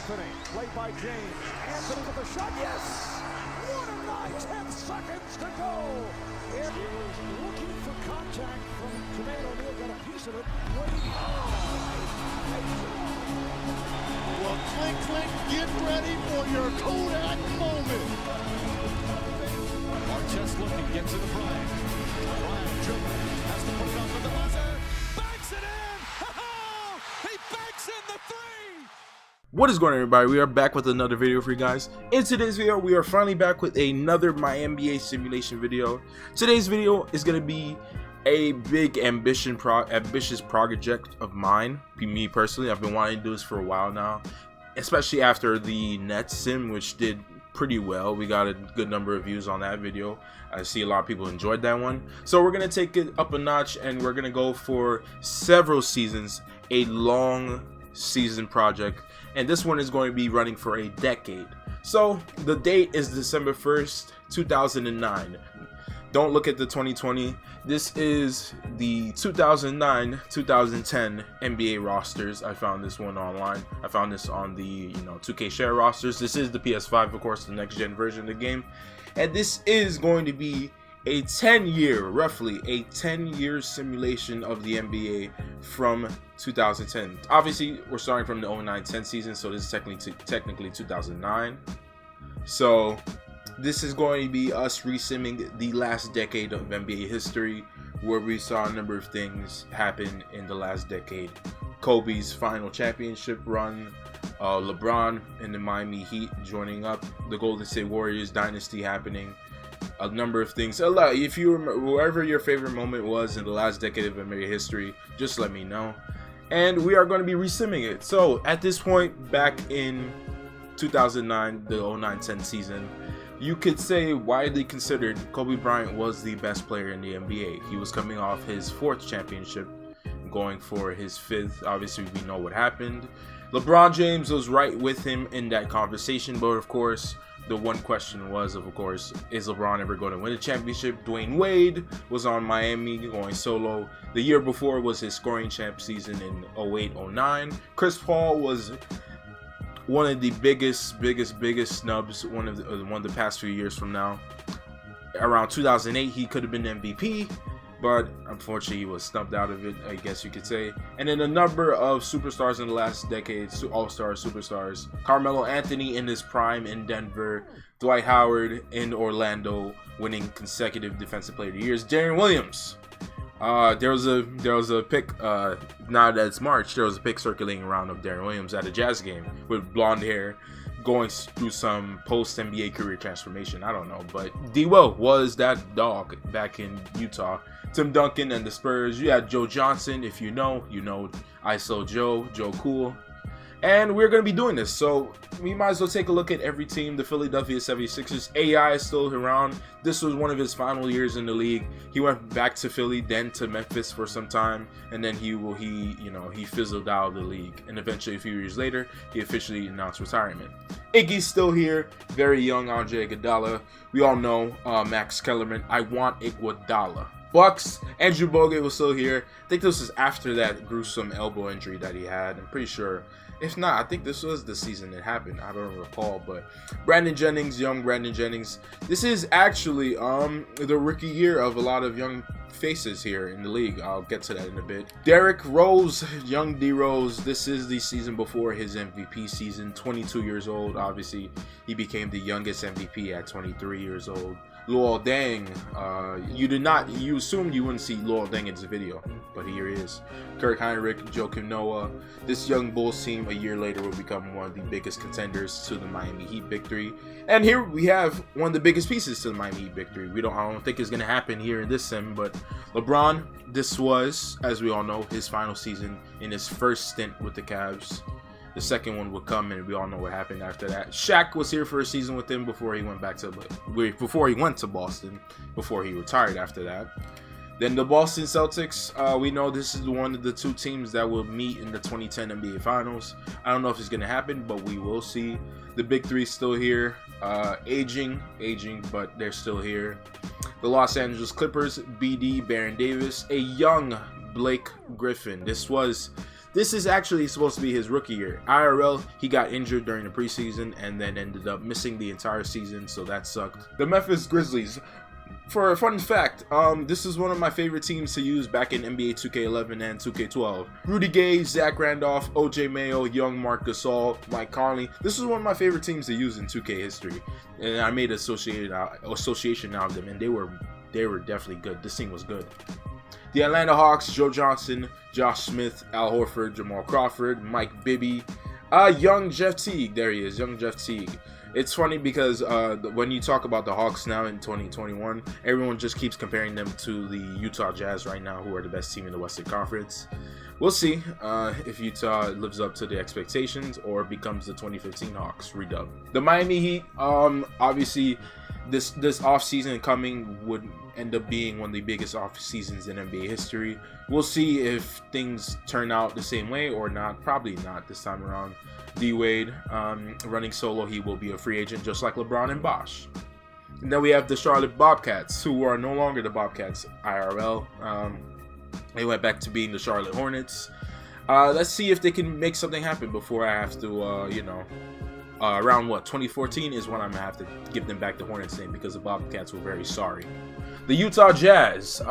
Anthony, played by James. Anthony with a shot, yes! 1 9 seconds to go. He was looking for contact from Jermaine O'Neal, got a piece of it. Well, click, click, get ready for your Kodak moment. Artest looking, gets to the Bryant. Bryant dribbling, has to put it up with the buzzer. Banks it in! Oh, he banks in the three! What is going on, everybody? We are back with another video for you guys. In today's video, we are finally back with another MyNBA simulation video. Today's video is going to be a big ambitious project of mine. Me personally, I've been wanting to do this for a while now, especially after the Nets sim, which did pretty well. We got a good number of views on that video. I see a lot of people enjoyed that one. So we're going to take it up a notch, and we're going to go for several seasons, a long season project, and this one is going to be running for a decade. So the date is December 1st, 2009. Don't look at the 2020. This is the 2009-2010 NBA rosters. I found this one online. I found this on the 2K Share rosters. This is the PS5, of course, the next gen version of the game. And this is going to be a 10-year, roughly a 10-year simulation of the NBA from 2010. Obviously, we're starting from the 09-10 season, so this is technically 2009. So this is going to be us resimming the last decade of NBA history, where we saw a number of things happen in the last decade. Kobe's final championship run, LeBron and the Miami Heat joining up, the Golden State Warriors dynasty happening, a number of things. A lot. If you remember, whatever your favorite moment was in the last decade of NBA history, just let me know. And we are going to be resimming it. So at this point, back in 2009, the 09-10 season, you could say widely considered Kobe Bryant was the best player in the NBA. He was coming off his 4th championship, going for his 5th. Obviously, we know what happened. LeBron James was right with him in that conversation, but of course, the one question was, of course, is LeBron ever going to win a championship? Dwayne Wade was on Miami going solo. The year before was his scoring champ season in 08-09. Chris Paul was one of the biggest snubs one of the past few years from now. Around 2008, he could have been MVP, but unfortunately he was snubbed out of it, I guess you could say. And then a number of superstars in the last decade, all-star superstars. Carmelo Anthony in his prime in Denver, Dwight Howard in Orlando, winning consecutive Defensive Player of the Years. Darren Williams. There was a pic, now that it's March, there was a pic circulating around of Darren Williams at a Jazz game with blonde hair, going through some post-NBA career transformation. I don't know, but D-Will was that dog back in Utah. Tim Duncan and the Spurs. You had Joe Johnson, if you know, ISO Joe Cool. And we're going to be doing this, so we might as well take a look at every team. The Philadelphia 76ers, AI is still around. This was one of his final years in the league. He went back to Philly, then to Memphis for some time, and then he fizzled out of the league. And eventually, a few years later, he officially announced retirement. Iggy's still here, very young Andre Iguodala. We all know Max Kellerman. I want Iguodala. Bucks, Andrew Bogut was still here. I think this was after that gruesome elbow injury that he had. I'm pretty sure. If not, I think this was the season it happened. I don't recall, but Brandon Jennings, young Brandon Jennings. This is actually the rookie year of a lot of young faces here in the league. I'll get to that in a bit. Derrick Rose, young D Rose. This is the season before his MVP season. 22 years old. Obviously, he became the youngest MVP at 23 years old. Luol Deng, you assumed you wouldn't see Luol Deng in this video, but here he is. Kirk Heinrich, Joakim Noah. This young Bulls team a year later will become one of the biggest contenders to the Miami Heat victory. And here we have one of the biggest pieces to the Miami Heat victory. I don't think it's going to happen here in this sim, but LeBron, this was, as we all know, his final season in his first stint with the Cavs. The second one would come, and we all know what happened after that. Shaq was here for a season with him before he went to Boston, before he retired after that. Then the Boston Celtics, we know this is one of the two teams that will meet in the 2010 NBA Finals. I don't know if it's going to happen, but we will see. The Big Three still here, aging, but they're still here. The Los Angeles Clippers, BD, Baron Davis, a young Blake Griffin. This was This is actually supposed to be his rookie year. IRL, he got injured during the preseason and then ended up missing the entire season, so that sucked. The Memphis Grizzlies. For a fun fact, this is one of my favorite teams to use back in NBA 2K11 and 2K12. Rudy Gay, Zach Randolph, OJ Mayo, Young Marc Gasol, Mike Conley. This is one of my favorite teams to use in 2K history, and I made association out of them, and they were definitely good. This team was good. The Atlanta Hawks: Joe Johnson, Josh Smith, Al Horford, Jamal Crawford, Mike Bibby, young Jeff Teague. There he is, young Jeff Teague. It's funny because when you talk about the Hawks now in 2021, everyone just keeps comparing them to the Utah Jazz right now, who are the best team in the Western Conference. We'll see if Utah lives up to the expectations or becomes the 2015 Hawks redub. The Miami Heat, obviously, this offseason coming would end up being one of the biggest off seasons in NBA history. We'll see if things turn out the same way or not. Probably not this time around. D Wade running solo, he will be a free agent just like LeBron and Bosh. And then we have the Charlotte Bobcats, who are no longer the Bobcats IRL. They went back to being the Charlotte Hornets. Let's see if they can make something happen before I have to, around 2014 is when I'm gonna have to give them back the Hornets name, because the Bobcats were very sorry. The Utah Jazz.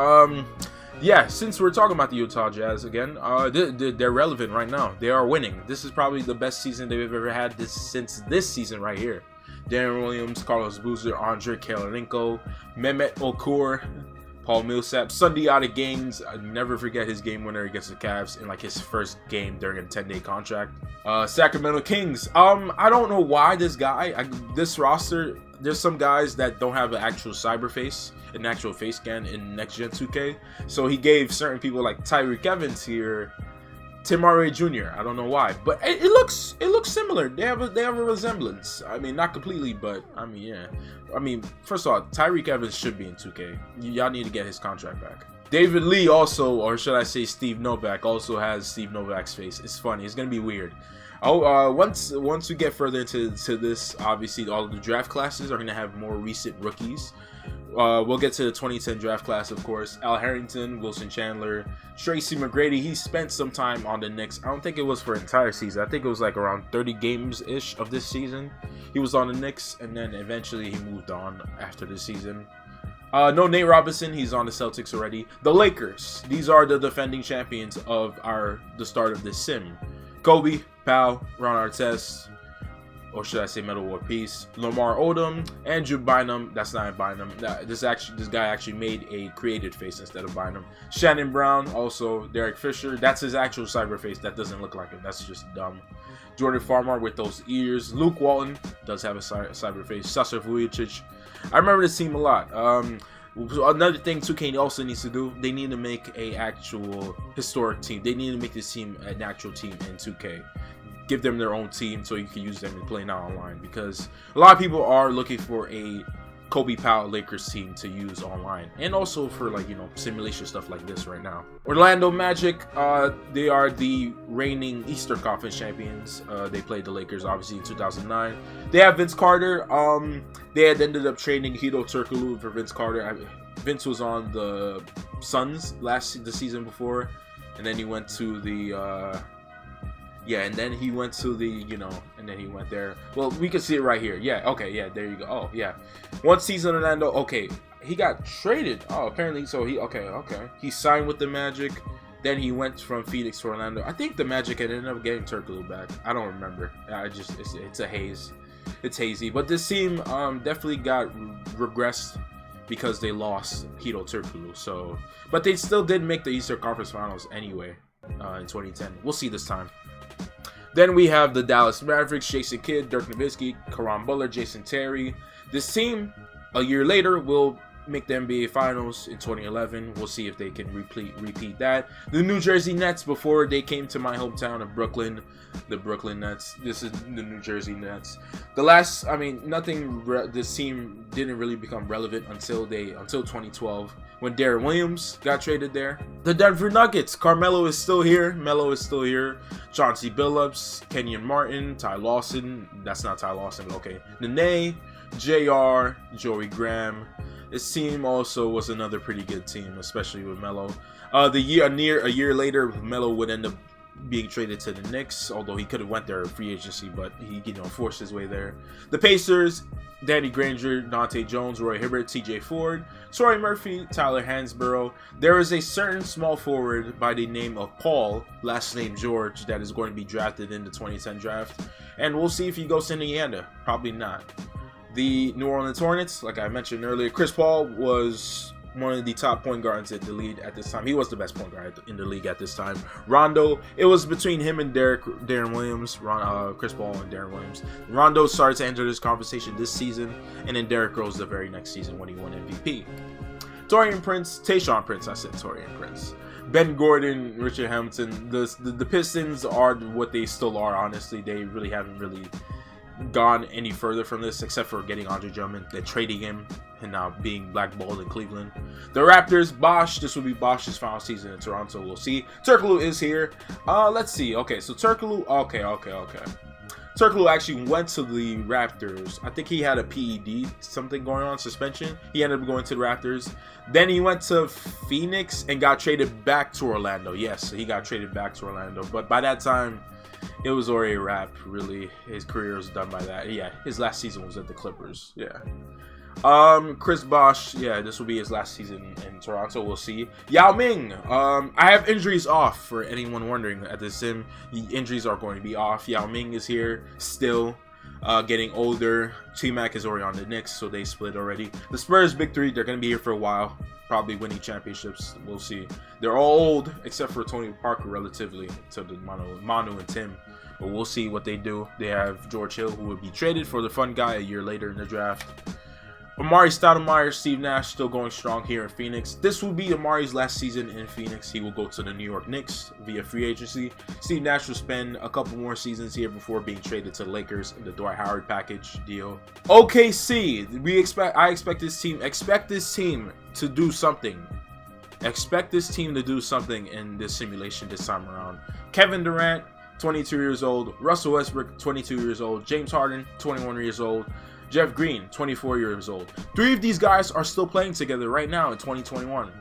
Yeah, since we're talking about the Utah Jazz again, they're relevant right now. They are winning. This is probably the best season they've ever had since this season right here. Darren Williams, Carlos Boozer, Andre Kirilenko, Mehmet Okur, Paul Millsap, Sunday out of games. I never forget his game winner against the Cavs in like his first game during a 10-day contract. Sacramento Kings. I don't know why this this roster, there's some guys that don't have an actual cyber face, an actual face scan in Next Gen 2K. So he gave certain people like Tyreek Evans here, Tim Hardaway Jr. I don't know why, but it looks similar. They have a resemblance. I mean, not completely, but I mean, yeah. I mean, first of all, Tyreek Evans should be in 2K. Y'all need to get his contract back. David Lee also, or should I say Steve Novak, also has Steve Novak's face. It's funny. It's gonna be weird. Once we get further into this, obviously all of the draft classes are gonna have more recent rookies. We'll get to the 2010 draft class, of course. Al Harrington, Wilson Chandler, Tracy McGrady. He spent some time on the Knicks. I don't think it was for an entire season. I think it was like around 30 games-ish of this season. He was on the Knicks, and then eventually he moved on after the season. No Nate Robinson. He's on the Celtics already. The Lakers. These are the defending champions of the start of this sim. Kobe, Pau, Ron Artest, or should I say Metal War Peace, Lamar Odom, Andrew Bynum. That's not Bynum. This guy actually made a created face instead of Bynum. Shannon Brown, also Derek Fisher. That's his actual cyber face. That doesn't look like him. That's just dumb. Jordan Farmar with those ears. Luke Walton does have a cyber face. Sasha Vujicic. I remember this team a lot. Another thing 2K also needs to do, they need to make a actual historic team. They need to make this team an actual team in 2K. Give them their own team so you can use them and play now online, because a lot of people are looking for a Kobe Powell Lakers team to use online, and also for like, you know, simulation stuff like this right now. Orlando Magic, they are the reigning Eastern Conference champions. They played the Lakers obviously in 2009. They have Vince Carter. They had ended up trading Hedo Turkoglu for Vince Carter. Vince was on the Suns the season before, and then he went to the and then he went to the, and then he went there. Well, we can see it right here. Yeah, okay, yeah, there you go. Oh, yeah. One season Orlando, okay. He got traded. Oh, apparently, so okay. He signed with the Magic. Then he went from Phoenix to Orlando. I think the Magic had ended up getting Turkoglu back. I don't remember. It's a haze. It's hazy. But this team definitely got regressed because they lost Hedo Turkoglu. So, but they still did make the Eastern Conference Finals anyway in 2010. We'll see this time. Then we have the Dallas Mavericks, Jason Kidd, Dirk Nowitzki, Caron Butler, Jason Terry. This team, a year later, will make the NBA Finals in 2011. We'll see if they can repeat that. The New Jersey Nets, before they came to my hometown of Brooklyn, the Brooklyn Nets. This is the New Jersey Nets. This team didn't really become relevant until 2012. When Darren Williams got traded there. The Denver Nuggets. Carmelo is still here. Melo is still here. Chauncey Billups, Kenyon Martin, Ty Lawson. That's not Ty Lawson, but okay. Nene, JR, Joey Graham. This team also was another pretty good team, especially with Melo. A year later, Melo would end up being traded to the Knicks, although he could have went there free agency, but he, forced his way there. The Pacers, Danny Granger, Dante Jones, Roy Hibbert, TJ Ford, Torrey Murphy, Tyler Hansborough. There is a certain small forward by the name of Paul, last name George, that is going to be drafted in the 2010 draft, and we'll see if he goes to Indiana. Probably not. The New Orleans Hornets, like I mentioned earlier, Chris Paul was one of the top point guards in the league at this time. He was the best point guard in the league at this time. Rondo, it was between him and Darren Williams, Chris Paul and Darren Williams. Rondo started to enter this conversation this season, and then Derrick Rose the very next season when he won MVP. Tayshaun Prince. Ben Gordon, Richard Hamilton. The Pistons are what they still are, honestly. They really haven't gone any further from this, except for getting Andre Drummond, then trading him, and now being blackballed in Cleveland. The Raptors, Bosh. This will be Bosh's final season in Toronto. We'll see. Turkoglu is here. Let's see. Okay, so Turkoglu. Okay. Turkoglu actually went to the Raptors. I think he had a PED, something going on, suspension. He ended up going to the Raptors. Then he went to Phoenix and got traded back to Orlando. Yes, he got traded back to Orlando. But by that time, it was already a wrap, really. His career was done by that. Yeah, his last season was at the Clippers. Yeah. Chris Bosh, yeah, this will be his last season in Toronto. We'll see. Yao Ming, I have injuries off for anyone wondering at this sim. The injuries are going to be off. Yao Ming is here still, getting older. T-Mac is already on the Knicks, so they split already. The Spurs, big three, they're going to be here for a while. Probably winning championships. We'll see. They're all old, except for Tony Parker, relatively, to the Manu and Tim. But we'll see what they do. They have George Hill, who would be traded for the fun guy a year later in the draft. Amari Stoudemire, Steve Nash still going strong here in Phoenix. This will be Amari's last season in Phoenix. He will go to the New York Knicks via free agency. Steve Nash will spend a couple more seasons here before being traded to the Lakers in the Dwight Howard package deal. OKC, I expect this team to do something. Expect this team to do something in this simulation this time around. Kevin Durant, 22 years old. Russell Westbrook, 22 years old. James Harden, 21 years old. Jeff Green, 24 years old. 3 of these guys are still playing together right now in 2021.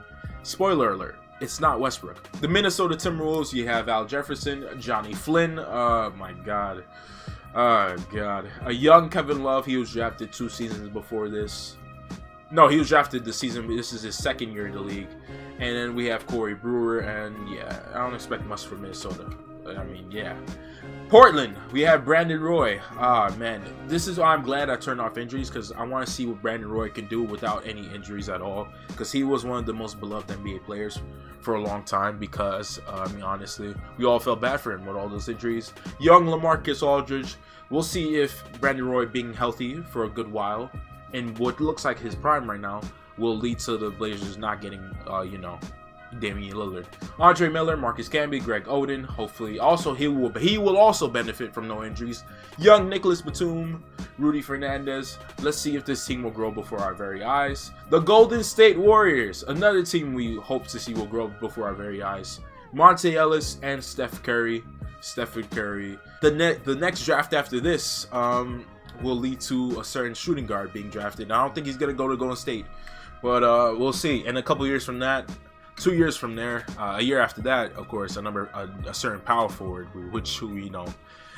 Spoiler alert, it's not Westbrook. The Minnesota Timberwolves, you have Al Jefferson, Johnny Flynn, oh my god. Oh god. A young Kevin Love, he was drafted 2 seasons before this. No, he was drafted this season, but this is his second year in the league. And then we have Corey Brewer, and yeah, I don't expect much from Minnesota. I mean, yeah. Portland, we have Brandon Roy. Man, this is why I'm glad I turned off injuries, because I want to see what Brandon Roy can do without any injuries at all, because he was one of the most beloved NBA players for a long time, because, I mean, honestly, we all felt bad for him with all those injuries. Young LaMarcus Aldridge, we'll see if Brandon Roy being healthy for a good while, and what looks like his prime right now, will lead to the Blazers not getting, Damian Lillard. Andre Miller, Marcus Camby, Greg Oden. Hopefully, also he will also benefit from no injuries. Young Nicholas Batum, Rudy Fernandez. Let's see if this team will grow before our very eyes. The Golden State Warriors, another team we hope to see will grow before our very eyes. Monte Ellis and Stephen Curry. The next draft after this will lead to a certain shooting guard being drafted. I don't think he's gonna go to Golden State, but we'll see. In a couple years from that. 2 years from there, a year after that, of course, a certain power forward, which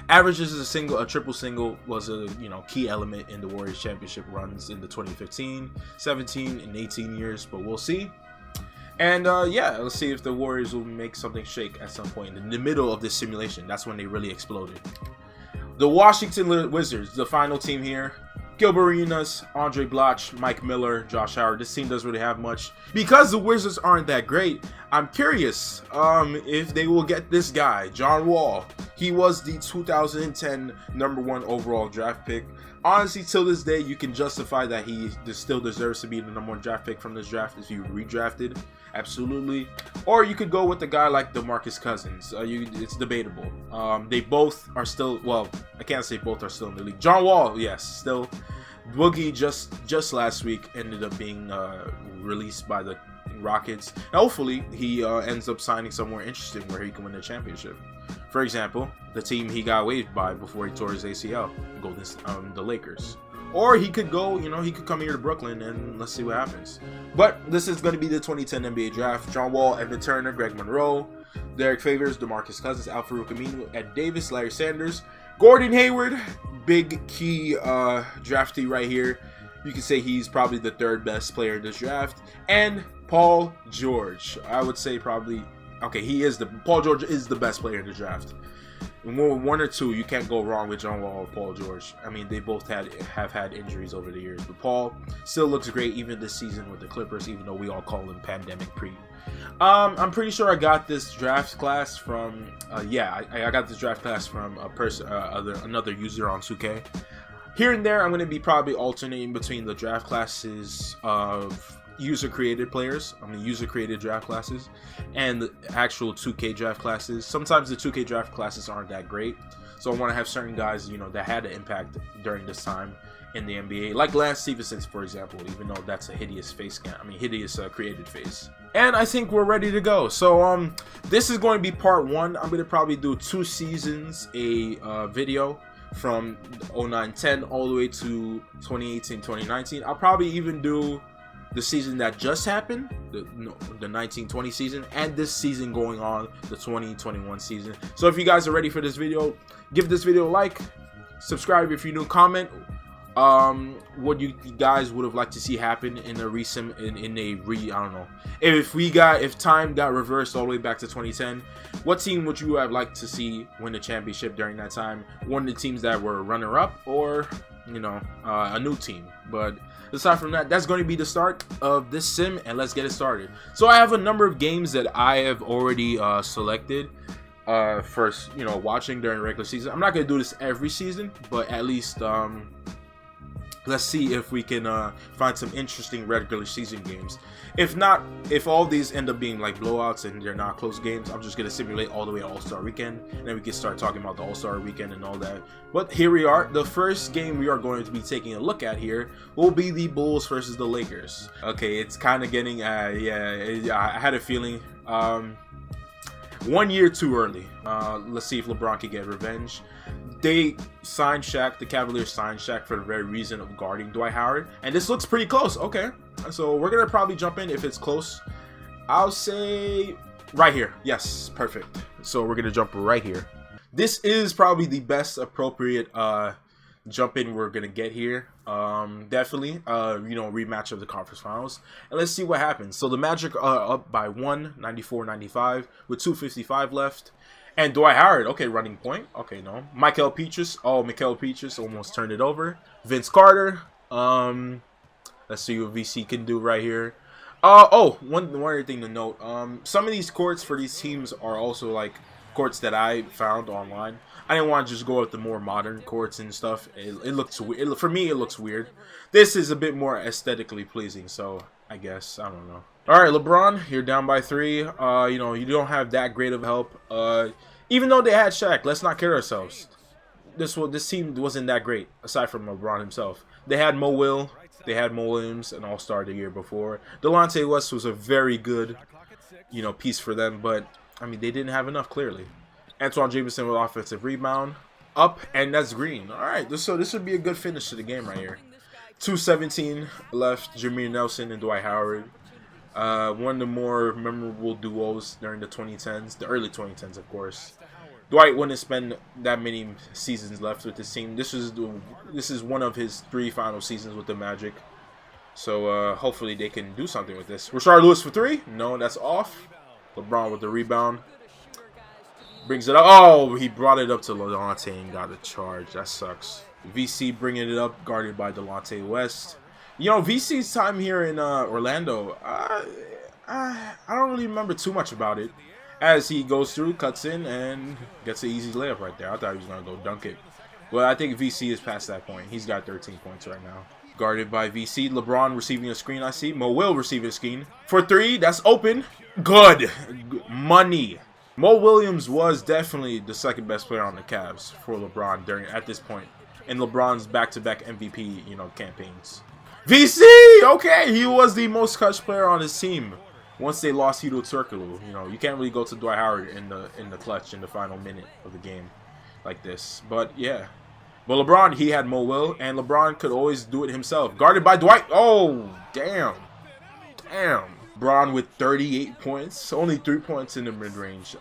averages a triple single was a key element in the Warriors championship runs in the 2015, 17, and 18 years. But we'll see. And yeah, let's see if the Warriors will make something shake at some point in the middle of this simulation. That's when they really exploded. The Washington Wizards, the final team here. Gilbert Arenas, Andre Bloch, Mike Miller, Josh Howard. This team doesn't really have much. Because the Wizards aren't that great, I'm curious if they will get this guy, John Wall. He was the 2010 #1 overall draft pick. Honestly, till this day, you can justify that he still deserves to be the #1 draft pick from this draft if you redrafted. Absolutely. Or you could go with a guy like DeMarcus Cousins. It's debatable. They both are still, well, I can't say both are still in the league. John Wall, yes, still. Boogie just last week ended up being released by the Rockets. And hopefully, he ends up signing somewhere interesting where he can win the championship. For example, the team he got waived by before he tore his ACL, the Lakers. Or he could go, he could come here to Brooklyn and let's see what happens. But this is going to be the 2010 NBA draft. John Wall, Evan Turner, Greg Monroe, Derek Favors, DeMarcus Cousins, Al-Farouq Aminu, Ed Davis, Larry Sanders, Gordon Hayward, big key draftee right here. You can say he's probably the third best player in this draft. And Paul George. I would say probably, okay, Paul George is the best player in the draft. One or two, you can't go wrong with John Wall or Paul George. I mean, they both have had injuries over the years, but Paul still looks great even this season with the Clippers, even though we all call him Pandemic Pre. I'm pretty sure I got this draft class from, I got this draft class from another user on 2K. Here and there, I'm going to be probably alternating between the draft classes of user-created players, user-created draft classes, and the actual 2K draft classes. Sometimes the 2K draft classes aren't that great, so I want to have certain guys, that had an impact during this time in the NBA, like Lance Stevenson, for example, even though that's a hideous created face. And I think we're ready to go. So this is going to be part 1. I'm going to probably do 2 seasons a video from 09-10 all the way to 2018-2019. I'll probably even do the season that just happened, the 19-20 season, and this season going on, the 20-21 season. So if you guys are ready for this video, give this video a like, subscribe if you're new, comment what you guys would have liked to see happen in a recent I don't know, if time got reversed all the way back to 2010, what team would you have liked to see win the championship during that time? One of the teams that were runner-up, or a new team. But aside from that, that's going to be the start of this sim, and let's get it started. So I have a number of games that I have already selected for watching during regular season. I'm not going to do this every season, but at least let's see if we can find some interesting regular season games. If not, if all these end up being like blowouts and they're not close games, I'm just going to simulate all the way All-Star Weekend, and then we can start talking about the All-Star Weekend and all that. But here we are. The first game we are going to be taking a look at here will be the Bulls versus the Lakers. Okay, it's kind of getting, I had a feeling 1 year too early. Let's see if LeBron can get revenge. They signed Shaq, the Cavaliers signed Shaq for the very reason of guarding Dwight Howard. And this looks pretty close. Okay, so we're going to probably jump in if it's close. I'll say right here. Yes, perfect. So we're going to jump right here. This is probably the best appropriate jump in we're going to get here. Definitely, rematch of the conference finals. And let's see what happens. So the Magic are up by 1, 94-95 with 2:55 left. And Dwight Howard, okay, running point. Okay, no. Mikael Pietrus almost turned it over. Vince Carter. Let's see what VC can do right here. One other thing to note. Some of these courts for these teams are also like courts that I found online. I didn't want to just go with the more modern courts and stuff. It looks weird. For me, it looks weird. This is a bit more aesthetically pleasing, so I guess, I don't know. All right, LeBron, you're down by 3. You don't have that great of help. Even though they had Shaq, let's not kid ourselves. This team wasn't that great, aside from LeBron himself. They had Mo Williams, an all-star the year before. Delonte West was a very good, piece for them, but I mean, they didn't have enough, clearly. Antoine Jameson with offensive rebound. Up, and that's Green. All right, so this would be a good finish to the game right here. 2:17 left, Jameer Nelson and Dwight Howard. One of the more memorable duos during the 2010s, the early 2010s, of course. Dwight wouldn't spend that many seasons left with this team. This is one of his 3 final seasons with the Magic. So hopefully they can do something with this. Rashard Lewis for 3. No, that's off. LeBron with the rebound. Brings it up. Oh, he brought it up to Delonte and got a charge. That sucks. VC bringing it up, guarded by Delonte West. VC's time here in Orlando, I don't really remember too much about it. As he goes through, cuts in, and gets an easy layup right there. I thought he was going to go dunk it. Well, I think VC is past that point. He's got 13 points right now. Guarded by VC. LeBron receiving a screen, I see. Mo Will receiving a screen. For 3, that's open. Good. Money. Mo Williams was definitely the second best player on the Cavs for LeBron at this point in LeBron's back-to-back MVP, campaigns. VC, okay, he was the most clutch player on his team. Once they lost Hedo Turkoglu, you can't really go to Dwight Howard in the clutch in the final minute of the game like this. But yeah, but LeBron, he had Mo Will, and LeBron could always do it himself. Guarded by Dwight. Oh, damn. LeBron with 38 points. Only 3 points in the mid-range.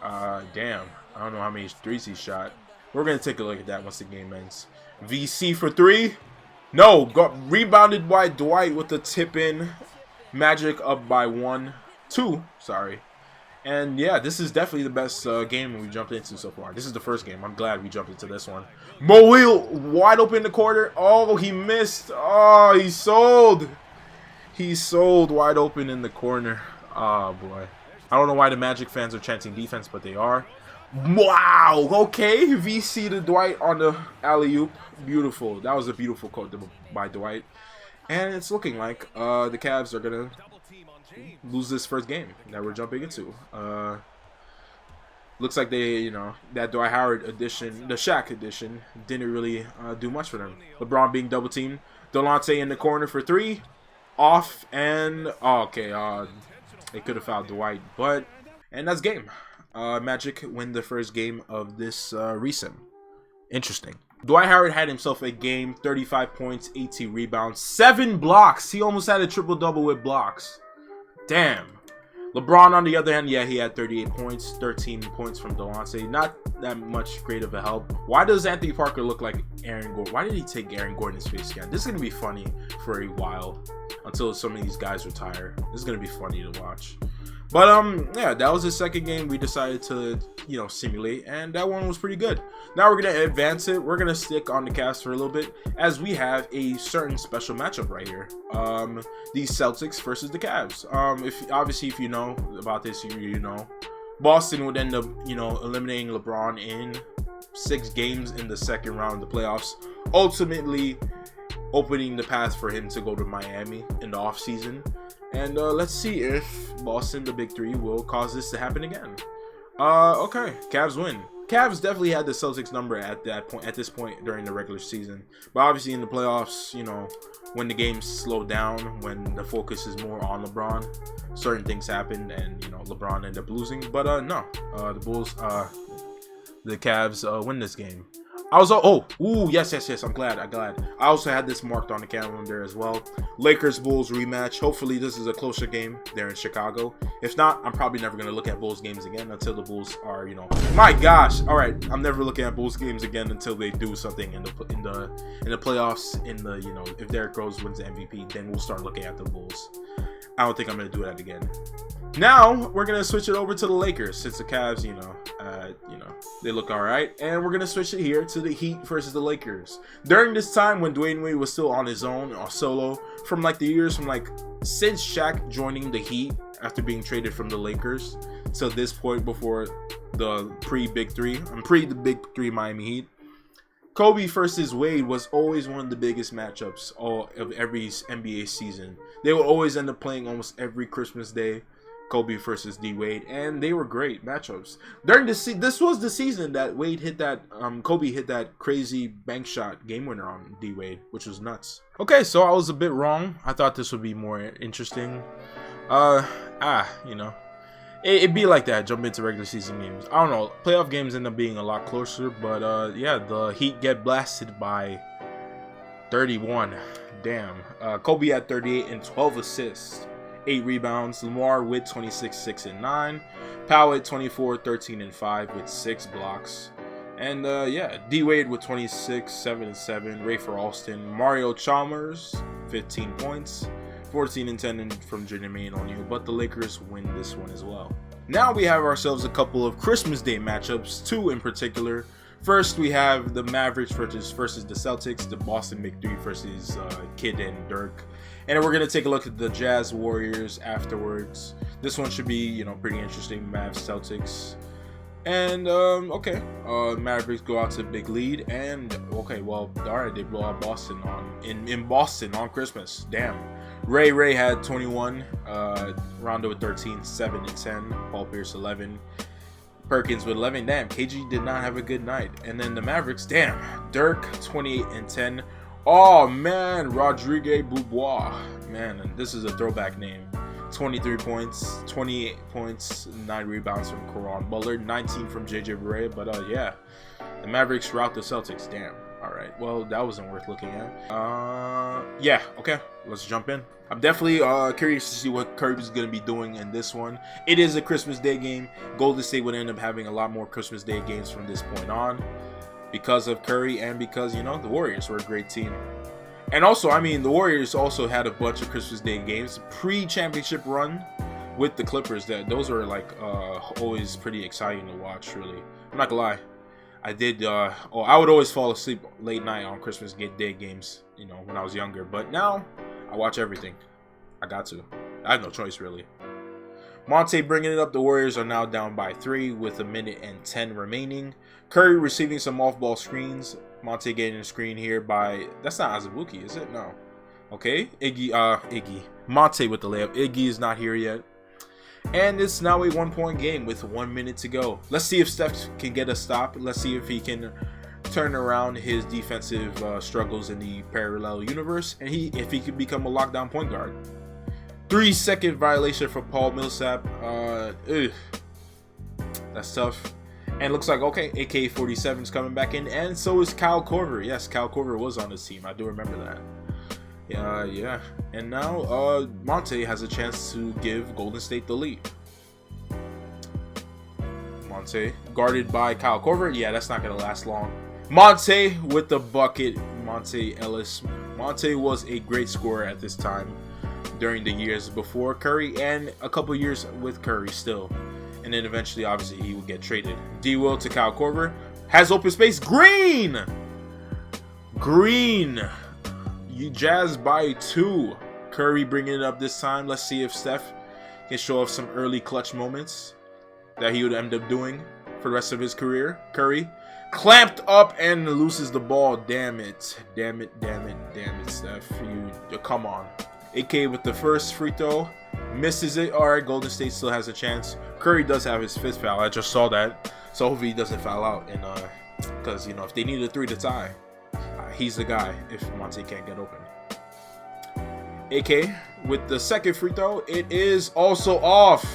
Damn. I don't know how many threes he shot. We're going to take a look at that once the game ends. VC for 3. No. Got rebounded by Dwight with the tip-in. Magic up by 2. Sorry. And yeah, this is definitely the best game we jumped into so far. This is the first game. I'm glad we jumped into this one. Mo Wheel wide open in the corner. Oh, he missed. Oh, he sold. He sold wide open in the corner. Oh, boy. I don't know why the Magic fans are chanting defense, but they are. Wow. Okay. VC to Dwight on the alley-oop. Beautiful. That was a beautiful quote by Dwight. And it's looking like the Cavs are going to lose this first game that we're jumping into. Looks like they, that Dwight Howard edition, the Shaq edition, didn't really do much for them. LeBron being double teamed. Delonte in the corner for 3. Off and they could have fouled Dwight, and that's game. Magic win the first game of this reset. Interesting. Dwight Howard had himself a game, 35 points, 18 rebounds, 7 blocks. He almost had a triple-double with blocks. Damn. LeBron, on the other hand, yeah, he had 38 points, 13 points from Delonte. Not that much great of a help. Why does Anthony Parker look like Aaron Gordon? Why did he take Aaron Gordon's face scan? This is going to be funny for a while until some of these guys retire. This is going to be funny to watch. But, yeah, that was the second game we decided to, simulate, and that one was pretty good. Now we're going to advance it. We're going to stick on the Cavs for a little bit, as we have a certain special matchup right here. The Celtics versus the Cavs. If you know about this, you know. Boston would end up, eliminating LeBron in 6 games in the second round of the playoffs, ultimately opening the path for him to go to Miami in the offseason. And let's see if Boston, the Big 3, will cause this to happen again. Okay, Cavs win. Cavs definitely had the Celtics number at this point during the regular season. But obviously in the playoffs, when the games slow down, when the focus is more on LeBron, certain things happened, and LeBron ended up losing. But no, the Cavs win this game. Yes. I'm glad. I also had this marked on the calendar as well. Lakers Bulls rematch. Hopefully this is a closer game there in Chicago. If not, I'm probably never gonna look at Bulls games again until the Bulls are, my gosh. All right, I'm never looking at Bulls games again until they do something in the playoffs. If Derrick Rose wins the MVP, then we'll start looking at the Bulls. I don't think I'm gonna do that again. Now we're gonna switch it over to the Lakers, since the Cavs, they look all right, and we're gonna switch it here to the Heat versus the Lakers. During this time when Dwayne Wade was still on his own or solo, since Shaq joining the Heat after being traded from the Lakers to this point before the pre-Big 3 Miami Heat, Kobe versus Wade was always one of the biggest matchups of every NBA season. They would always end up playing almost every Christmas Day. Kobe versus D Wade, and they were great matchups. During this was the season that Kobe hit that crazy bank shot game winner on D Wade, which was nuts. Okay, so I was a bit wrong. I thought this would be more interesting. It'd be like that, jump into regular season games. I don't know, playoff games end up being a lot closer, but yeah, the Heat get blasted by 31. Damn. Kobe had 38 and 12 assists. 8 rebounds. Lamar with 26, 6, and 9. Powell at 24, 13, and 5 with 6 blocks. And yeah, D Wade with 26, 7, and 7. Rafer Alston. Mario Chalmers, 15 points. 14 and 10 from Jermaine O'Neal. But the Lakers win this one as well. Now we have ourselves a couple of Christmas Day matchups, 2 in particular. First, we have the Mavericks versus the Celtics, the Boston Big 3 versus Kid and Dirk. And then we're going to take a look at the Jazz Warriors afterwards. This one should be, pretty interesting. Mavs Celtics. And, okay. Mavericks go out to a big lead. And, okay, well, alright, they blow out Boston in Boston on Christmas. Damn. Ray had 21. Rondo with 13, 7 and 10. Paul Pierce 11. Perkins with 11. Damn, KG did not have a good night. And then the Mavericks, damn. Dirk 28 and 10. Oh, man, Rodrigue Beaubois. Man, this is a throwback name. 23 points, 28 points, 9 rebounds from Caron Butler, 19 from JJ Barea. But, yeah, the Mavericks rout the Celtics. Damn. All right. Well, that wasn't worth looking at. Yeah. Okay. Let's jump in. I'm definitely curious to see what Curry's going to be doing in this one. It is a Christmas Day game. Golden State would end up having a lot more Christmas Day games from this point on because of Curry and because, you know, the Warriors were a great team. And also, I mean, the Warriors also had a bunch of Christmas Day games pre-championship run with the Clippers. Those were like always pretty exciting to watch, really. I'm not gonna lie. I would always fall asleep late night on Christmas Day games, you know, when I was younger. But now, I watch everything. I got to. I have no choice, really. Monte bringing it up. The Warriors are now down by 3 with 1:10 remaining. Curry receiving some off-ball screens. Monte getting a screen here by... That's not Azubuike, is it? No. Okay. Iggy. Monte with the layup. Iggy is not here yet. And it's now a 1-point game with 1 minute to go. Let's see if Steph can get a stop. Let's see if he can turn around his defensive struggles in the parallel universe, and if he can become a lockdown point guard. 3-second violation for Paul Millsap. That's tough. And looks like, okay, AK-47 is coming back in, and so is Kyle Korver. Yes, Kyle Korver was on this team. I do remember that. Yeah. And now Monte has a chance to give Golden State the lead. Monte guarded by Kyle Korver. Yeah, that's not going to last long. Monte with the bucket. Monte Ellis. Monte was a great scorer at this time during the years before Curry and a couple years with Curry still. And then eventually, obviously, he would get traded. D-Will to Kyle Korver. Has open space. Green! You Jazz by 2. Curry bringing it up this time. Let's see if Steph can show off some early clutch moments that he would end up doing for the rest of his career. Curry clamped up and loses the ball. Damn it, Steph. You come on. AK with the first free throw. Misses it. Alright, Golden State still has a chance. Curry does have his 5th foul. I just saw that. So hopefully he doesn't foul out. And because, you know, if they need a 3 to tie, he's the guy if Monte can't get open. AK with the second free throw. It is also off.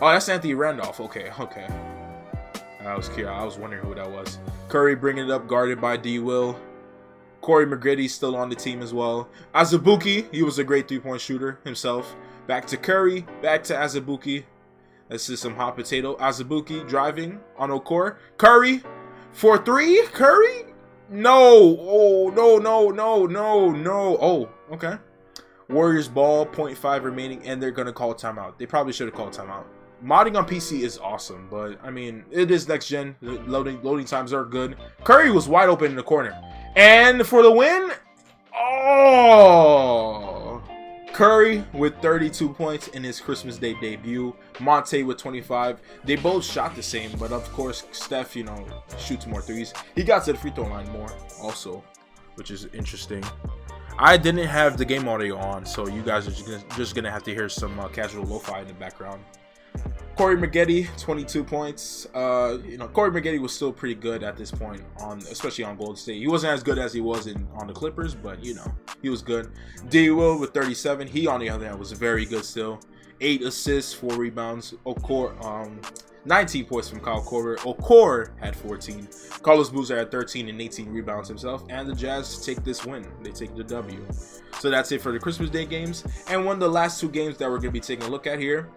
Oh, that's Anthony Randolph. Okay. I was curious. I was wondering who that was. Curry bringing it up, guarded by D-Will. Corey McGrady still on the team as well. Azubuike, he was a great 3-point shooter himself. Back to Curry, back to Azubuike. This is some hot potato. Azubuike driving on Okor. Curry for 3. Curry? No. Oh, no. Oh, okay. Warriors ball, 0.5 remaining, and they're going to call timeout. They probably should have called timeout. Modding on PC is awesome, but, I mean, it is next gen. Loading times are good. Curry was wide open in the corner. And for the win, oh! Curry with 32 points in his Christmas Day debut. Monte with 25. They both shot the same, but of course, Steph, you know, shoots more threes. He got to the free throw line more also, which is interesting. I didn't have the game audio on, so you guys are just gonna have to hear some casual lo-fi in the background. Corey McGrady, 22 points. You know, Corey McGrady was still pretty good at this point, especially on Golden State. He wasn't as good as he was on the Clippers, but you know, he was good. D-Will with 37. He, on the other hand, was very good still. 8 assists, 4 rebounds. Okor, 19 points from Kyle Korver. Okor had 14. Carlos Boozer had 13 and 18 rebounds himself. And the Jazz take this win. They take the W. So that's it for the Christmas Day games. And one of the last 2 games that we're going to be taking a look at here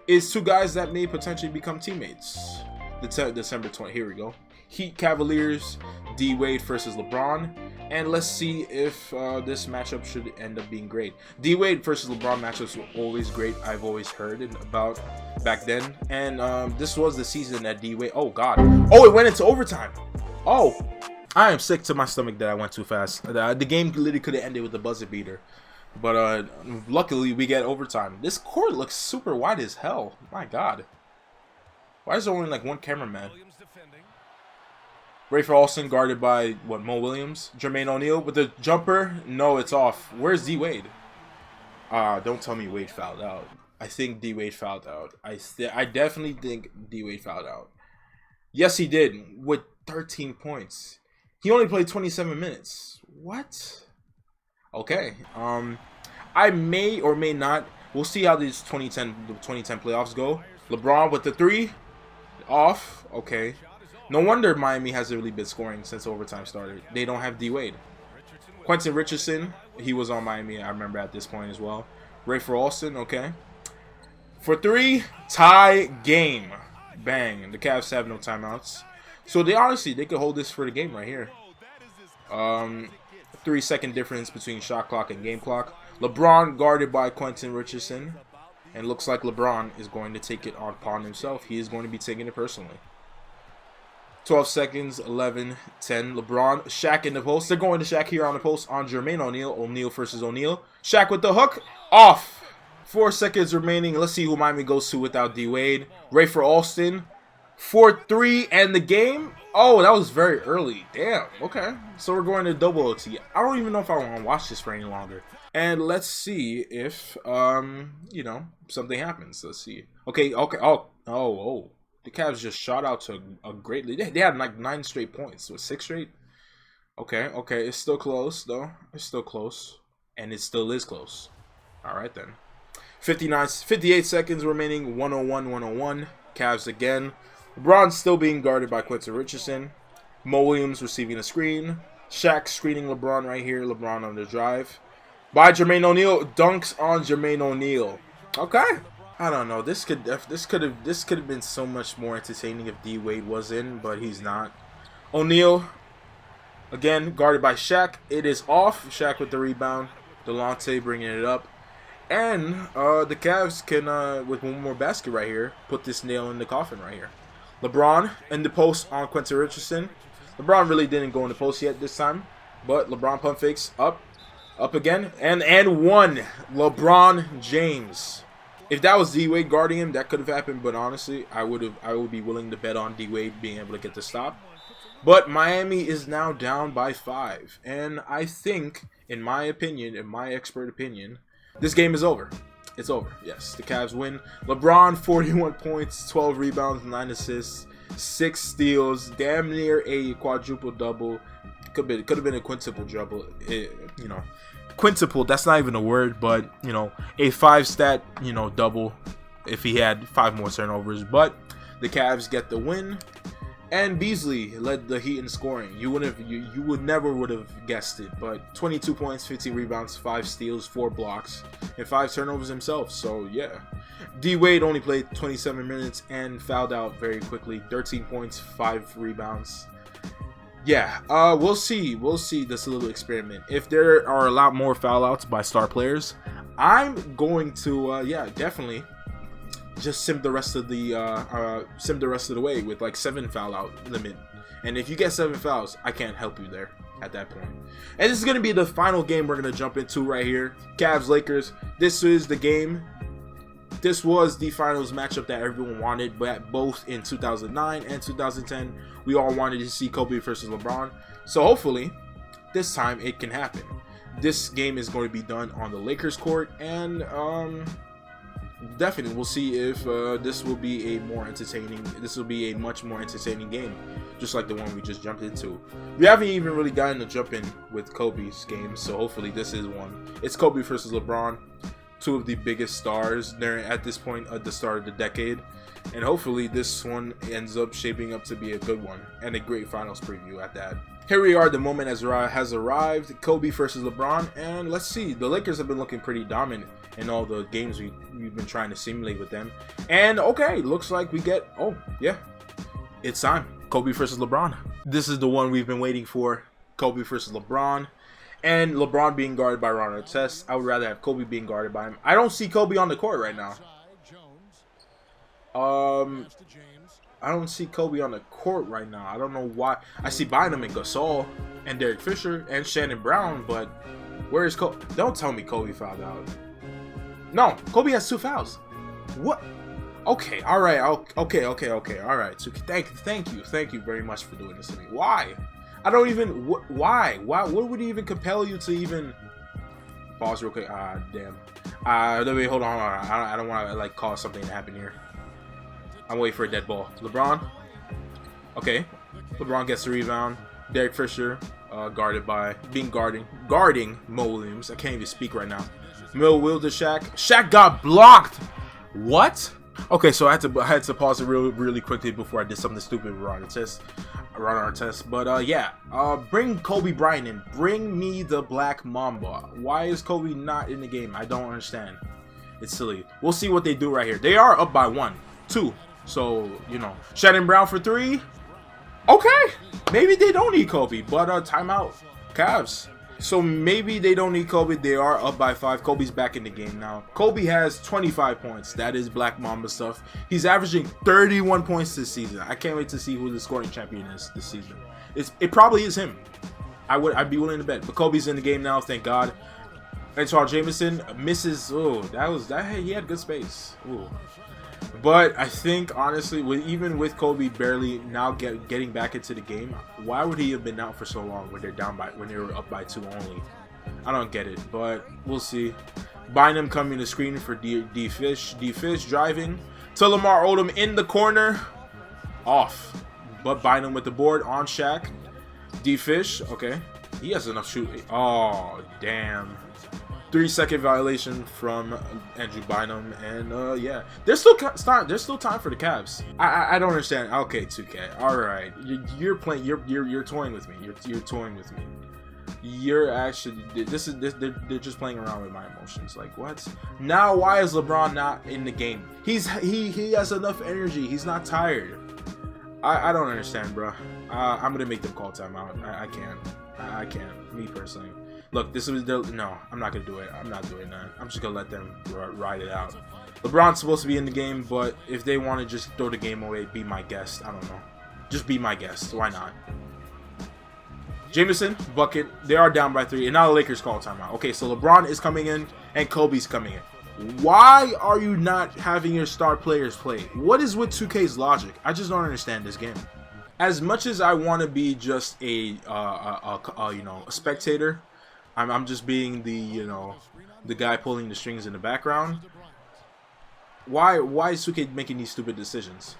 is 2 guys that may potentially become teammates. December 20. Here we go. Heat Cavaliers, D Wade versus LeBron. And let's see if this matchup should end up being great. D Wade versus LeBron matchups were always great. I've always heard it about back then. And this was the season that D Wade. Oh, God. Oh, it went into overtime. Oh, I am sick to my stomach that I went too fast. The game literally could have ended with a buzzer beater. But luckily, we get overtime. This court looks super wide as hell. My God. Why is there only like 1 cameraman? Rafer Alston guarded by, Mo Williams? Jermaine O'Neal with the jumper. No, it's off. Where's D Wade? Don't tell me Wade fouled out. I think D Wade fouled out. I definitely think D Wade fouled out. Yes, he did with 13 points. He only played 27 minutes. What? Okay. I may or may not. We'll see how these 2010 playoffs go. LeBron with the 3. Off. Okay. No wonder Miami hasn't really been scoring since overtime started. They don't have D-Wade. Quentin Richardson, he was on Miami, I remember at this point as well. Ray for Alston, okay. For 3, tie game. Bang. The Cavs have no timeouts. So they honestly, they could hold this for the game right here. 3-second difference between shot clock and game clock. LeBron guarded by Quentin Richardson. And looks like LeBron is going to take it upon himself. He is going to be taking it personally. 12 seconds, 11, 10. LeBron, Shaq in the post. They're going to Shaq here on the post on Jermaine O'Neal. O'Neal versus O'Neal. Shaq with the hook. Off. 4 seconds remaining. Let's see who Miami goes to without D-Wade. Ray for Alston. 4-3 and the game. Oh, that was very early. Damn. Okay. So we're going to double OT. I don't even know if I want to watch this for any longer. And let's see if, you know, something happens. Let's see. Okay. Oh. The Cavs just shot out to a great lead. They had like 9 straight points. So 6 straight. Okay. It's still close, though. It's still close. And it still is close. All right, then. 58 seconds remaining. 101. Cavs again. LeBron still being guarded by Quentin Richardson. Mo Williams receiving a screen. Shaq screening LeBron right here. LeBron on the drive. By Jermaine O'Neal. Dunks on Jermaine O'Neal. Okay. I don't know. This could have been so much more entertaining if D-Wade was in, but he's not. O'Neal again guarded by Shaq. It is off. Shaq with the rebound. Delonte bringing it up. And the Cavs can, with one more basket right here, put this nail in the coffin right here. LeBron in the post on Quentin Richardson. LeBron really didn't go in the post yet this time, but LeBron pump fakes up again, and one. LeBron James. If that was D-Wade guarding him, that could have happened. But honestly, I would be willing to bet on D-Wade being able to get the stop. But Miami is now down by 5, and I think, in my opinion, in my expert opinion, this game is over. It's over. Yes, the Cavs win. LeBron 41 points, 12 rebounds, 9 assists, 6 steals, damn near a quadruple double. Could have been a quintuple double. You know, quintuple. That's not even a word, but you know, a 5-stat double if he had 5 more turnovers. But the Cavs get the win. And Beasley led the Heat in scoring. You would never have guessed it, but 22 points, 15 rebounds, 5 steals, 4 blocks, and 5 turnovers himself. So yeah, D-Wade only played 27 minutes and fouled out very quickly. 13 points, 5 rebounds. Yeah, we'll see this little experiment. If there are a lot more foul outs by star players, I'm going to definitely just sim the rest of the way with like 7 foul out limit. And if you get 7 fouls, I can't help you there at that point. And this is going to be the final game we're going to jump into right here. Cavs Lakers. This is the game. This was the finals matchup that everyone wanted, but both in 2009 and 2010, we all wanted to see Kobe versus LeBron. So hopefully this time it can happen. This game is going to be done on the Lakers court, and definitely we'll see if this will be a much more entertaining game, just like the one we just jumped into. We haven't even really gotten to jump in with Kobe's game, so hopefully this is one. It's Kobe versus LeBron, 2 of the biggest stars there at this point at the start of the decade, and hopefully this one ends up shaping up to be a good one and a great finals preview at that. Here we are, the moment has arrived. Kobe versus LeBron, and let's see. The Lakers have been looking pretty dominant in all the games we've been trying to simulate with them. And okay, looks like we get, oh yeah, it's time. Kobe versus LeBron. This is the one we've been waiting for. Kobe versus LeBron. And LeBron being guarded by Ron Artest. I would rather have Kobe being guarded by him. I don't see Kobe on the court right now. I don't see Kobe on the court right now. I don't know why. I see Bynum and Gasol and Derek Fisher and Shannon Brown, but where is Kobe? Don't tell me Kobe fouled out. No, Kobe has 2 fouls. What? Okay, all right. Okay. All right. So thank you very much for doing this to me. Why? I don't even. Why? What would even compel you to even pause real quick? Damn. Wait, hold on. I don't want to like cause something to happen here. I'm waiting for a dead ball. LeBron. Okay. LeBron gets the rebound. Derek Fisher, guarding Mo Williams. I can't even speak right now. Mo Will to Shaq. Shaq got blocked. What? Okay, so I had to pause it really quickly before I did something stupid around our test. But yeah, bring Kobe Bryant in. Bring me the Black Mamba. Why is Kobe not in the game? I don't understand. It's silly. We'll see what they do right here. They are up by 1, 2. So, you know, Shannon Brown for 3. Okay, maybe they don't need Kobe, but timeout, Cavs. So maybe they don't need Kobe. They are up by 5. Kobe's back in the game now. Kobe has 25 points. That is Black Mamba stuff. He's averaging 31 points this season. I can't wait to see who the scoring champion is this season. It probably is him. I'd be willing to bet. But Kobe's in the game now, thank God. Antoine Jameson misses. Oh, he had good space. Ooh. But I think honestly, even with Kobe barely now getting back into the game, why would he have been out for so long when they were up by 2 only? I don't get it, but we'll see. Bynum coming to screen for D Fish. D Fish driving to Lamar Odom in the corner, off. But Bynum with the board on Shaq. D Fish, okay, he has enough shooting. Oh damn. 3-second violation from Andrew Bynum, and yeah, there's still time for the Cavs. I don't understand. Okay, 2K, all right, you're playing, you're toying with me. You're toying with me. You're actually they're just playing around with my emotions. Like what? Now why is LeBron not in the game? He has enough energy. He's not tired. I don't understand, bro. I'm gonna make them call timeout. I can't. Me personally. Look, no, I'm not going to do it. I'm not doing that. I'm just going to let them ride it out. LeBron's supposed to be in the game, but if they want to just throw the game away, be my guest. I don't know. Just be my guest. Why not? Jameson, bucket. They are down by 3, and now the Lakers call timeout. Okay, so LeBron is coming in, and Kobe's coming in. Why are you not having your star players play? What is with 2K's logic? I just don't understand this game. As much as I want to be just a spectator, I'm just being the guy pulling the strings in the background. Why is 2K making these stupid decisions?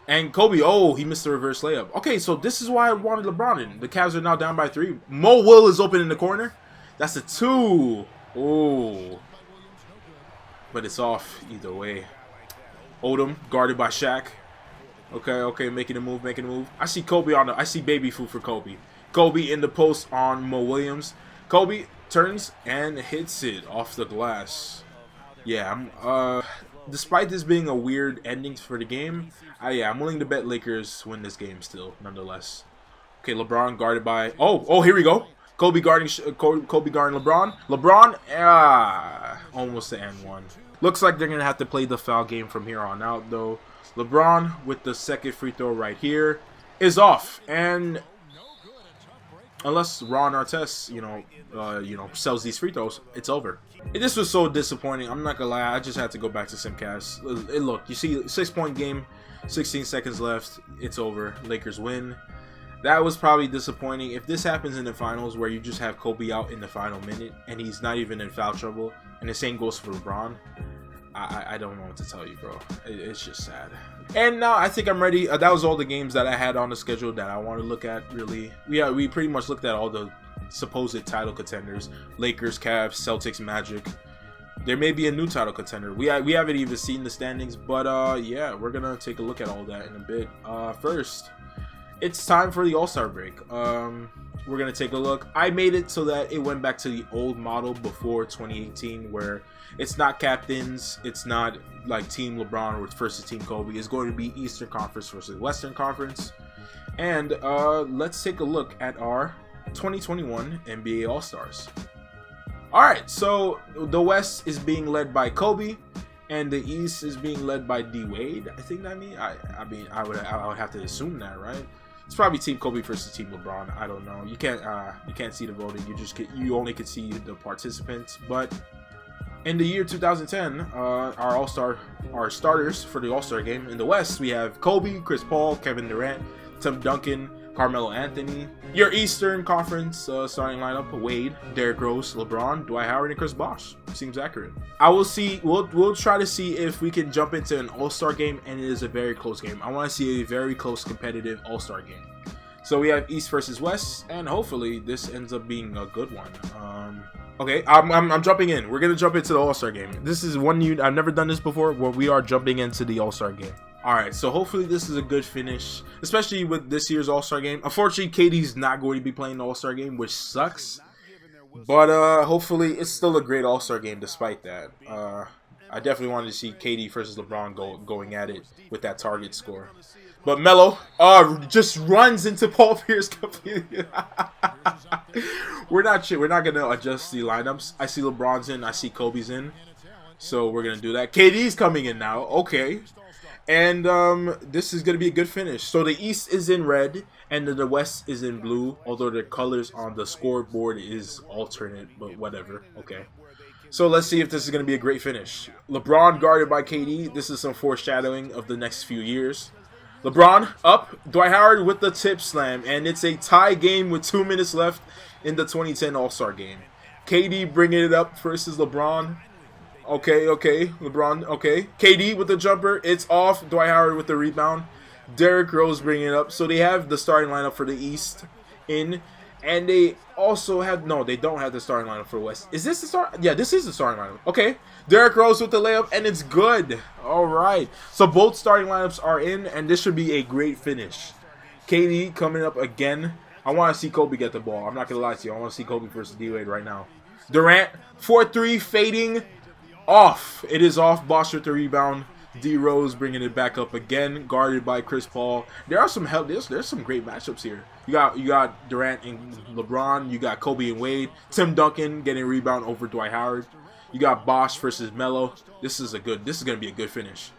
And Kobe, oh, he missed the reverse layup. Okay, so this is why I wanted LeBron in. The Cavs are now down by 3. Mo Will is open in the corner. That's a 2. Oh, but it's off either way. Odom guarded by Shaq. Okay, making a move. I see Kobe I see baby food for Kobe. Kobe in the post on Mo Williams. Kobe turns and hits it off the glass. Yeah, despite this being a weird ending for the game, I'm willing to bet Lakers win this game still, nonetheless. Okay, LeBron guarded by. Oh, here we go. Kobe guarding LeBron. LeBron, almost the N1. Looks like they're gonna have to play the foul game from here on out, though. LeBron with the second free throw right here is off, and unless Ron Artest, sells these free throws, it's over. This was so disappointing. I'm not gonna lie. I just had to go back to Simcast. Look, you see, 6-point game, 16 seconds left. It's over. Lakers win. That was probably disappointing. If this happens in the finals, where you just have Kobe out in the final minute and he's not even in foul trouble, and the same goes for LeBron, I don't know what to tell you, bro. It's just sad. And now I think I'm ready. That was all the games that I had on the schedule that I want to look at, really. We pretty much looked at all the supposed title contenders. Lakers, Cavs, Celtics, Magic. There may be a new title contender. We haven't even seen the standings, but yeah, we're going to take a look at all that in a bit. First, it's time for the All-Star break. We're going to take a look. I made it so that it went back to the old model before 2018, where it's not captains, it's not like Team LeBron versus Team Kobe. It's going to be Eastern Conference versus Western Conference. And let's take a look at our 2021 NBA All-Stars. Alright, so the West is being led by Kobe, and the East is being led by D Wade. I think that means I would have to assume that, right? It's probably Team Kobe versus Team LeBron. I don't know. You can't see the voting. You only can see the participants. But in the year 2010, our starters for the All-Star game in the West, we have Kobe, Chris Paul, Kevin Durant, Tim Duncan, Carmelo Anthony. Your Eastern Conference starting lineup: Wade, Derrick Rose, LeBron, Dwight Howard, and Chris Bosh. Seems accurate. We'll try to see if we can jump into an All-Star game, and it is a very close game. I want to see a very close, competitive All-Star game. So we have East versus West, and hopefully this ends up being a good one. Okay, I'm jumping in. We're gonna jump into the All-Star game. This is one unit. I've never done this before, where we are jumping into the All-Star game. All right, so hopefully this is a good finish, especially with this year's All-Star game. Unfortunately, KD's not going to be playing the All-Star game, which sucks. But hopefully it's still a great All-Star game despite that. I definitely wanted to see KD versus LeBron going at it with that target score. But Melo just runs into Paul Pierce completely. We're not gonna adjust the lineups. I see LeBron's in, I see Kobe's in, so we're gonna do that. KD's coming in now. Okay, and this is gonna be a good finish. So the East is in red, and the West is in blue. Although the colors on the scoreboard is alternate, but whatever. Okay. So let's see if this is gonna be a great finish. LeBron guarded by KD. This is some foreshadowing of the next few years. LeBron up, Dwight Howard with the tip slam, and it's a tie game with 2 minutes left in the 2010 All-Star game. KD bringing it up versus LeBron. Okay, LeBron, okay. KD with the jumper, it's off. Dwight Howard with the rebound. Derrick Rose bringing it up. So they have the starting lineup for the East in, and they also have, no, they don't have the starting lineup for West. Is this the start? Yeah, this is the starting lineup. Okay. Derrick Rose with the layup, and it's good. All right. So both starting lineups are in, and this should be a great finish. KD coming up again. I want to see Kobe get the ball. I'm not going to lie to you. I want to see Kobe versus D-Wade right now. Durant, 4-3, fading off. It is off. Bosh with the rebound. D Rose bringing it back up again, guarded by Chris Paul. There are some help. There's some great matchups here. You got Durant and LeBron. You got Kobe and Wade. Tim Duncan getting a rebound over Dwight Howard. You got Bosh versus Melo. This is gonna be a good finish.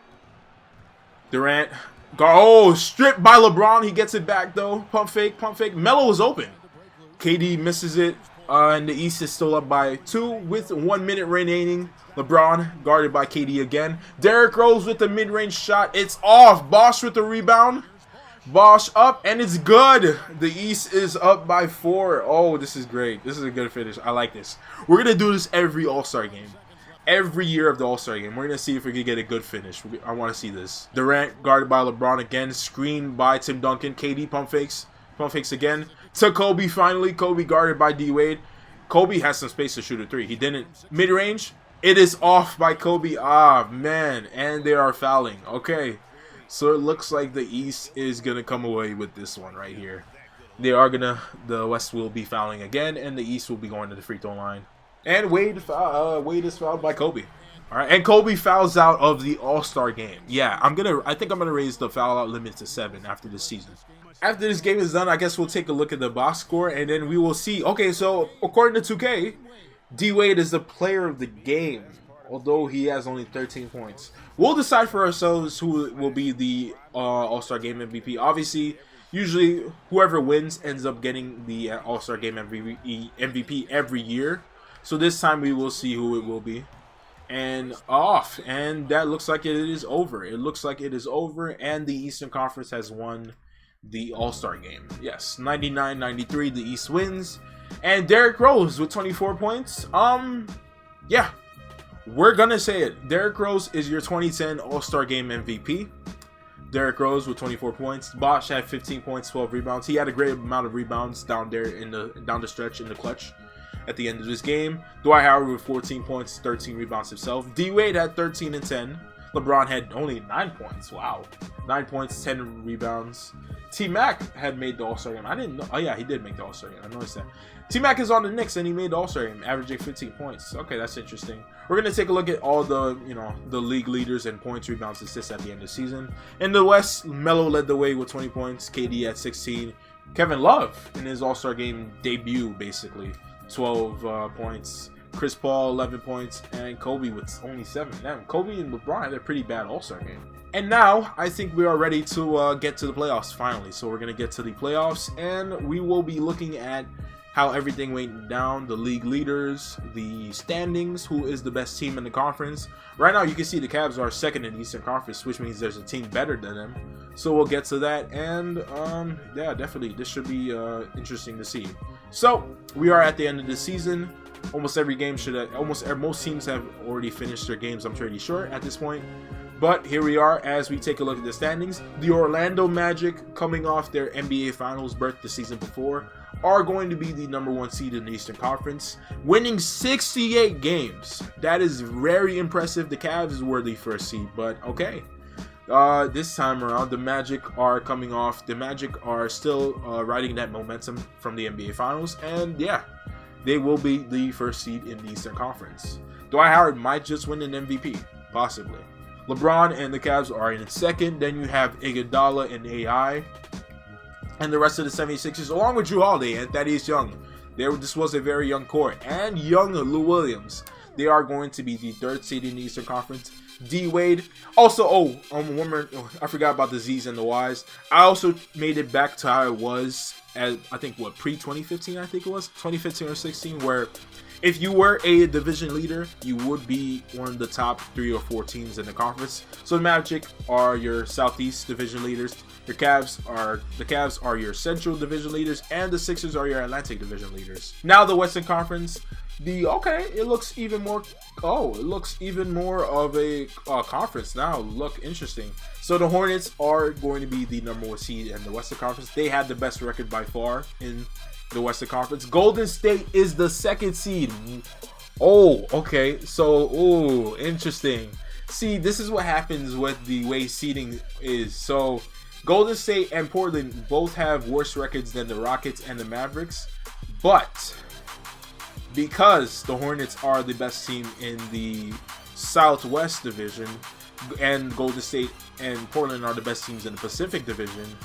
Durant, stripped by LeBron. He gets it back though. Pump fake. Melo is open. KD misses it. And the East is still up by 2 with 1 minute remaining. LeBron guarded by KD again. Derrick Rose with the mid-range shot. It's off. Bosh with the rebound. Bosh up, and it's good. The East is up by 4. Oh, this is great. This is a good finish. I like this. We're going to do this every All-Star game. Every year of the All-Star game. We're going to see if we can get a good finish. I want to see this. Durant guarded by LeBron again. Screened by Tim Duncan. KD pump fakes. Pump fakes again. To Kobe finally. Kobe guarded by D-Wade. Kobe has some space to shoot a 3. He didn't. Mid-range. It is off by Kobe. Ah, man. And they are fouling. Okay. So it looks like the East is going to come away with this one right here. The West will be fouling again, and the East will be going to the free throw line. And Wade is fouled by Kobe. All right, and Kobe fouls out of the All-Star game. Yeah, I think I'm gonna raise the foul out limit to 7 after this season. After this game is done, I guess we'll take a look at the box score, and then we will see. Okay, so according to 2K, D-Wade is the player of the game, although he has only 13 points. We'll decide for ourselves who will be the All-Star Game MVP. Obviously, usually whoever wins ends up getting the All-Star Game MVP every year. So this time we will see who it will be. And off. And that looks like it is over. It looks like it is over, and the Eastern Conference has won the All-Star Game. Yes, 99-93, the East wins. And Derrick Rose with 24 points. Yeah. We're gonna say it. Derrick Rose is your 2010 All-Star Game MVP. Derrick Rose with 24 points. Bosh had 15 points, 12 rebounds. He had a great amount of rebounds down there down the stretch in the clutch at the end of this game. Dwight Howard with 14 points, 13 rebounds himself. D-Wade had 13 and 10. LeBron had only 9 points. Wow. 9 points, 10 rebounds. T-Mac had made the All-Star Game. I didn't know. Oh, yeah, he did make the All-Star Game. I noticed that. T-Mac is on the Knicks, and he made the All-Star Game, averaging 15 points. Okay, that's interesting. We're going to take a look at all the, the league leaders in points, rebounds, assists at the end of the season. In the West, Melo led the way with 20 points. KD at 16. Kevin Love in his All-Star Game debut, basically. 12 points. Chris Paul, 11 points. And Kobe with only 7. Damn, Kobe and LeBron had a pretty bad All-Star Game. And now, I think we are ready to get to the playoffs finally. So we're going to get to the playoffs, and we will be looking at how everything went down, the league leaders, the standings, who is the best team in the conference. Right now, you can see the Cavs are second in the Eastern Conference, which means there's a team better than them. So we'll get to that, and yeah, definitely, this should be interesting to see. So we are at the end of the season. Almost every game most teams have already finished their games, I'm pretty sure, at this point. But here we are as we take a look at the standings. The Orlando Magic, coming off their NBA Finals berth the season before, are going to be the #1 seed in the Eastern Conference, winning 68 games. That is very impressive. The Cavs were the first seed, but okay. This time around, the Magic are coming off. The Magic are still riding that momentum from the NBA Finals, and yeah, they will be the first seed in the Eastern Conference. Dwight Howard might just win an MVP, possibly. LeBron and the Cavs are in second. Then you have Iguodala and AI. And the rest of the 76ers, along with Drew Holiday and Thaddeus Young. This was a very young core. And young Lou Williams. They are going to be the third seed in the Eastern Conference. D Wade. Also, I forgot about the Z's and the Y's. I also made it back to how it was at, I think, pre-2015, I think it was. 2015 or 16, where if you were a division leader, you would be one of the top 3 or 4 teams in the conference. So the Magic are your Southeast division leaders. The Cavs are your Central division leaders, and the Sixers are your Atlantic division leaders. Now the Western Conference, it looks even more. It looks even more of a conference now. Look interesting. So the Hornets are going to be the #1 seed in the Western Conference. They had the best record by far in the Western Conference. Golden State is the 2nd seed. Oh, okay. So, interesting. See, this is what happens with the way seeding is. So, Golden State and Portland both have worse records than the Rockets and the Mavericks. But because the Hornets are the best team in the Southwest Division, and Golden State and Portland are the best teams in the Pacific Division,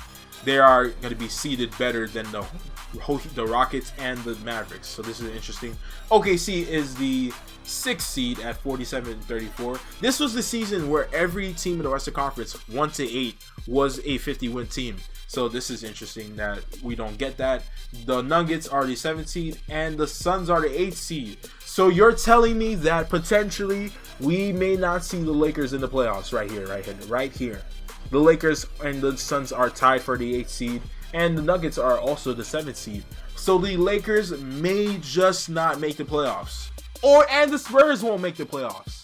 they are going to be seeded better than the Rockets and the Mavericks. So this is interesting. OKC is the 6th seed at 47-34. This was the season where every team in the Western Conference 1-8 was a 50-win team. So this is interesting that we don't get that. The Nuggets are the 7th seed and the Suns are the 8th seed. So you're telling me that potentially we may not see the Lakers in the playoffs right here. The Lakers and the Suns are tied for the 8th seed, and the Nuggets are also the 7th seed. So the Lakers may just not make the playoffs. And the Spurs won't make the playoffs.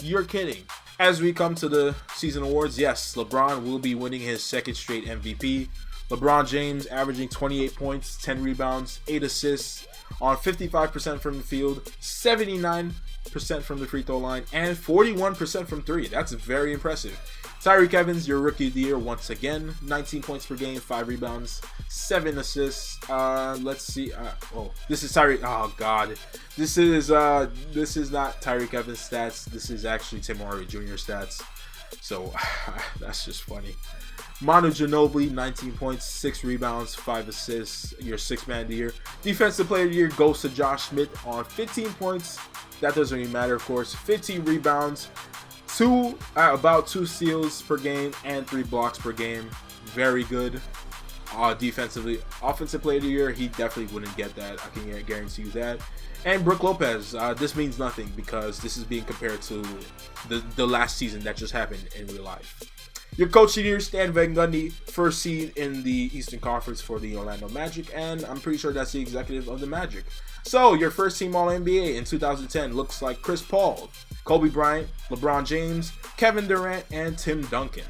You're kidding. As we come to the season awards, yes, LeBron will be winning his 2nd straight MVP. LeBron James averaging 28 points, 10 rebounds, 8 assists on 55% from the field, 79% from the free throw line, and 41% from 3. That's very impressive. Tyreke Evans, your rookie of the year once again. 19 points per game, 5 rebounds, 7 assists. Let's see. This is Tyreke. Oh God, this is not Tyreke Evans stats. This is actually Tim Hardaway Jr. stats. So that's just funny. Manu Ginobili, 19 points, 6 rebounds, 5 assists. Your 6th man of the year. Defensive player of the year goes to Josh Smith on 15 points. That doesn't really matter, of course. 15 rebounds. About 2 steals per game and 3 blocks per game. Very good. Defensively, offensive player of the year, he definitely wouldn't get that. I can guarantee you that. And Brook Lopez, this means nothing because this is being compared to the last season that just happened in real life. Your coach of the year, Stan Van Gundy, 1st seed in the Eastern Conference for the Orlando Magic, and I'm pretty sure that's the executive of the Magic. So your first team All-NBA in 2010 looks like Chris Paul, Kobe Bryant, LeBron James, Kevin Durant, and Tim Duncan.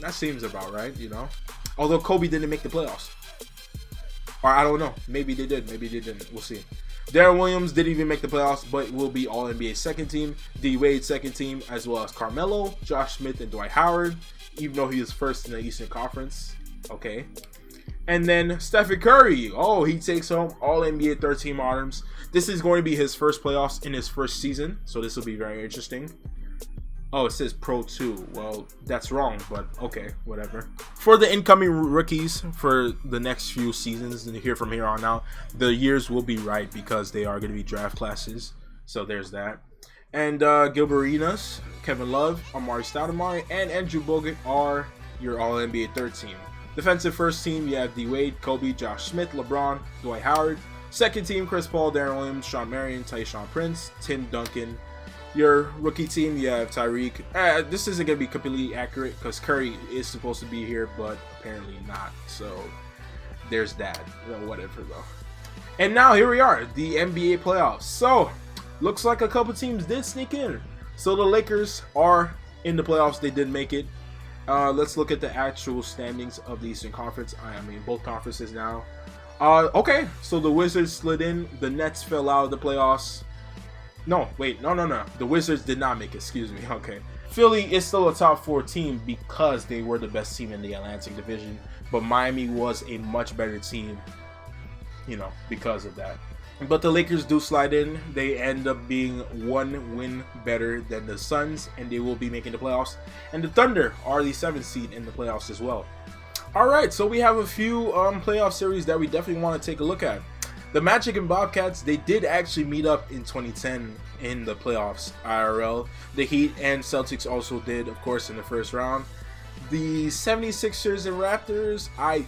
That seems about right, you know. Although Kobe didn't make the playoffs. Or I don't know. Maybe they did. Maybe they didn't. We'll see. Darren Williams didn't even make the playoffs, but will be All-NBA 2nd team. D Wade 2nd team, as well as Carmelo, Josh Smith, and Dwight Howard, even though he was 1st in the Eastern Conference. Okay. And then Stephen Curry. Oh, he takes home All-NBA 3rd team honors. This is going to be his first playoffs in his 1st season, so this will be very interesting. Oh, it says Pro 2. Well, that's wrong, but okay, whatever. For the incoming rookies for the next few seasons and from here on out, the years will be right because they are going to be draft classes. So there's that. And Gilbert Arenas, Kevin Love, Amari Stoudemire, and Andrew Bogut are your All-NBA 3rd team. Defensive 1st team, you have D Wade, Kobe, Josh Smith, LeBron, Dwight Howard. Second team, Chris Paul, Darren Williams, Sean Marion, Tyshawn Prince, Tim Duncan. Your rookie team, you have Tyreek. This isn't going to be completely accurate because Curry is supposed to be here, but apparently not. So there's that. Whatever, though. And now here we are, the NBA playoffs. So looks like a couple teams did sneak in. So the Lakers are in the playoffs. They did make it. Let's look at the actual standings of the Eastern Conference. I mean, both conferences now. Okay, so the Wizards slid in. The Nets fell out of the playoffs. No. The Wizards did not make it. Excuse me. Okay. Philly is still a top 4 team because they were the best team in the Atlantic Division. But Miami was a much better team, you know, because of that. But the Lakers do slide in. They end up being 1 win better than the Suns, and they will be making the playoffs. And the Thunder are the 7th seed in the playoffs as well. Alright, so we have a few playoff series that we definitely want to take a look at. The Magic and Bobcats, they did actually meet up in 2010 in the playoffs, IRL. The Heat and Celtics also did, of course, in the first round. The 76ers and Raptors, I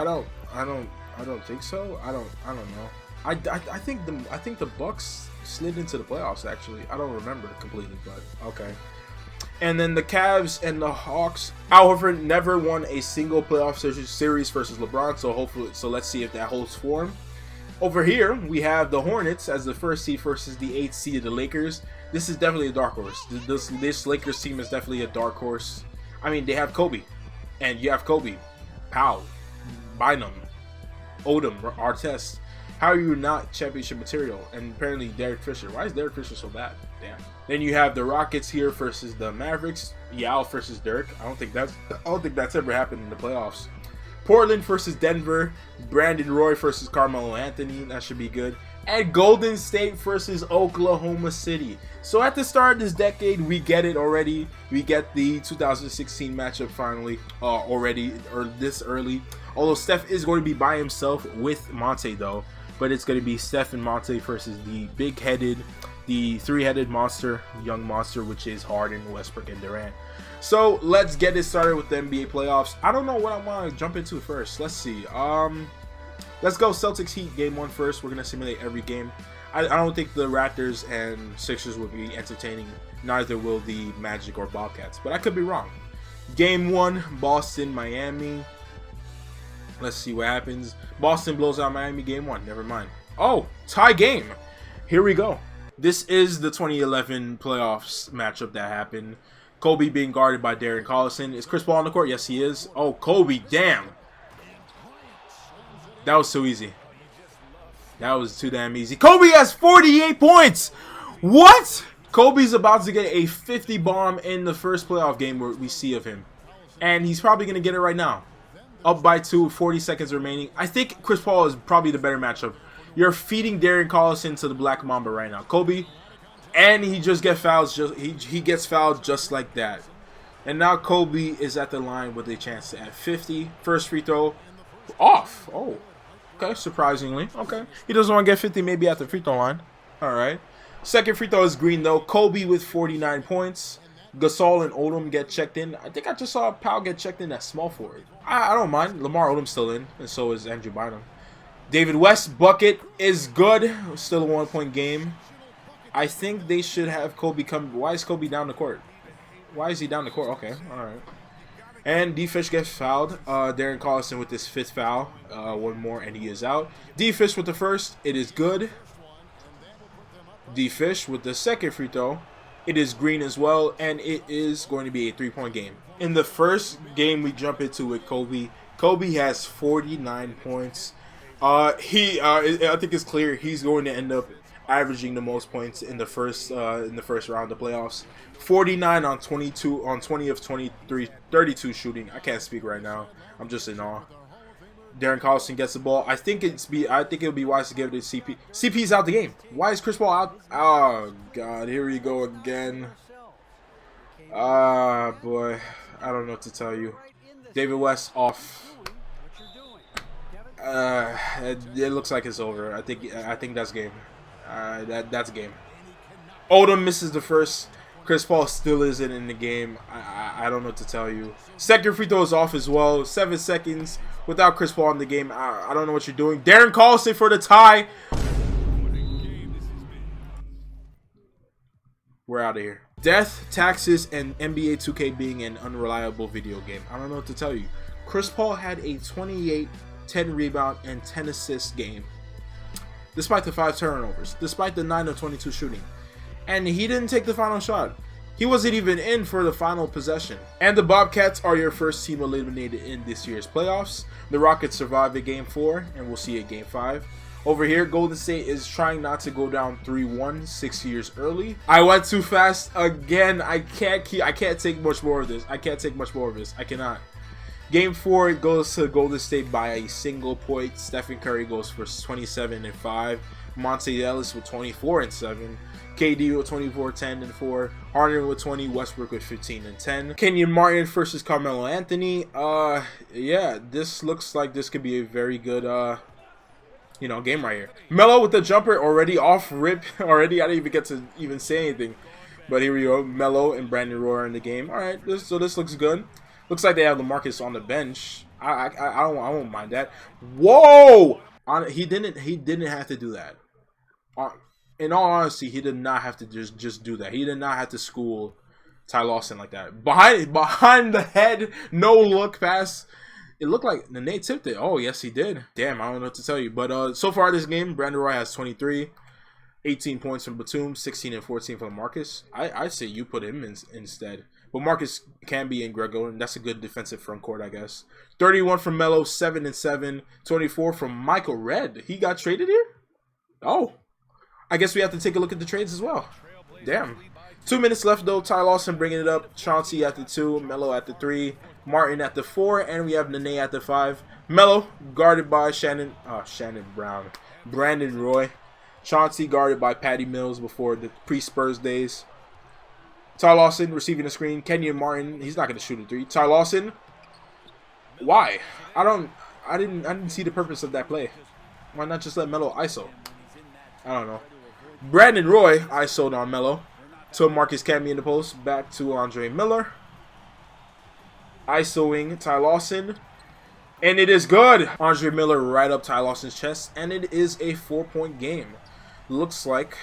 don't think so. I don't know. I think the Bucks slid into the playoffs actually. I don't remember completely, but okay. And then the Cavs and the Hawks, however, never won a single playoff series versus LeBron. So let's see if that holds form. Over here, we have the Hornets as the 1st seed versus the 8th seed of the Lakers. This is definitely a dark horse. This Lakers team is definitely a dark horse. I mean, they have Kobe, and you have Kobe, Powell, Bynum, Odom, Artest. How are you not championship material? And apparently Derek Fisher. Why is Derek Fisher so bad? Damn. Then you have the Rockets here versus the Mavericks. Yao versus Dirk. I don't think that's ever happened in the playoffs. Portland versus Denver. Brandon Roy versus Carmelo Anthony. That should be good. And Golden State versus Oklahoma City. So at the start of this decade, we get it already. We get the 2016 matchup finally already, or this early. Although Steph is going to be by himself with Monte though. But it's going to be Steph and Monte versus the big-headed, the 3-headed monster, young monster, which is Harden, Westbrook, and Durant. So let's get it started with the NBA playoffs. I don't know what I want to jump into first. Let's see. Let's go Celtics Heat game 1 first. We're going to simulate every game. I don't think the Raptors and Sixers will be entertaining. Neither will the Magic or Bobcats. But I could be wrong. Game 1, Boston, Miami. Let's see what happens. Boston blows out Miami game 1. Never mind. Oh, tie game. Here we go. This is the 2011 playoffs matchup that happened. Kobe being guarded by Darren Collison. Is Chris Paul on the court? Yes, he is. Oh, Kobe, damn. That was so easy. That was too damn easy. Kobe has 48 points. What? Kobe's about to get a 50 bomb in the first playoff game we see of him. And he's probably going to get it right now. Up by 2, 40 seconds remaining. I think Chris Paul is probably the better matchup. You're feeding Darren Collison to the Black Mamba right now. Kobe, and he just gets fouled. He gets fouled just like that. And now Kobe is at the line with a chance to add 50. First free throw, off. Oh, okay, surprisingly. Okay, he doesn't want to get 50 maybe at the free throw line. All right. Second free throw is green though. Kobe with 49 points. Gasol and Odom get checked in. I think I just saw Powell get checked in at small forward. I don't mind. Lamar Odom's still in, and so is Andrew Bynum. David West bucket is good. Still a 1-point game. I think they should have Kobe come. Why is Kobe down the court? Why is he down the court? Okay, all right. And D-Fish gets fouled. Darren Collison with his 5th foul. One more, and he is out. D-Fish with the first. It is good. D-Fish with the second free throw. It is green as well, and it is going to be a 3-point game. In the first game we jump into with Kobe, Kobe has 49 points. I think it's clear he's going to end up averaging the most points in the first round of playoffs. 49 on 22 on 20 of 23, 32 shooting. I can't speak right now. I'm just in awe. Darren Collison gets the ball. I think it'll be wise to give it to CP. CP's out the game. Why is Chris Paul out? Oh God, here we go again. Ah boy, I don't know what to tell you. David West off. It looks like it's over. I think that's game. That's game. Odom misses the first. Chris Paul still isn't in the game. I don't know what to tell you. Second free throw is off as well. 7 seconds without Chris Paul in the game. I don't know what you're doing. Darren Collison for the tie. We're out of here. Death, taxes, and NBA 2K being an unreliable video game. I don't know what to tell you. Chris Paul had a 28, 10 rebound, and 10 assist game. Despite the 5 turnovers. Despite the 9 of 22 shooting. And he didn't take the final shot. He wasn't even in for the final possession. And the Bobcats are your first team eliminated in this year's playoffs. The Rockets survived at Game 4, and we'll see at Game 5. Over here, Golden State is trying not to go down 3-1 6 years early. I went too fast again. I can't take much more of this. I cannot. Game 4 goes to Golden State by a single point. Stephen Curry goes for 27 and 5. Monte Ellis with 24 and 7. KD with 24, 10 and 4. Harden with 20. Westbrook with 15 and 10. Kenyon Martin versus Carmelo Anthony. Yeah, this looks like this could be a very good game right here. Melo with the jumper already off rip already. I didn't even get to even say anything. But here we go. Melo and Brandon Roy are in the game. All right, so this looks good. Looks like they have LaMarcus on the bench. I won't mind that. Whoa! He didn't have to do that. In all honesty, he did not have to just do that. He did not have to school Ty Lawson like that. Behind the head, no look pass. It looked like Nene tipped it. Oh, yes, he did. Damn, I don't know what to tell you. But so far this game, Brandon Roy has 23, 18 points from Batum, 16 and 14 from Marcus. I say you put him in instead. But Marcus can be in Grego, and that's a good defensive front court, I guess. 31 from Melo, 7 and 7, 24 from Michael Redd. He got traded here? Oh. I guess we have to take a look at the trades as well. Damn. 2 minutes left, though. Ty Lawson bringing it up. Chauncey at the 2. Melo at the 3. Martin at the 4. And we have Nene at the 5. Melo guarded by Shannon Brown. Brandon Roy. Chauncey guarded by Patty Mills before the pre-Spurs days. Ty Lawson receiving the screen. Kenyon Martin. He's not going to shoot a 3. Ty Lawson. Why? I didn't see the purpose of that play. Why not just let Melo ISO? I don't know. Brandon Roy ISO'd on Melo. To Marcus Camby in the post. Back to Andre Miller. ISOing Ty Lawson. And it is good. Andre Miller right up Ty Lawson's chest. And it is a 4-point game. Looks like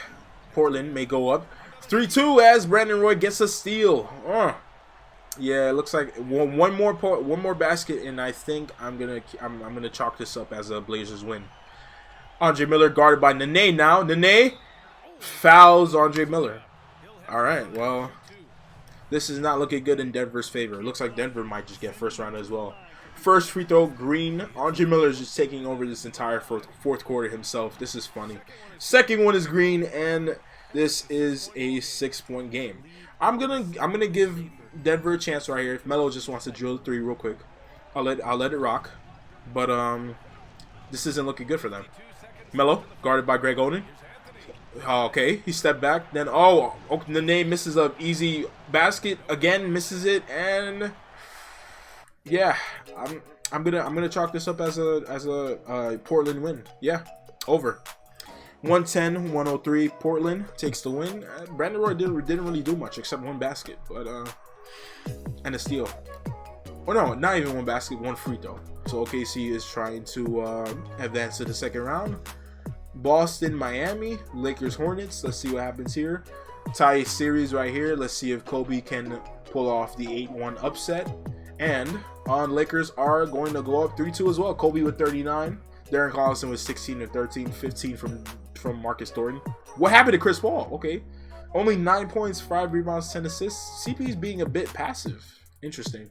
Portland may go up 3-2 as Brandon Roy gets a steal. Yeah, it looks like one more basket, and I think I'm gonna chalk this up as a Blazers win. Andre Miller guarded by Nene now. Nene fouls Andre Miller. All right, well, this is not looking good in Denver's favor. It looks like Denver might just get first round as well. First free throw, Green. Andre Miller is just taking over this entire fourth quarter himself. This is funny. Second one is Green, and this is a 6-point game. I'm gonna give Denver a chance right here. If Melo just wants to drill the 3 real quick, I'll let it rock. But this isn't looking good for them. Melo guarded by Greg Oden. Okay, he stepped back. Then Nene misses a easy basket again, misses it, and yeah, I'm gonna chalk this up as a Portland win. Yeah, over. 110-103. Portland takes the win. Brandon Roy didn't really do much except one basket, but and a steal. Oh no, not even one basket, one free throw. So OKC is trying to advance to the second round. Boston, Miami, Lakers, Hornets. Let's see what happens here. Tie series right here. Let's see if Kobe can pull off the 8-1 upset. And Lakers are going to go up 3-2 as well. Kobe with 39. Darren Collison with 16 and 13. 15 from Marcus Thornton. What happened to Chris Paul? Okay. Only 9 points, 5 rebounds, 10 assists. CP's being a bit passive. Interesting.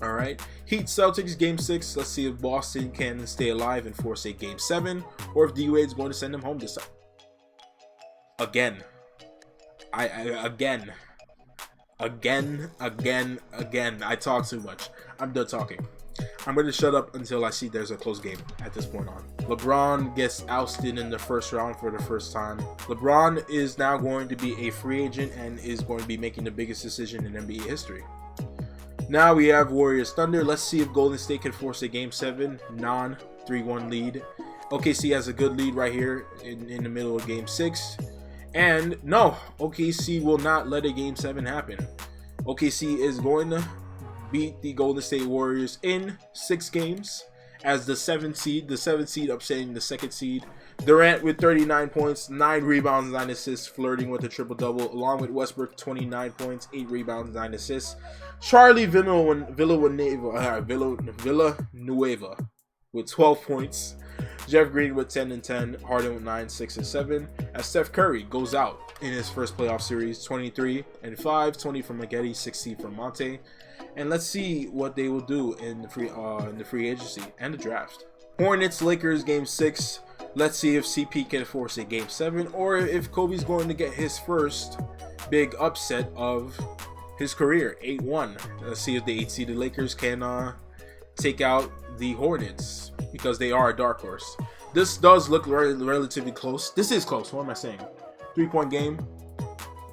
All right. Heat Celtics game 6. Let's see if Boston can stay alive and force a game 7, or if D-Wade's going to send them home this time. Again. Again. I talk too much. I'm done talking. I'm going to shut up until I see there's a close game at this point on. LeBron gets ousted in the first round for the first time. LeBron is now going to be a free agent and is going to be making the biggest decision in NBA history. Now we have Warriors Thunder. Let's see if Golden State can force a Game 7 non-3-1 lead. OKC has a good lead right here in the middle of Game 6. And no, OKC will not let a Game 7 happen. OKC is going to beat the Golden State Warriors in 6 games as the 7th seed. The 7th seed upsetting the 2nd seed. Durant with 39 points, 9 rebounds, 9 assists, flirting with a triple-double, along with Westbrook, 29 points, 8 rebounds, 9 assists. Charlie Villanueva with 12 points. Jeff Green with 10 and 10. Harden with 9, 6 and 7. As Steph Curry goes out in his first playoff series, 23 and 5, 20 from Maggette, 16 from Monte. And let's see what they will do in the free agency and the draft. Hornets Lakers Game 6. Let's see if CP can force a Game 7 or if Kobe's going to get his first big upset of his career, 8-1. Let's see if the 8-seeded Lakers can take out the Hornets because they are a dark horse. This does look relatively close. This is close. What am I saying? 3-point game.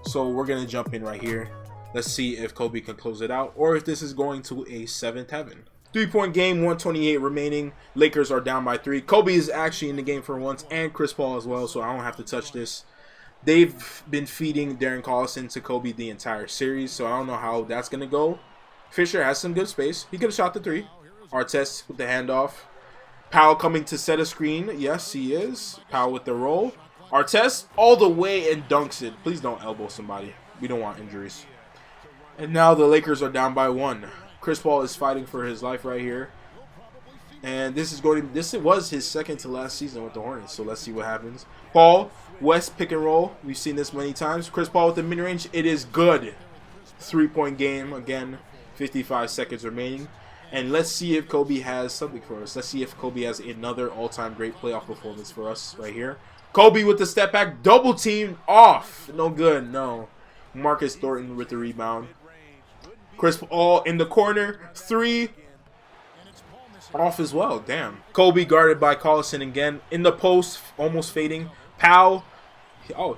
So we're going to jump in right here. Let's see if Kobe can close it out or if this is going to a 7th heaven. 3-point game, 128 remaining. Lakers are down by 3. Kobe is actually in the game for once, and Chris Paul as well, so I don't have to touch this. They've been feeding Darren Collison to Kobe the entire series, so I don't know how that's going to go. Fisher has some good space. He could have shot the 3. Artest with the handoff. Powell coming to set a screen. Yes, he is. Powell with the roll. Artest all the way and dunks it. Please don't elbow somebody. We don't want injuries. And now the Lakers are down by 1. Chris Paul is fighting for his life right here. And this was his second to last season with the Hornets. So let's see what happens. Paul, West pick and roll. We've seen this many times. Chris Paul with the mid-range. It is good. 3-point game. Again, 55 seconds remaining. And let's see if Kobe has something for us. Let's see if Kobe has another all-time great playoff performance for us right here. Kobe with the step back. Double team off. No good. No. Marcus Thornton with the rebound. Chris Paul in the corner, 3 off as well. Damn. Kobe guarded by Collison again in the post, almost fading. Powell. Oh,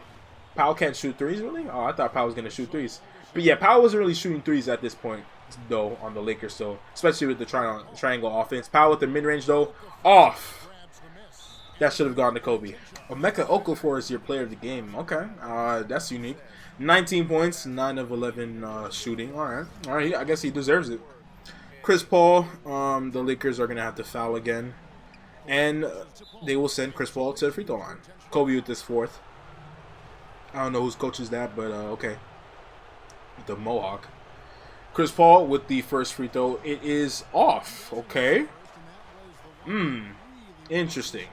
Powell can't shoot 3s really? Oh, I thought Powell was gonna shoot 3s. But yeah, Powell wasn't really shooting 3s at this point though on the Lakers. So especially with the triangle offense. Powell with the mid range though, off. That should have gone to Kobe. Emeka Okafor is your player of the game. Okay, that's unique. 19 points, 9 of 11 shooting. All right. I guess he deserves it. Chris Paul, the Lakers are going to have to foul again. And they will send Chris Paul to the free throw line. Kobe with this 4th. I don't know whose coach is that, but okay. The Mohawk. Chris Paul with the first free throw. It is off. Okay. Interesting.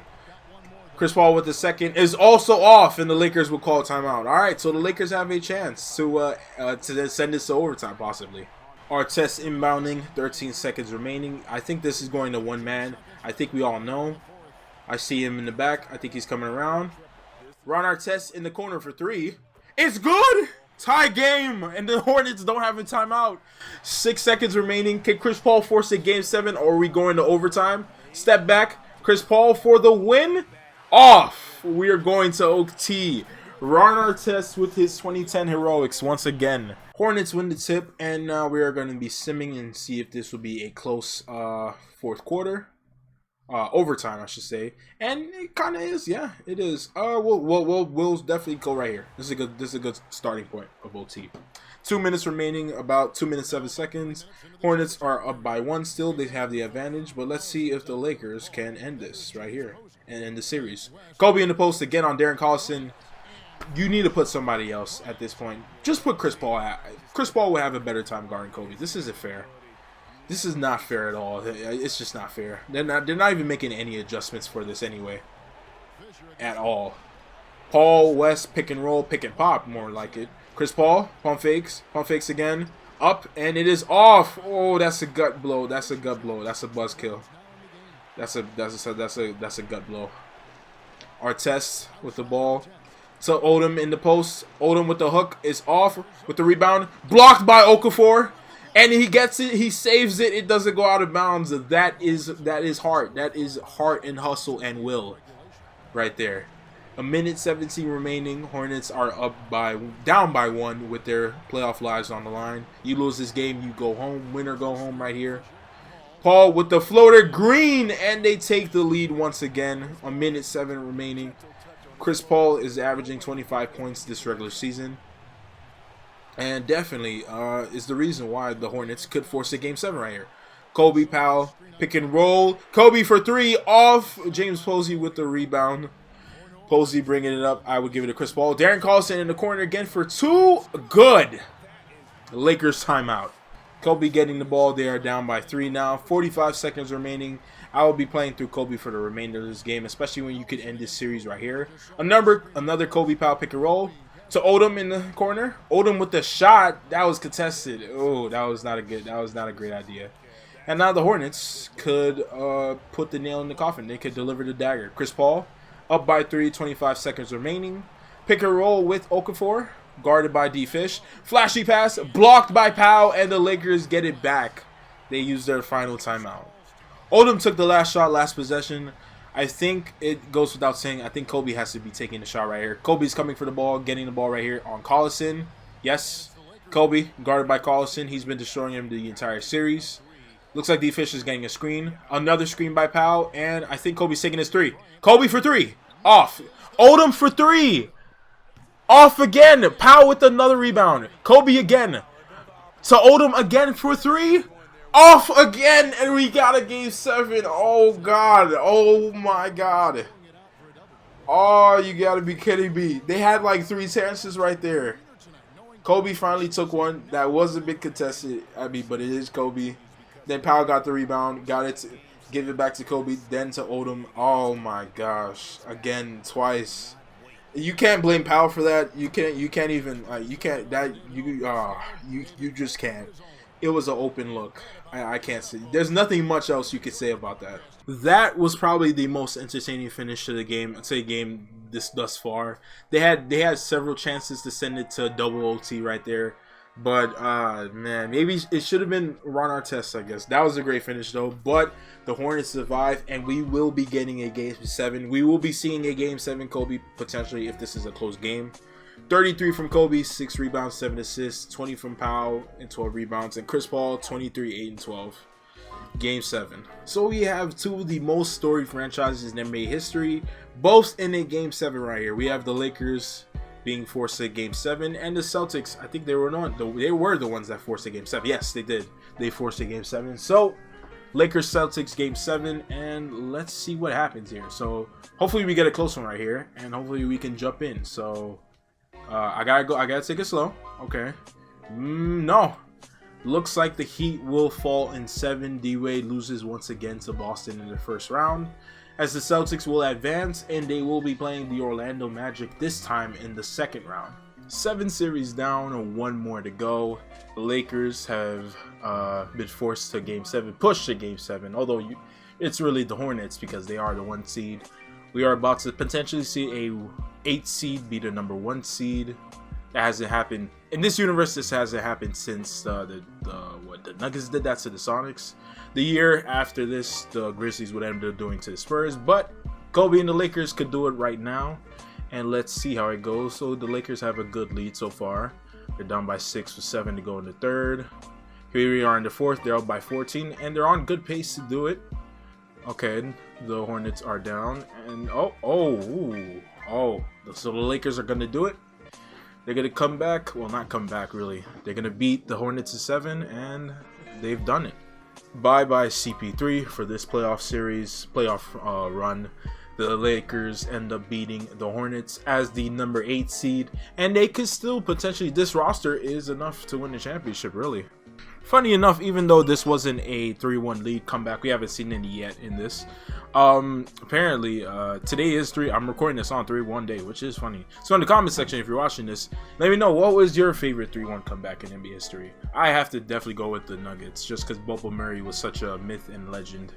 Chris Paul with the second is also off, and the Lakers will call timeout. All right, so the Lakers have a chance to send this to overtime, possibly. Artest inbounding, 13 seconds remaining. I think this is going to one man. I think we all know. I see him in the back. I think he's coming around. Ron Artest in the corner for 3. It's good! Tie game, and the Hornets don't have a timeout. 6 seconds remaining. Can Chris Paul force a Game 7, or are we going to overtime? Step back. Chris Paul for the win. Off. We are going to OT. Ron Artest with his 2010 heroics once again. Hornets win the tip, and now we are going to be simming and see if this will be a close 4th quarter. Overtime, I should say. And it kind of is. Yeah, it is. We'll definitely go right here. This is a good starting point of OT. 2 minutes remaining, about 2 minutes 7 seconds. Hornets are up by 1 still. They have the advantage, but let's see if the Lakers can end this right here and end the series. Kobe in the post again on Darren Collison. You need to put somebody else at this point. Just put Chris Paul at. Chris Paul will have a better time guarding Kobe. This isn't fair. This is not fair at all. It's just not fair. They're not even making any adjustments for this anyway. At all. Paul, West, pick and roll, pick and pop, more like it. Chris Paul, pump fakes again. Up, and it is off. Oh, that's a gut blow. That's a gut blow. That's a buzzkill. That's a gut blow. Artest with the ball. So Odom in the post. Odom with the hook is off with the rebound. Blocked by Okafor. And he gets it. He saves it. It doesn't go out of bounds. That is heart. That is heart and hustle and will right there. A minute 17 remaining. Hornets are down by 1 with their playoff lives on the line. You lose this game, you go home. Win or go home right here. Paul with the floater. Green. And they take the lead once again. A minute 7 remaining. Chris Paul is averaging 25 points this regular season. And definitely is the reason why the Hornets could force a Game 7 right here. Kobe Powell, pick and roll. Kobe for 3 off. James Posey with the rebound. Posey bringing it up. I would give it to Chris Paul. Darren Collison in the corner again for 2. Good. Lakers timeout. Kobe getting the ball. They are down by 3 now. 45 seconds remaining. I will be playing through Kobe for the remainder of this game, especially when you could end this series right here. Another Kobe Powell pick and roll to Odom in the corner. Odom with the shot. That was contested. Oh, that was not a great idea. And now the Hornets could put the nail in the coffin. They could deliver the dagger. Chris Paul up by 3, 25 seconds remaining. Pick and roll with Okafor, guarded by D-Fish. Flashy pass, blocked by Powell, and the Lakers get it back. They use their final timeout. Odom took the last shot, last possession. I think it goes without saying, I think Kobe has to be taking the shot right here. Kobe's coming for the ball, getting the ball right here on Collison. Yes, Kobe, guarded by Collison. He's been destroying him the entire series. Looks like D-Fish is getting a screen. Another screen by Powell, and I think Kobe's taking his 3. Kobe for 3. Off. Odom for 3. Off again. Powell with another rebound. Kobe again. To Odom again for 3. Off again, and we got a Game 7. Oh, God. Oh, my God. Oh, you got to be kidding me. They had like 3 chances right there. Kobe finally took one. That was a bit contested, but it is Kobe. Then Powell got the rebound, got it, give it back to Kobe, then to Odom. Oh my gosh! Again, twice. You can't blame Powell for that. You can't even. You just can't. It was an open look. I can't see. There's nothing much else you could say about that. That was probably the most entertaining finish to the game. I'd say game thus far. They had several chances to send it to double OT right there. But, man, maybe it should have been Ron Artest, I guess. That was a great finish, though. But the Hornets survive, and we will be getting a Game 7. We will be seeing a Game 7 Kobe, potentially, if this is a close game. 33 from Kobe, 6 rebounds, 7 assists. 20 from Powell, and 12 rebounds. And Chris Paul, 23, 8, and 12. Game 7. So we have 2 of the most storied franchises in NBA history, both in a Game 7 right here. We have the Lakers being forced to Game 7, and the Celtics, I think they were the ones that forced a Game 7. Yes, they did. They forced a Game 7. So, Lakers Celtics Game 7, and let's see what happens here. So, hopefully we get a close one right here, and hopefully we can jump in. So, I gotta take it slow. Okay. No. Looks like the Heat will fall in 7. D-Wade loses once again to Boston in the first round, as the Celtics will advance, and they will be playing the Orlando Magic this time in the second round. 7 series down and 1 more to go. The Lakers have been forced to Game 7, pushed to Game 7, although it's really the Hornets because they are the 1 seed. We are about to potentially see a 8 seed be the number 1 seed. That hasn't happened. In this universe, this hasn't happened since the Nuggets did that to the Sonics. The year after this, the Grizzlies would end up doing to the Spurs, but Kobe and the Lakers could do it right now, and let's see how it goes. So the Lakers have a good lead so far. They're down by 6 with 7 to go in the third. Here we are in the fourth. They're up by 14, and they're on good pace to do it. Okay, the Hornets are down, and so the Lakers are going to do it. They're going to come back. Well, not come back, really. They're going to beat the Hornets to 7, and they've done it. Bye-bye CP3 for this playoff run. The Lakers end up beating the Hornets as the number 8 seed, and they could still potentially, this roster is enough to win the championship, really. Funny enough, even though this wasn't a 3-1 lead comeback, we haven't seen any yet in this. Apparently, today is I'm recording this on 3-1 day, which is funny. So in the comment section, if you're watching this, let me know what was your favorite 3-1 comeback in NBA history. I have to definitely go with the Nuggets, just because Bobo Murray was such a myth and legend.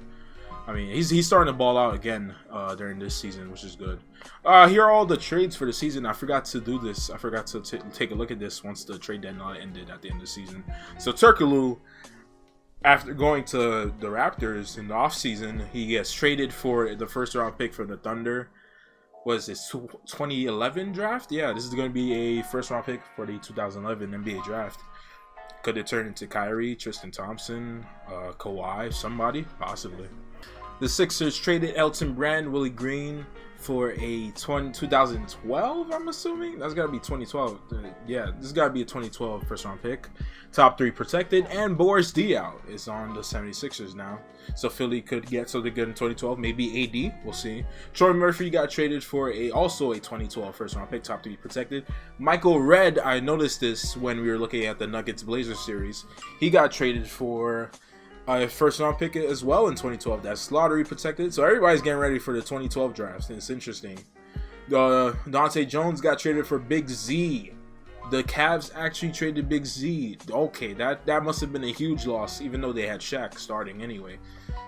I mean, he's starting to ball out again during this season, which is good. Here are all the trades for the season. I forgot to do this. I forgot to take a look at this once the trade deadline ended at the end of the season. So Turkoglu, after going to the Raptors in the offseason, he gets traded for the first round pick for the Thunder. Was this 2011 draft? Yeah, this is going to be a first round pick for the 2011 NBA draft. Could it turn into Kyrie, Tristan Thompson, Kawhi, somebody? Possibly. The Sixers traded Elton Brand, Willie Green, for a 2012, I'm assuming. That's got to be 2012. Yeah, this has got to be a 2012 first round pick. Top 3 protected. And Boris Diaw is on the 76ers now. So Philly could get something good in 2012. Maybe AD. We'll see. Troy Murphy got traded for also a 2012 first round pick. Top 3 protected. Michael Redd, I noticed this when we were looking at the Nuggets Blazers series. He got traded for a first round pick as well in 2012. That's lottery protected. So everybody's getting ready for the 2012 drafts. And it's interesting. Dante Jones got traded for Big Z. The Cavs actually traded Big Z. Okay, that must have been a huge loss, even though they had Shaq starting anyway.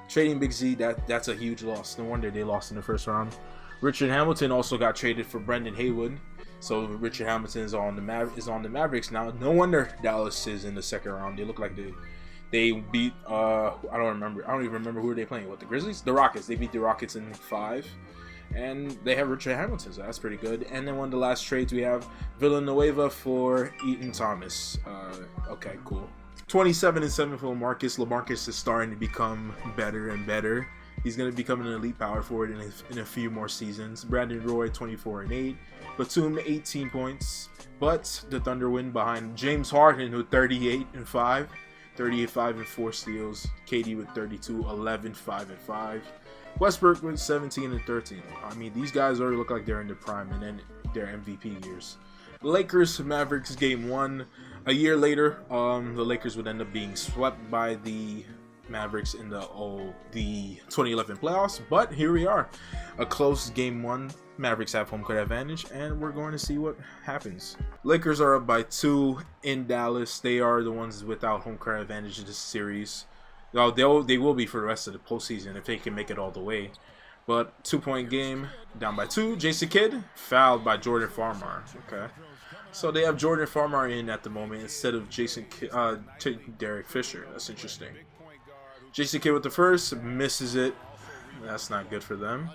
Trading Big Z, that's a huge loss. No wonder they lost in the first round. Richard Hamilton also got traded for Brendan Haywood. So Richard Hamilton is on the Mavericks now. No wonder Dallas is in the second round. They look like they beat I don't even remember who they playing. What, the Grizzlies? The Rockets. They beat the Rockets in 5. And they have Richard Hamilton, so that's pretty good. And then one of the last trades we have Villanueva for Eaton Thomas. Okay, cool. 27-7 for LaMarcus. LaMarcus is starting to become better and better. He's going to become an elite power forward in a few more seasons. Brandon Roy, 24-8. Batum, 18 points. But the Thunder win behind James Harden, who 38-5. 38-5 and 4 steals. KD with 32, 11, 5 and 5. Westbrook with 17 and 13. I mean, these guys already look like they're in their prime and then their MVP years. Lakers Mavericks game 1. A year later, the Lakers would end up being swept by the Mavericks in the 2011 playoffs. But here we are, a close game 1. Mavericks have home court advantage, and we're going to see what happens. Lakers are up by 2 in Dallas. They are the ones without home court advantage in this series. Well, they will be for the rest of the postseason if they can make it all the way. But 2-point game, down by 2. Jason Kidd fouled by Jordan Farmar. Okay, so they have Jordan Farmar in at the moment instead of Derek Fisher. That's interesting. Jason Kidd with the first, misses it. That's not good for them.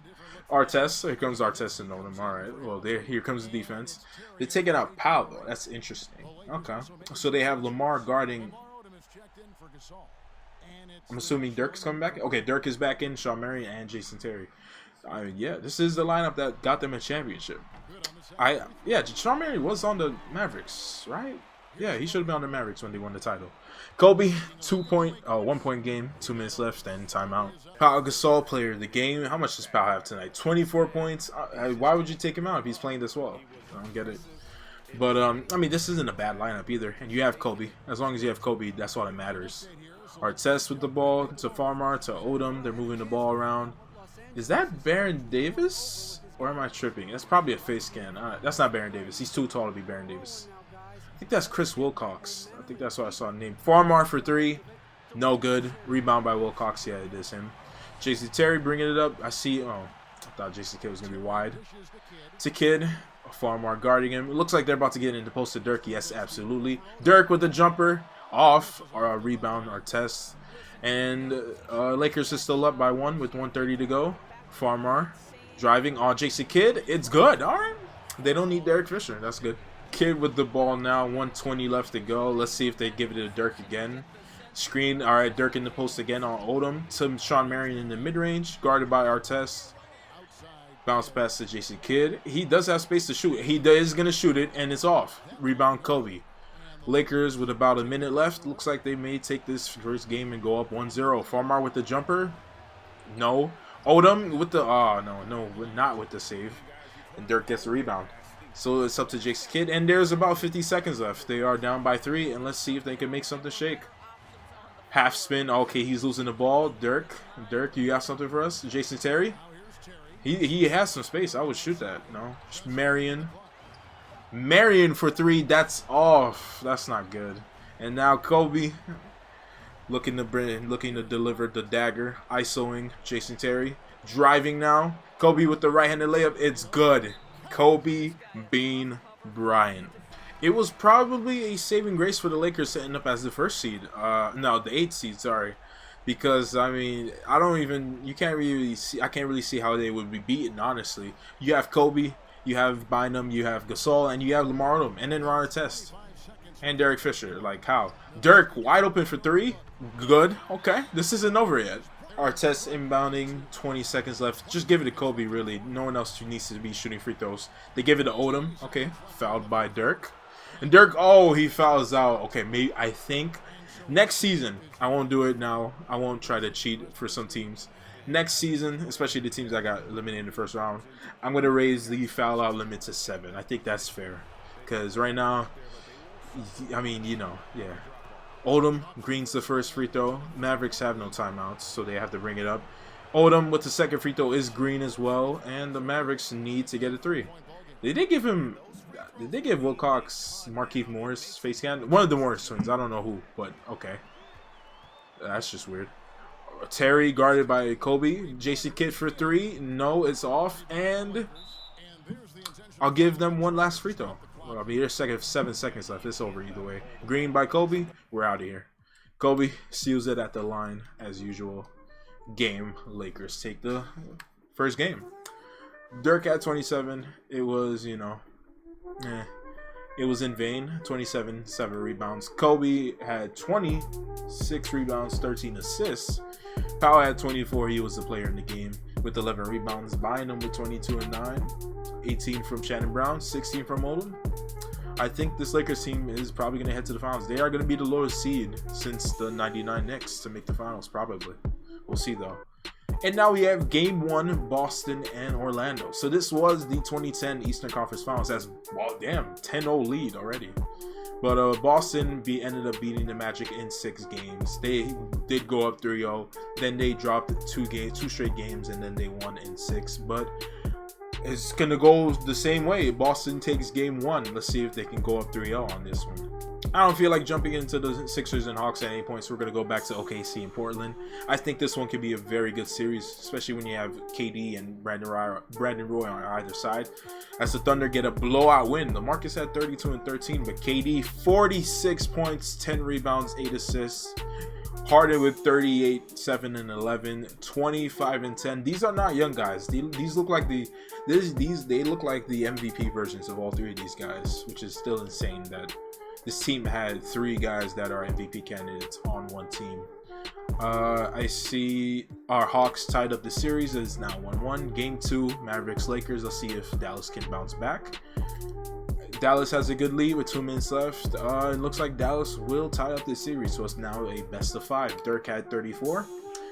Artest, here comes Artest and Odom. All right, well, here comes the defense. They're taking out Powell, though. That's interesting. Okay, so they have Lamar guarding. I'm assuming Dirk's coming back. Okay, Dirk is back in, Shawn Marion, and Jason Terry. I mean, yeah, this is the lineup that got them a championship. Yeah, Shawn Marion was on the Mavericks, right? Yeah, he should have been on the Mavericks when they won the title. Kobe, 1-point game, 2 minutes left, and timeout. Pau Gasol, player of the game. How much does Pau have tonight? 24 points. Why would you take him out if he's playing this well? I don't get it. But, I mean, this isn't a bad lineup either. And you have Kobe. As long as you have Kobe, that's all that matters. Artest with the ball to Farmar to Odom. They're moving the ball around. Is that Baron Davis? Or am I tripping? That's probably a face scan. That's not Baron Davis. He's too tall to be Baron Davis. I think that's Chris Wilcox. I think that's what I saw the name. Farmar for 3. No good. Rebound by Wilcox. Yeah, it is him. Jason Terry bringing it up. I see. Oh, I thought Jason Kidd was going to be wide. To Kidd. Farmar guarding him. It looks like they're about to get into post to Dirk. Yes, absolutely. Dirk with the jumper. Off. Rebound. Artest. And Lakers is still up by 1 with 1:30 to go. Farmar driving. Jason Kidd. It's good. All right. They don't need Derek Fisher. That's good. Kidd with the ball now, 1:20 left to go. Let's see if they give it to Dirk again. Screen, all right, Dirk in the post again on Odom. To Shawn Marion in the mid-range, guarded by Artest. Bounce pass to Jason Kidd. He does have space to shoot. He is going to shoot it, and it's off. Rebound Kobe. Lakers with about a minute left. Looks like they may take this first game and go up 1-0. Farmar with the jumper. No. Odom with the, no, not with the save. And Dirk gets the rebound. So it's up to Jason Kidd, and there's about 50 seconds left. They are down by 3, and let's see if they can make something shake. Half spin. Okay, he's losing the ball. Dirk, you got something for us? Jason Terry? He has some space. I would shoot that. No. Marion for 3. That's off. That's not good. And now Kobe looking to deliver the dagger. ISOing Jason Terry. Driving now. Kobe with the right-handed layup. It's good. Kobe Bean Bryant. It was probably a saving grace for the Lakers to end up as the first seed. The 8th seed, sorry. Because, I mean, I can't really see how they would be beaten, honestly. You have Kobe, you have Bynum, you have Gasol, and you have Lamar Odom, and then Ron Artest. And Derek Fisher. Like, how? Dirk, wide open for 3. Good. Okay. This isn't over yet. Artest inbounding, 20 seconds left. Just give it to Kobe, really. No one else needs to be shooting free throws. They give it to Odom. Okay, fouled by Dirk. And Dirk, oh, he fouls out. Okay, maybe I think next season, I won't do it now. I won't try to cheat for some teams. Next season, especially the teams that got eliminated in the first round, I'm going to raise the foul out limit to 7. I think that's fair. Because right now, I mean, you know, yeah. Odom, Green's the first free throw. Mavericks have no timeouts, so they have to bring it up. Odom with the second free throw is Green as well, and the Mavericks need to get a 3. Did they give Wilcox Markieff Morris face scan? One of the Morris twins. I don't know who, but okay. That's just weird. Terry guarded by Kobe. Jason Kidd for 3. No, it's off, and I'll give them one last free throw. I mean, there's 7 seconds left. It's over either way. Green by Kobe. We're out of here. Kobe seals it at the line as usual. Game. Lakers take the first game. Dirk at 27. It was, you know, it was in vain. 27, 7 rebounds. Kobe had 26 rebounds, 13 assists. Powell had 24. He was the player in the game with 11 rebounds. Bynum with 22 and 9. 18 from Shannon Brown, 16 from Odom. I think this Lakers team is probably going to head to the finals. They are going to be the lowest seed since the 99 Knicks to make the finals, probably. We'll see, though. And now we have Game 1, Boston and Orlando. So this was the 2010 Eastern Conference Finals. That's, well, damn, 10-0 lead already. But Boston ended up beating the Magic in 6 games. They did go up 3-0. Then they dropped 2 straight games, and then they won in 6. But it's going to go the same way. Boston takes game 1. Let's see if they can go up 3-0 on this one. I don't feel like jumping into the Sixers and Hawks at any point, so we're going to go back to OKC and Portland. I think this one could be a very good series, especially when you have KD and Brandon Roy on either side. As the Thunder get a blowout win. The Marcus had 32 and 13, but KD 46 points, 10 rebounds, 8 assists. Harden with 38, 7 and 11, 25 and 10. These are not young guys. These look like they look like the MVP versions of all 3 of these guys, which is still insane that this team had 3 guys that are MVP candidates on one team. I see our Hawks tied up the series. It is now 1-1. Game 2, Mavericks Lakers. Let's see if Dallas can bounce back. Dallas has a good lead with 2 minutes left. It looks like Dallas will tie up this series, so it's now a best of 5. Dirk had 34.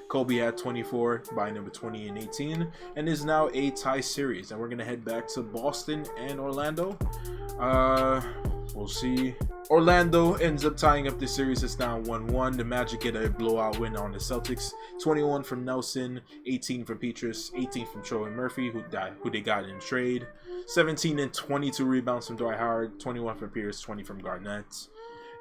Kobe had 24 by number 20 and 18, and is now a tie series. And we're going to head back to Boston and Orlando. We'll see. Orlando ends up tying up the series. It's now 1-1. The Magic get a blowout win on the Celtics. 21 from Nelson, 18 from Petrus, 18 from Troy Murphy, who they got in trade. 17 and 22 rebounds from Dwight Howard, 21 from Pierce, 20 from Garnett.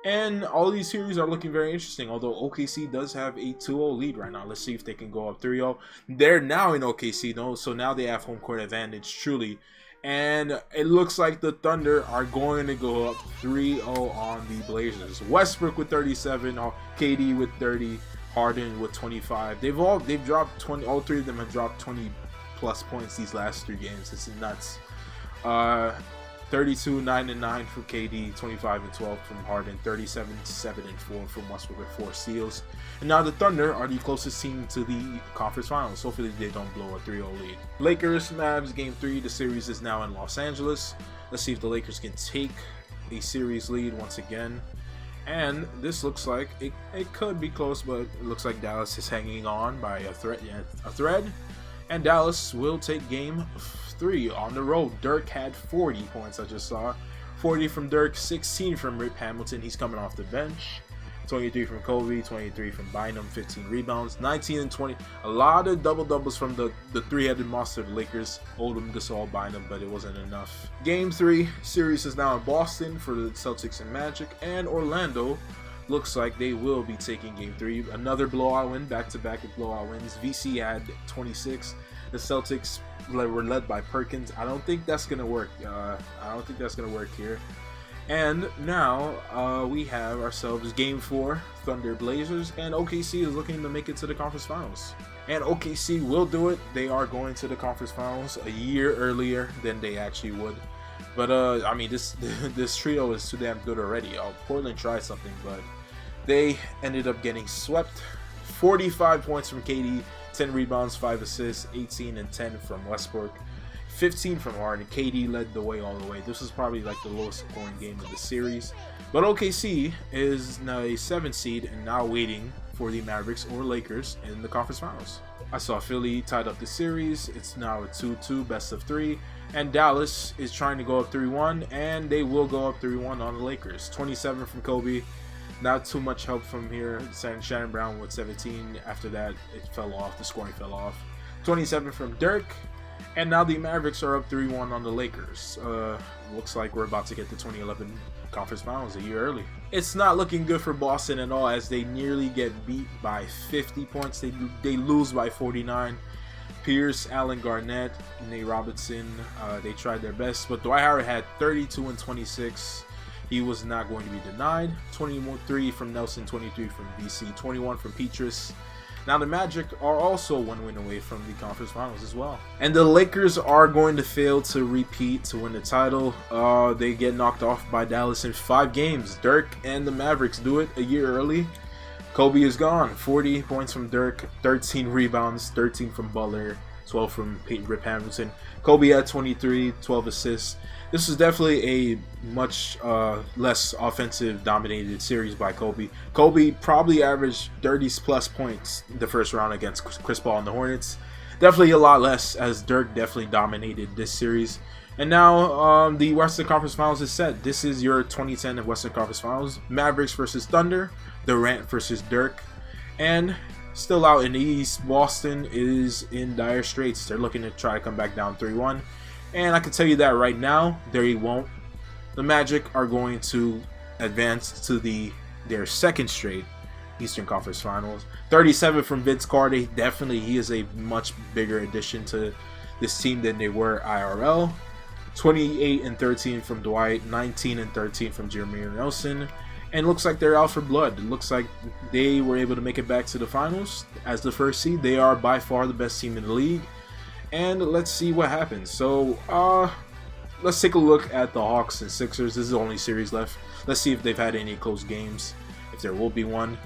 And all these series are looking very interesting, although OKC does have a 2-0 lead right now. Let's see if they can go up 3-0. They're now in OKC, though, so now they have home court advantage, truly. And it looks like the Thunder are going to go up 3-0 on the Blazers. Westbrook with 37, KD with 30, Harden with 25. They've dropped 20. All 3 of them have dropped 20 plus points these last 3 games. This is nuts. 32, 9 and 9 from KD, 25 and 12 from Harden, 37, 7 and 4 from Westbrook with 4 steals. And now the Thunder are the closest team to the conference finals. Hopefully they don't blow a 3-0 lead. Lakers, Mavs, game 3. The series is now in Los Angeles. Let's see if the Lakers can take a series lead once again. And this looks like it could be close, but it looks like Dallas is hanging on by a thread. And Dallas will take game 3 on the road. Dirk had 40 points, I just saw. 40 from Dirk, 16 from Rip Hamilton. He's coming off the bench. 23 from Kobe, 23 from Bynum, 15 rebounds, 19 and 20. A lot of double-doubles from the three-headed monster, the Lakers. Odom, Gasol, Bynum, but it wasn't enough. Game 3, series is now in Boston for the Celtics and Magic. And Orlando looks like they will be taking game 3. Another blowout win, back-to-back blowout wins. VC had 26. The Celtics were led by Perkins. I don't think that's going to work. Here. And now we have ourselves game 4, Thunder Blazers, and OKC is looking to make it to the conference finals. And OKC will do it. They are going to the conference finals a year earlier than they actually would. But I mean, this trio is too damn good already. Portland tried something, but they ended up getting swept 45 points from KD, 10 rebounds, 5 assists, 18 and 10 from Westbrook, 15 from Harden. KD led the way all the way. This was probably like the lowest scoring game of the series. But OKC is now a 7th seed and now waiting for the Mavericks or Lakers in the conference finals. I saw Philly tied up the series. It's now a 2-2, best of 3. And Dallas is trying to go up 3-1, and they will go up 3-1 on the Lakers. 27 from Kobe. Not too much help from here. Shannon Brown with 17. After that, it fell off. The scoring fell off. 27 from Dirk. And now the Mavericks are up 3-1 on the Lakers. Looks like we're about to get the 2011 conference finals a year early. It's not looking good for Boston at all, as they nearly get beat by 50 points. They lose by 49. Pierce, Allen Garnett, Nate Robinson, they tried their best, but Dwight Howard had 32 and 26. He was not going to be denied. 23 from Nelson, 23 from BC, 21 from Petrus. Now the Magic are also 1 win away from the conference finals as well. And the Lakers are going to fail to repeat to win the title. They get knocked off by Dallas in 5 games. Dirk and the Mavericks do it a year early. Kobe is gone. 40 points from Dirk, 13 rebounds, 13 from Butler, 12 from Rip Hamilton. Kobe had 23, 12 assists. This was definitely a much less offensive dominated series by Kobe. Kobe probably averaged 30+ points the first round against Chris Paul and the Hornets. Definitely a lot less, as Dirk definitely dominated this series. And now the Western Conference Finals is set. This is your 2010 Western Conference Finals. Mavericks versus Thunder. Durant versus Dirk. And still out in the East, Boston is in dire straits. They're looking to try to come back down 3-1. And I can tell you that right now, they won't. The Magic are going to advance to their second straight Eastern Conference Finals. 37 from Vince Carter. He is a much bigger addition to this team than they were IRL. 28 and 13 from Dwight. 19 and 13 from Jeremy Nelson. And looks like they're out for blood. It looks like they were able to make it back to the finals as the first seed. They are by far the best team in the league. And let's see what happens. So, let's take a look at the Hawks and Sixers. This is the only series left. Let's see if they've had any close games, if there will be one.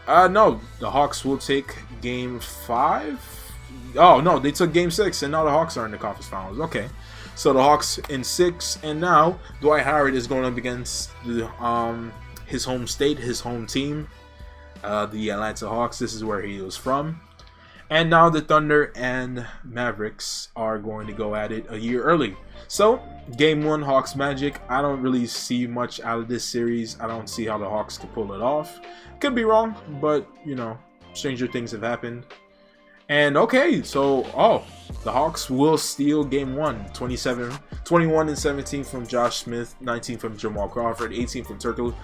No, the Hawks will take game 5. Oh, no, they took game 6, and now the Hawks are in the conference finals. Okay, so the Hawks in 6, and now Dwight Howard is going up against his home state, his home team, the Atlanta Hawks. This is where he was from. And now the Thunder and Mavericks are going to go at it a year early. So, game 1, Hawks Magic. I don't really see much out of this series. I don't see how the Hawks can pull it off. Could be wrong, but, you know, stranger things have happened. And, okay, so, the Hawks will steal game 1. 21 and 17 from Josh Smith, 19 from Jamal Crawford, 18 from Turkoglu.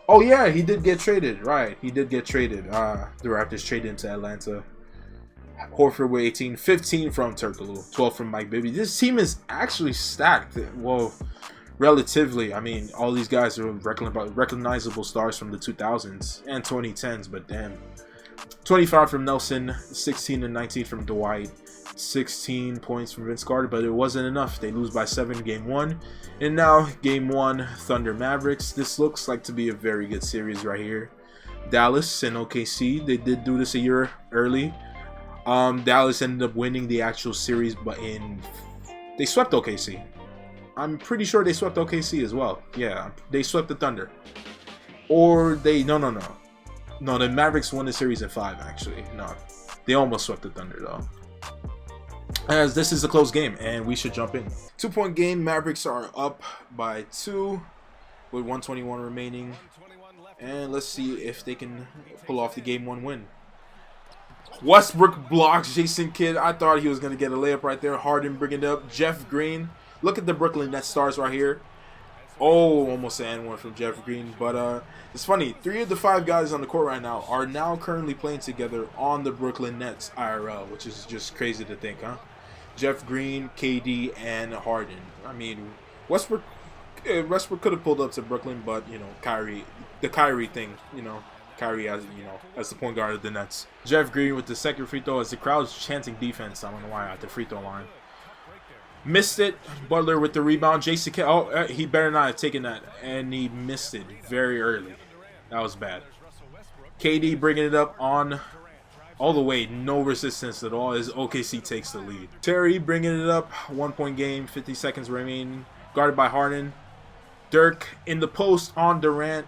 Oh, yeah, he did get traded. Right, he did get traded. The Raptors traded into Atlanta. Horford with 18. 15 from Turkoglu. 12 from Mike Bibby. This team is actually stacked. Well, relatively. I mean, all these guys are recognizable stars from the 2000s and 2010s, but damn. 25 from Nelson. 16 and 19 from Dwight. 16 points from Vince Carter, but it wasn't enough. They lose by 7 game 1. And now game 1, Thunder Mavericks. This looks like to be a very good series right here. Dallas and OKC, they did do this a year early. Dallas ended up winning the actual series, but they swept OKC. I'm pretty sure they swept OKC as well. Yeah, they swept the Thunder. Or no, the Mavericks won the series in 5 actually. No, they almost swept the Thunder though. As this is a close game, and we should jump in. 2-point game. Mavericks are up by 2 with 1:21 remaining. And let's see if they can pull off the game 1 win. Westbrook blocks Jason Kidd. I thought he was going to get a layup right there. Harden bringing it up. Jeff Green. Look at the Brooklyn Nets stars right here. Oh, almost an N1 from Jeff Green. But it's funny. 3 of the 5 guys on the court right now are now currently playing together on the Brooklyn Nets IRL, which is just crazy to think, huh? Jeff Green, KD, and Harden. I mean, Westbrook could have pulled up to Brooklyn, but, you know, the Kyrie thing, you know, Kyrie as the point guard of the Nets. Jeff Green with the second free throw as the crowd's chanting defense. I don't know why at the free throw line. Missed it. Butler with the rebound. Jason Kidd. Oh, he better not have taken that, and he missed it very early. That was bad. KD bringing it up on all the way. No resistance at all as OKC takes the lead. Terry bringing it up. 1-point game. 50 seconds remaining. Guarded by Harden. Dirk in the post on Durant.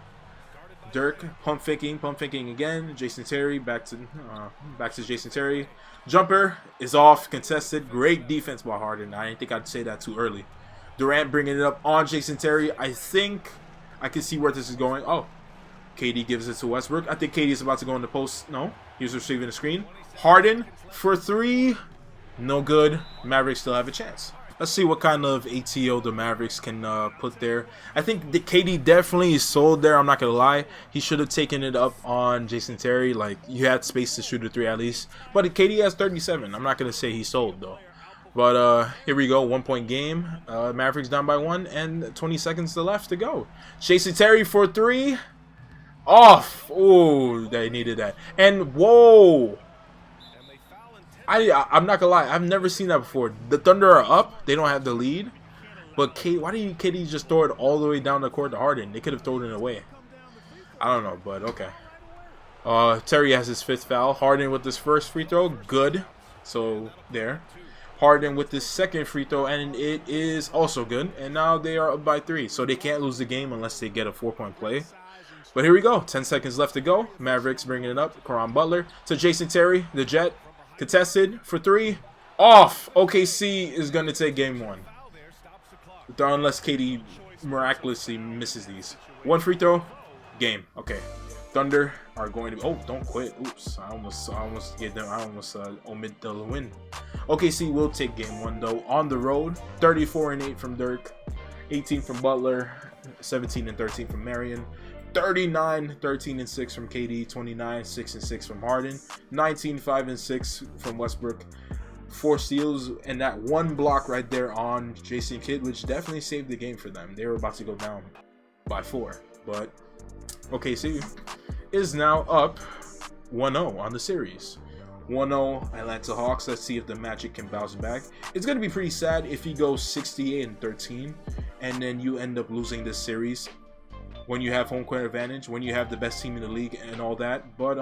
Dirk pump faking again. Jason Terry back to Jason Terry. Jumper is off, contested. Great defense by Harden. I didn't think I'd say that too early. Durant bringing it up on Jason Terry. I think I can see where this is going. Oh, KD gives it to Westbrook. I think KD is about to go in the post. No, he's receiving the screen. Harden for 3. No good. Mavericks still have a chance. Let's see what kind of ATO the Mavericks can put there. I think the KD definitely is sold there. I'm not going to lie. He should have taken it up on Jason Terry. Like, you had space to shoot a 3 at least. But KD has 37. I'm not going to say he's sold, though. But here we go. 1-point game. Mavericks down by 1 and 20 seconds left to go. Jason Terry for 3. Off. Oh, they needed that. And, whoa. I'm not gonna lie, I've never seen that before. The Thunder are up, they don't have the lead, but why didn't KD just throw it all the way down the court to Harden? They could have thrown it away. I don't know, but okay. Terry has his 5th foul. Harden with his first free throw, good. So there. Harden with his 2nd free throw, and it is also good. And now they are up by 3, so they can't lose the game unless they get a 4-point play. But here we go. 10 seconds left to go. Mavericks bringing it up. Caron Butler to Jason Terry, the Jet. Contested for 3. Off. OKC is going to take game 1. Unless KD miraculously misses these. 1 free throw. Game. Okay. Thunder are going to... Oh, don't quit. Oops. I almost omit the win. OKC will take game 1, though. On the road. 34-8 from Dirk. 18 from Butler. 17-13 from Marion. 39, 13-6 from KD, 29, 6-6 from Harden, 19, 5-6 from Westbrook, 4 steals, and that 1 block right there on Jason Kidd, which definitely saved the game for them. They were about to go down by 4, but OKC is now up 1-0 on the series. 1-0 Atlanta Hawks. Let's see if the Magic can bounce back. It's going to be pretty sad if he goes 68-13, and then you end up losing this series. When you have home court advantage, when you have the best team in the league and all that. But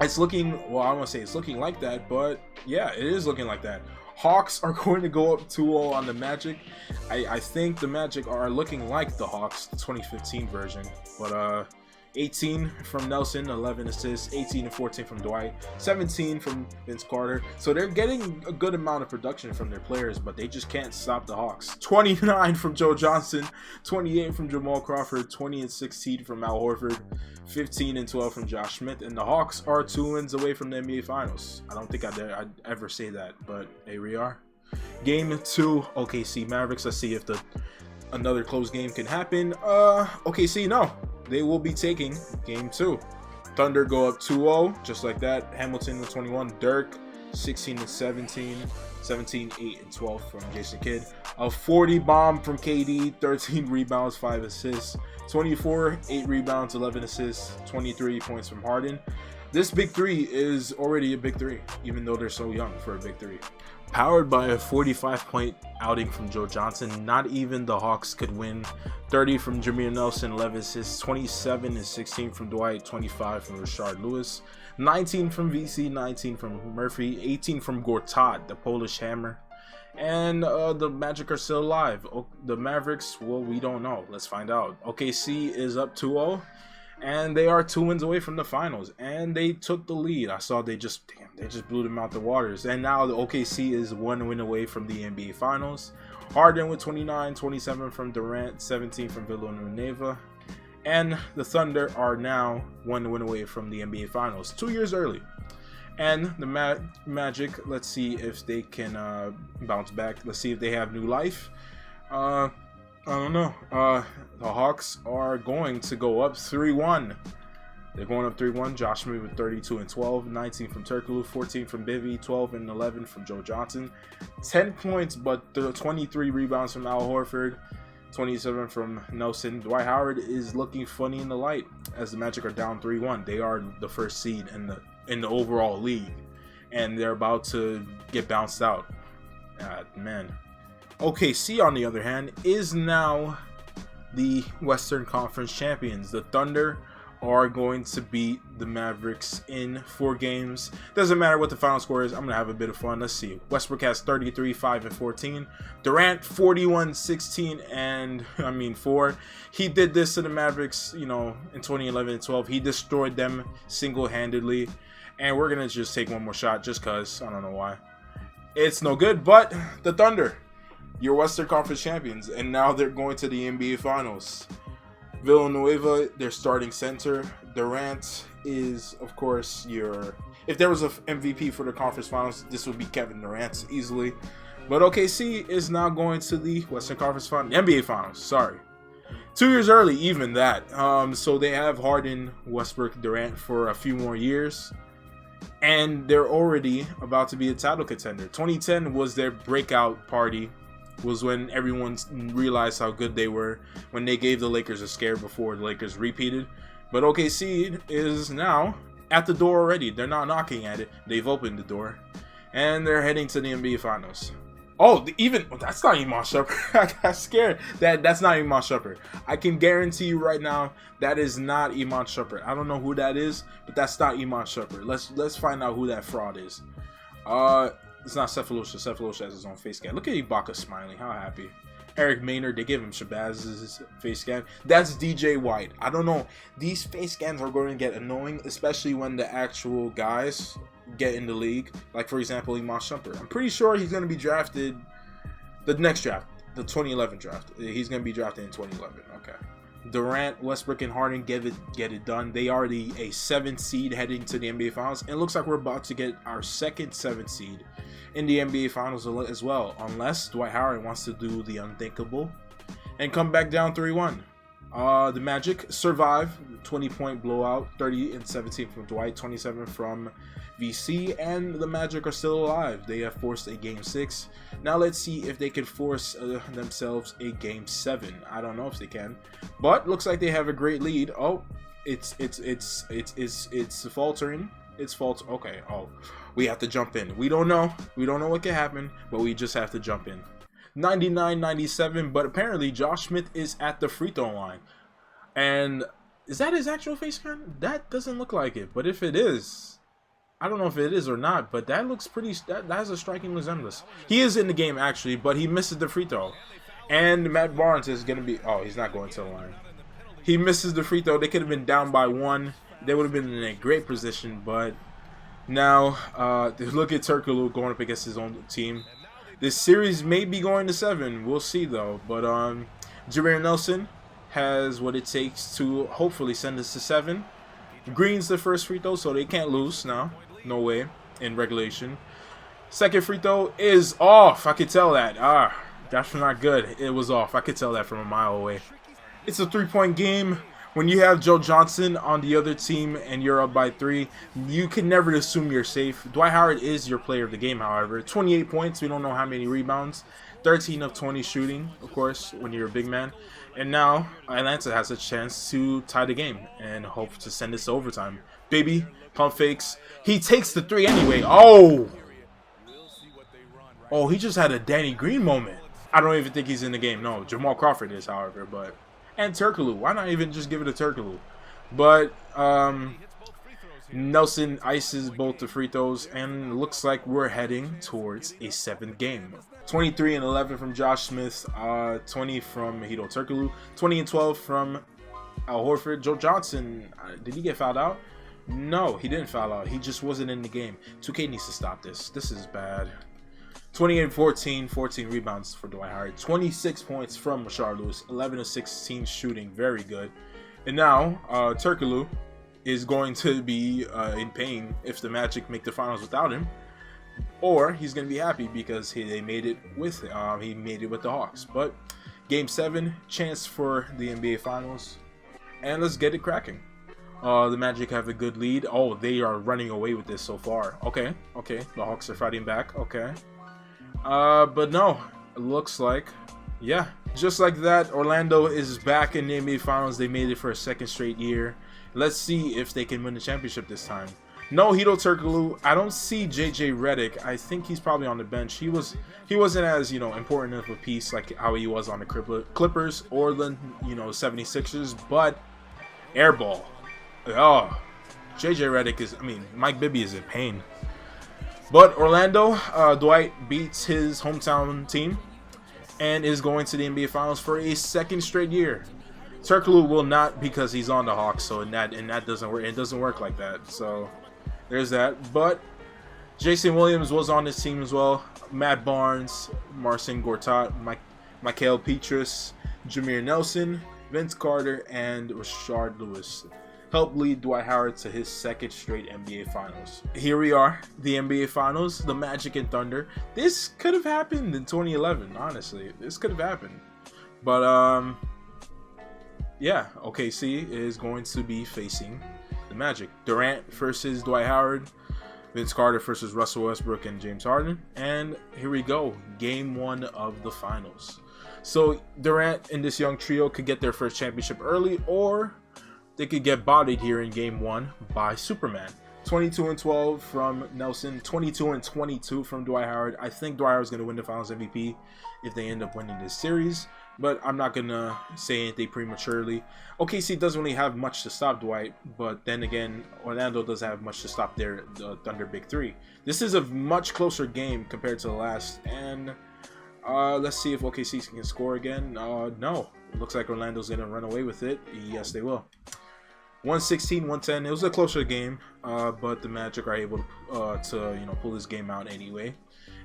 it's looking, well, I don't want to say it's looking like that, but yeah, it is looking like that. Hawks are going to go up 2-0 on the Magic. I think the Magic are looking like the Hawks, the 2015 version. But 18 from Nelson, 11 assists, 18 and 14 from Dwight, 17 from Vince Carter. So they're getting a good amount of production from their players, but they just can't stop the Hawks. 29 from Joe Johnson, 28 from Jamal Crawford, 20 and 16 from Al Horford, 15 and 12 from Josh Smith. And the Hawks are 2 wins away from the NBA Finals. I don't think I'd ever say that, but here we are. Game 2, OKC Mavericks. Let's see if another close game can happen. OKC, no. They will be taking game 2. Thunder go up 2-0, just like that. Hamilton with 21. Dirk, 16-17. 17, 8, and 12 from Jason Kidd. A 40 bomb from KD. 13 rebounds, 5 assists. 24, 8 rebounds, 11 assists. 23 points from Harden. This big 3 is already a big 3, even though they're so young for a big 3. Powered by a 45-point outing from Joe Johnson, not even the Hawks could win. 30 from Jameer Nelson, 11 assists, 27 and 16 from Dwight, 25 from Rashard Lewis, 19 from VC, 19 from Murphy, 18 from Gortat, the Polish Hammer. And the Magic are still alive. The Mavericks, well, we don't know. Let's find out. OKC is up 2-0. And they are 2 wins away from the finals, and they took the lead. I saw they just blew them out the waters. And now the OKC is 1 win away from the NBA Finals. Harden with 29, 27 from Durant, 17 from Villanova. And the Thunder are now 1 win away from the NBA Finals, 2 years early. And the Magic, let's see if they can bounce back. Let's see if they have new life. I don't know. The Hawks are going to go up 3-1. They're going up 3-1. Josh Smith with 32 and 12, 19 from Turkoglu, 14 from Bivy, 12 and 11 from Joe Johnson. 10 points, but 23 rebounds from Al Horford, 27 from Nelson. Dwight Howard is looking funny in the light as the Magic are down 3-1. They are the first seed in the overall league, and they're about to get bounced out. Man. OKC, on the other hand, is now the Western Conference champions. The Thunder are going to beat the Mavericks in 4 games. Doesn't matter what the final score is. I'm gonna have a bit of fun. Let's see. Westbrook has 33, 5 and 14. Durant 41, 16 and 4. He did this to the Mavericks, you know, in 2011 and 12. He destroyed them single-handedly. And we're gonna just take one more shot just cause I don't know why. It's no good, but the Thunder, your Western Conference champions, and now they're going to the NBA Finals. Villanueva, their starting center. Durant is, of course, if there was an MVP for the conference finals, this would be Kevin Durant easily. But OKC is now going to the Western Conference Finals, NBA Finals. Sorry, 2 years early, even that. So they have Harden, Westbrook, Durant for a few more years, and they're already about to be a title contender. 2010 was their breakout party. Was when everyone realized how good they were, when they gave the Lakers a scare before the Lakers repeated. But OKC is now at the door already. They're not knocking at it. They've opened the door. And they're heading to the NBA Finals. Oh, that's not Iman Shumpert. I got scared. That's not Iman Shumpert. I can guarantee you right now that is not Iman Shumpert. I don't know who that is, but that's not Iman Shumpert. Let's find out who that fraud is. It's not Cephalosha. Cephalosha has his own face scan. Look at Ibaka smiling. How happy. Eric Maynard, they give him Shabazz' face scan. That's DJ White. I don't know. These face scans are going to get annoying, especially when the actual guys get in the league. Like, for example, Iman Shumpert. I'm pretty sure he's going to be drafted the next draft, the 2011 draft. He's going to be drafted in 2011. Okay. Durant, Westbrook, and Harden get it done. They are a 7th seed heading to the NBA Finals. And it looks like we're about to get our second 7th seed in the NBA Finals as well, unless Dwight Howard wants to do the unthinkable and come back down 3-1. The Magic survive 20-point blowout, 30 and 17 from Dwight, 27 from VC, and the Magic are still alive. They have forced a Game 6. Now let's see if they can force themselves a Game 7. I don't know if they can, but looks like they have a great lead. Oh, it's faltering. It's false. Okay. Oh, we have to jump in. We don't know what can happen, but we just have to jump in. 99-97, but apparently Josh Smith is at the free throw line. And is that his actual face scan? That doesn't look like it, but if it is, I don't know if it is or not, but that looks pretty, that has a striking resemblance. He is in the game actually, but he misses the free throw. And Matt Barnes is going to be, oh, he's not going to the line. He misses the free throw. They could have been down by 1. They would have been in a great position, but now look at Turkoglu going up against his own team. This series may be going to 7. We'll see though. But Jameer Nelson has what it takes to hopefully send us to 7. Green's the first free throw, so they can't lose now. No way in regulation. Second free throw is off. I could tell that. That's not good. It was off. I could tell that from a mile away. It's a 3-point game. When you have Joe Johnson on the other team and you're up by 3, you can never assume you're safe. Dwight Howard is your player of the game, however. 28 points. We don't know how many rebounds. 13 of 20 shooting, of course, when you're a big man. And now Atlanta has a chance to tie the game and hope to send this to overtime. Baby, pump fakes. He takes the 3 anyway. Oh, he just had a Danny Green moment. I don't even think he's in the game. No, Jamal Crawford is, however, but... And Turkoglu. Why not even just give it to Turkoglu? But Nelson ices both the free throws, and looks like we're heading towards a 7th game. 23 and 11 from Josh Smith, 20 from Hedo Turkoglu, 20 and 12 from Al Horford. Joe Johnson, did he get fouled out? No, he didn't foul out. He just wasn't in the game. 2K needs to stop this. This is bad. 28 and 14, 14 rebounds for Dwight Howard, 26 points from Rashard Lewis, 11 of 16 shooting, very good. And now Turkoglu is going to be in pain if the Magic make the finals without him, or he's going to be happy because they made it with the Hawks. But Game 7, chance for the NBA Finals, and let's get it cracking. The Magic have a good lead. Oh, they are running away with this so far. Okay, the Hawks are fighting back. Okay. But no, it looks like, yeah, just like that, Orlando is back in the NBA Finals. They made it for a 2nd straight year. Let's see if they can win the championship this time. No Hito Turkoglu. I don't see JJ Redick. I think he's probably on the bench. He wasn't as, you know, important of a piece like how he was on the Clippers or the, you know, 76ers, but airball. Oh, JJ Redick is, I mean, Mike Bibby is in pain. But Orlando, Dwight beats his hometown team and is going to the NBA Finals for a second straight year. Turkoglu will not, because he's on the Hawks, so that doesn't work. It doesn't work like that. So there's that. But Jason Williams was on this team as well. Matt Barnes, Marcin Gortat, Mikael Pietrus, Jameer Nelson, Vince Carter, and Rashard Lewis helped lead Dwight Howard to his second straight NBA Finals. Here we are, the NBA Finals, the Magic and Thunder. This could have happened in 2011, honestly. This could have happened. But, yeah, OKC is going to be facing the Magic. Durant versus Dwight Howard. Vince Carter versus Russell Westbrook and James Harden. And here we go, game 1 of the finals. So Durant and this young trio could get their first championship early, or they could get bodied here in game 1 by Superman. 22-12 from Nelson, 22-22 from Dwight Howard. I think Dwight Howard's going to win the Finals MVP if they end up winning this series, but I'm not going to say anything prematurely. OKC doesn't really have much to stop Dwight, but then again, Orlando does have much to stop the Thunder Big Three. This is a much closer game compared to the last, and let's see if OKC can score again. No, it looks like Orlando's going to run away with it. Yes, they will. 116-110. It was a closer game, but the Magic are able to pull this game out anyway.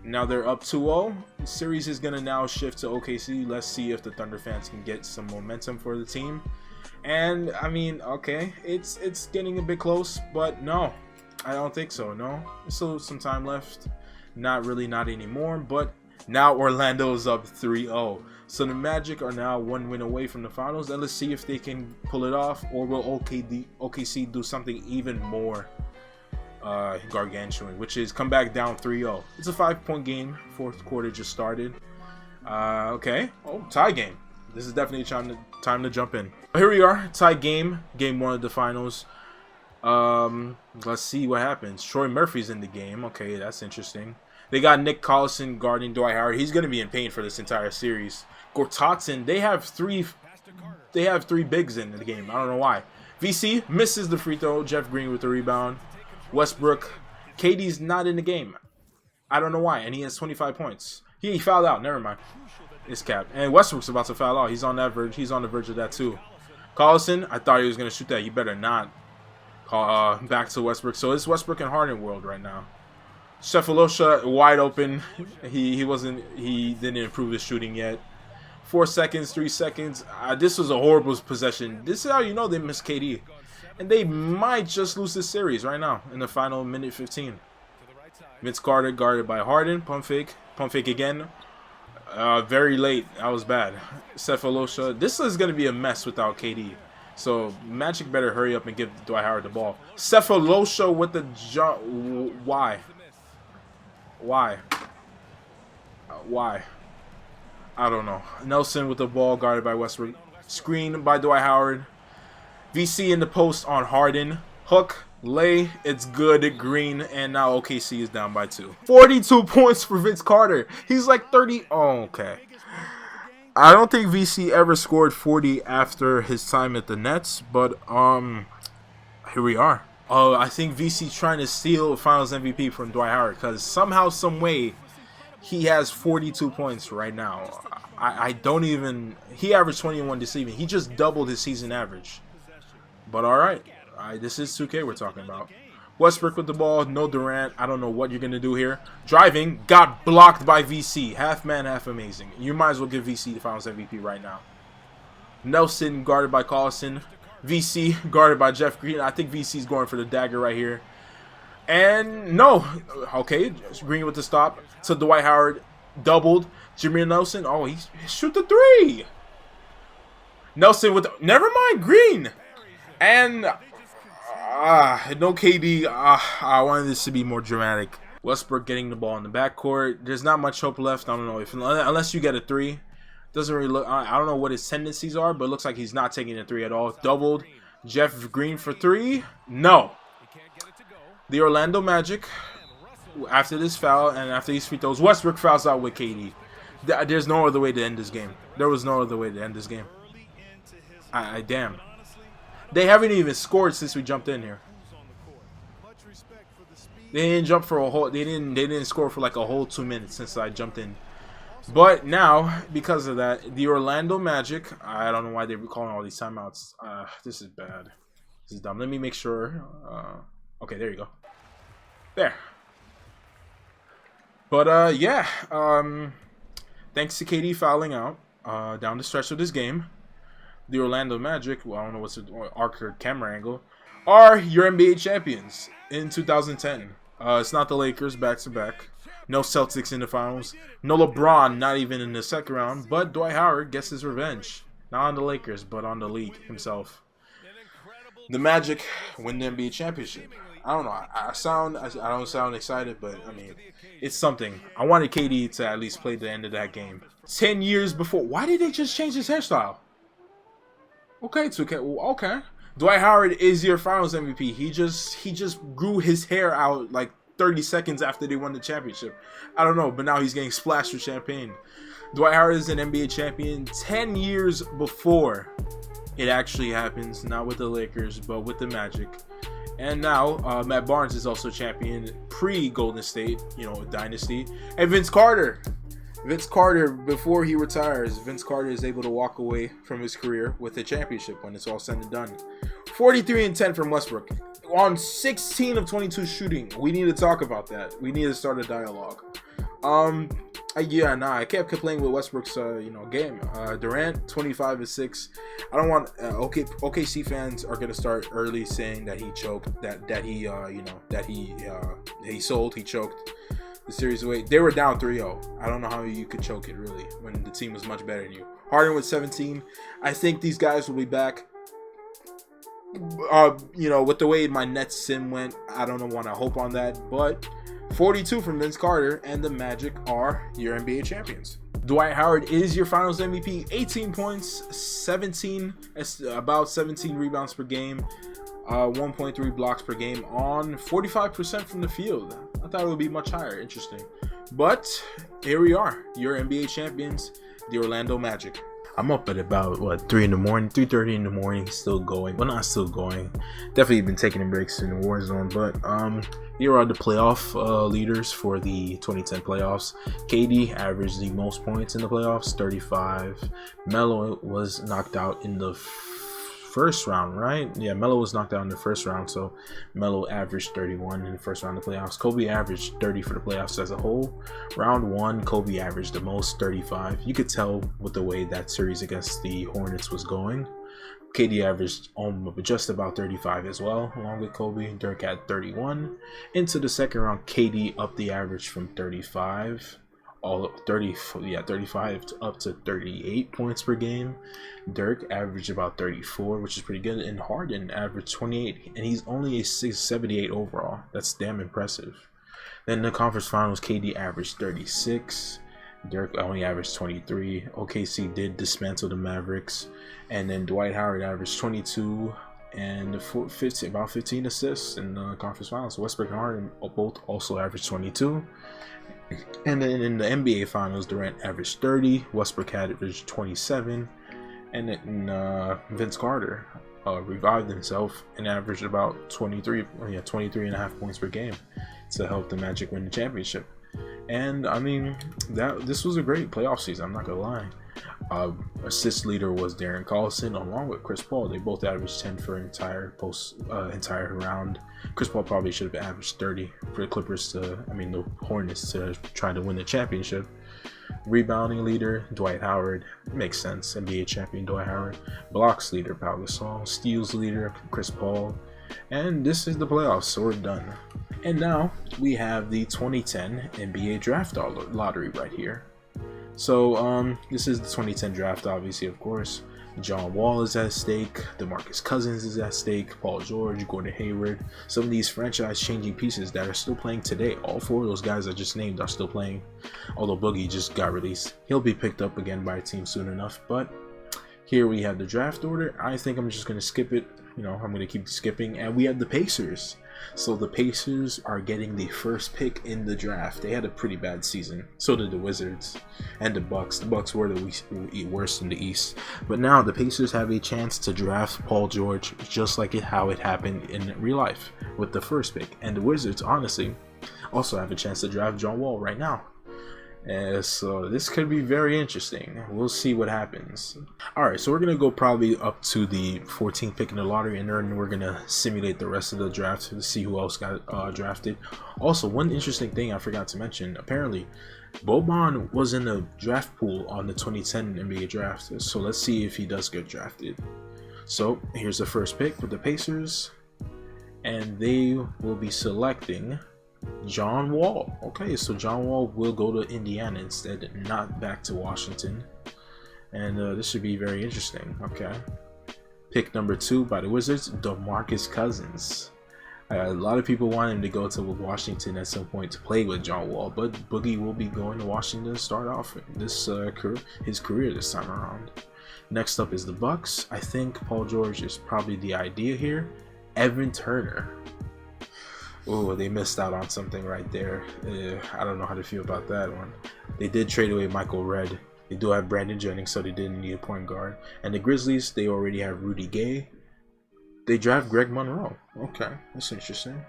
Now they're up 2-0. The series is gonna now shift to OKC. Let's see if the Thunder fans can get some momentum for the team. And I mean, okay, it's getting a bit close, but no, I don't think so. No, there's still some time left. Not really, not anymore. But now Orlando's up 3-0. So the Magic are now 1 win away from the finals, and let's see if they can pull it off, or will OKC do something even more gargantuan, which is come back down 3-0. It's a 5-point game. Fourth quarter just started. Okay. Oh, tie game. This is definitely time to jump in. Here we are, tie game, game 1 of the finals. Let's see what happens. Troy Murphy's in the game. Okay, that's interesting. They got Nick Collison guarding Dwight Howard. He's going to be in pain for this entire series. Gortatson, they have three bigs in the game. I don't know why. VC misses the free throw. Jeff Green with the rebound. Westbrook, KD's not in the game. I don't know why, and he has 25 points. He fouled out. Never mind. It's capped. And Westbrook's about to foul out. He's on that verge. He's on the verge of that too. Collison, I thought he was going to shoot that. You better not. Back to Westbrook. So it's Westbrook and Harden world right now. Cephalosha wide open. He didn't improve his shooting yet. 4 seconds, 3 seconds. This was a horrible possession. This is how you know they missed KD. And they might just lose this series right now in the final minute 15. Vince Carter guarded by Harden. Pump fake. Pump fake again. Very late. That was bad. Cephalosha. This is going to be a mess without KD. So Magic better hurry up and give Dwight Howard the ball. Cephalosha with the jump. Why? Why? Why? I don't know. Nelson with the ball guarded by Westbrook. Screen by Dwight Howard. VC in the post on Harden. Hook. Lay. It's good. Green. And now OKC is down by 2. 42 points for Vince Carter. He's like 30. Oh, okay. I don't think VC ever scored 40 after his time at the Nets. But, here we are. I think VC trying to steal Finals MVP from Dwight Howard, because somehow, some way, he has 42 points right now. I don't even. He averaged 21 this evening. He just doubled his season average. But all right, this is 2K we're talking about. Westbrook with the ball, no Durant. I don't know what you're gonna do here. Driving, got blocked by VC. Half man, half amazing. You might as well give VC the Finals MVP right now. Nelson guarded by Collison. VC guarded by Jeff Green. I think VC's going for the dagger right here. And no. Okay, Green with the stop to Dwight Howard. Doubled. Jameer Nelson. Oh, he shoot the 3. Nelson with the, never mind, Green. And no KD. I wanted this to be more dramatic. Westbrook getting the ball in the backcourt. There's not much hope left. I don't know if unless you get a 3. Doesn't really look. I don't know what his tendencies are, but it looks like he's not taking a 3 at all. Doubled. Jeff Green for 3. No. The Orlando Magic, after this foul and after these free throws, Westbrook fouls out with KD. There's no other way to end this game. There was no other way to end this game. Damn. They haven't even scored since we jumped in here. They didn't jump for a whole. They didn't score for like a whole 2 minutes since I jumped in. But now, because of that, the Orlando Magic. I don't know why they're calling all these timeouts. This is bad. This is dumb. Let me make sure. Okay, there you go. There. But yeah. Thanks to KD fouling out down the stretch of this game, the Orlando Magic. Well, I don't know what's the arcade camera angle. Are your NBA champions in 2010. It's not the Lakers back-to-back. No Celtics in the finals. No LeBron, not even in the second round. But Dwight Howard gets his revenge. Not on the Lakers, but on the league himself. The Magic win the NBA championship. I don't know. I don't sound excited, but I mean, it's something. I wanted KD to at least play the end of that game. 10 years before. Why did they just change his hairstyle? Okay, 2K. Okay. Dwight Howard is your Finals MVP. He just grew his hair out like 30 seconds after they won the championship. I don't know, but now he's getting splashed with champagne. Dwight Howard is an NBA champion 10 years before it actually happens. Not with the Lakers, but with the Magic. And now Matt Barnes is also champion pre-Golden State, dynasty. And Vince Carter, before he retires, Vince Carter is able to walk away from his career with a championship when it's all said and done. 43 and 10 from Westbrook on 16 of 22 shooting. We need to talk about that. We need to start a dialogue. I kept complaining with Westbrook's game. Durant 25 and 6. I don't want OKC fans are gonna start early saying that he choked, that he choked the series away. They were down 3-0. I don't know how you could choke it really when the team was much better than you. Harden with 17. I think these guys will be back. With the way my Nets sim went, I don't want to hope on that, but 42 from Vince Carter, and the Magic are your NBA champions. Dwight Howard is your Finals MVP. 18 points, about 17 rebounds per game, 1.3 blocks per game on 45% from the field. I thought it would be much higher. Interesting. But here we are, your NBA champions, the Orlando Magic. I'm up at about 3 in the morning, 3:30 in the morning, still going. Well, not still going. Definitely been taking breaks in the war zone, but here are the playoff leaders for the 2010 playoffs. KD averaged the most points in the playoffs, 35. Melo was knocked out in the first round, right? Yeah, Melo was knocked out in the first round, so Melo averaged 31 in the first round of the playoffs. Kobe averaged 30 for the playoffs as a whole. Round 1, Kobe averaged the most, 35. You could tell with the way that series against the Hornets was going. KD averaged just about 35 as well, along with Kobe. Dirk had 31. Into the second round, KD upped the average from 35 up to 38 points per game. Dirk averaged about 34, which is pretty good, and Harden averaged 28, and he's only a 678 overall. That's damn impressive. Then in the conference finals, KD averaged 36. Dirk only averaged 23. OKC did dismantle the Mavericks, and then Dwight Howard averaged 22 and about 15 assists in the conference finals. Westbrook and Harden both also averaged 22. And then in the NBA Finals, Durant averaged 30, Westbrook had averaged 27, and then Vince Carter revived himself and averaged about 23 and a half points per game to help the Magic win the championship. And I mean, this was a great playoff season, I'm not gonna lie. Assist leader was Darren Collison along with Chris Paul. They both averaged 10 for entire round. Chris Paul probably should have averaged 30 for the Hornets to try to win the championship. Rebounding leader Dwight Howard, makes sense, NBA champion Dwight Howard. Blocks leader Pau Gasol. Steals leader Chris Paul. And this is the playoffs, so we're done. And now we have the 2010 NBA draft lottery right here. So this is the 2010 draft, obviously, of course. John Wall is at stake, DeMarcus Cousins is at stake, Paul George, Gordon Hayward, some of these franchise-changing pieces that are still playing today. All 4 of those guys I just named are still playing, although Boogie just got released. He'll be picked up again by a team soon enough, but here we have the draft order. I think I'm just going to skip it. I'm going to keep skipping, and we have the Pacers. So the Pacers are getting the first pick in the draft. They had a pretty bad season. So did the Wizards and the Bucks. The Bucks were the worst in the East. But now the Pacers have a chance to draft Paul George, just like how it happened in real life with the first pick. And the Wizards, honestly, also have a chance to draft John Wall right now. So this could be very interesting. We'll see what happens. Alright, so we're going to go probably up to the 14th pick in the lottery, and then we're going to simulate the rest of the draft to see who else got drafted. Also, one interesting thing I forgot to mention, apparently Boban was in the draft pool on the 2010 NBA draft, so let's see if he does get drafted. So here's the first pick for the Pacers, and they will be selecting John Wall. Okay, so John Wall will go to Indiana instead, not back to Washington. And this should be very interesting. Okay. Pick number 2 by the Wizards, DeMarcus Cousins. A lot of people want him to go to Washington at some point to play with John Wall, but Boogie will be going to Washington to start off this his career this time around. Next up is the Bucks. I think Paul George is probably the idea here. Evan Turner. Oh, they missed out on something right there. I don't know how to feel about that one. They did trade away Michael Redd. They do have Brandon Jennings, so they didn't need a point guard. And the Grizzlies, they already have Rudy Gay. They draft Greg Monroe. Okay, that's interesting.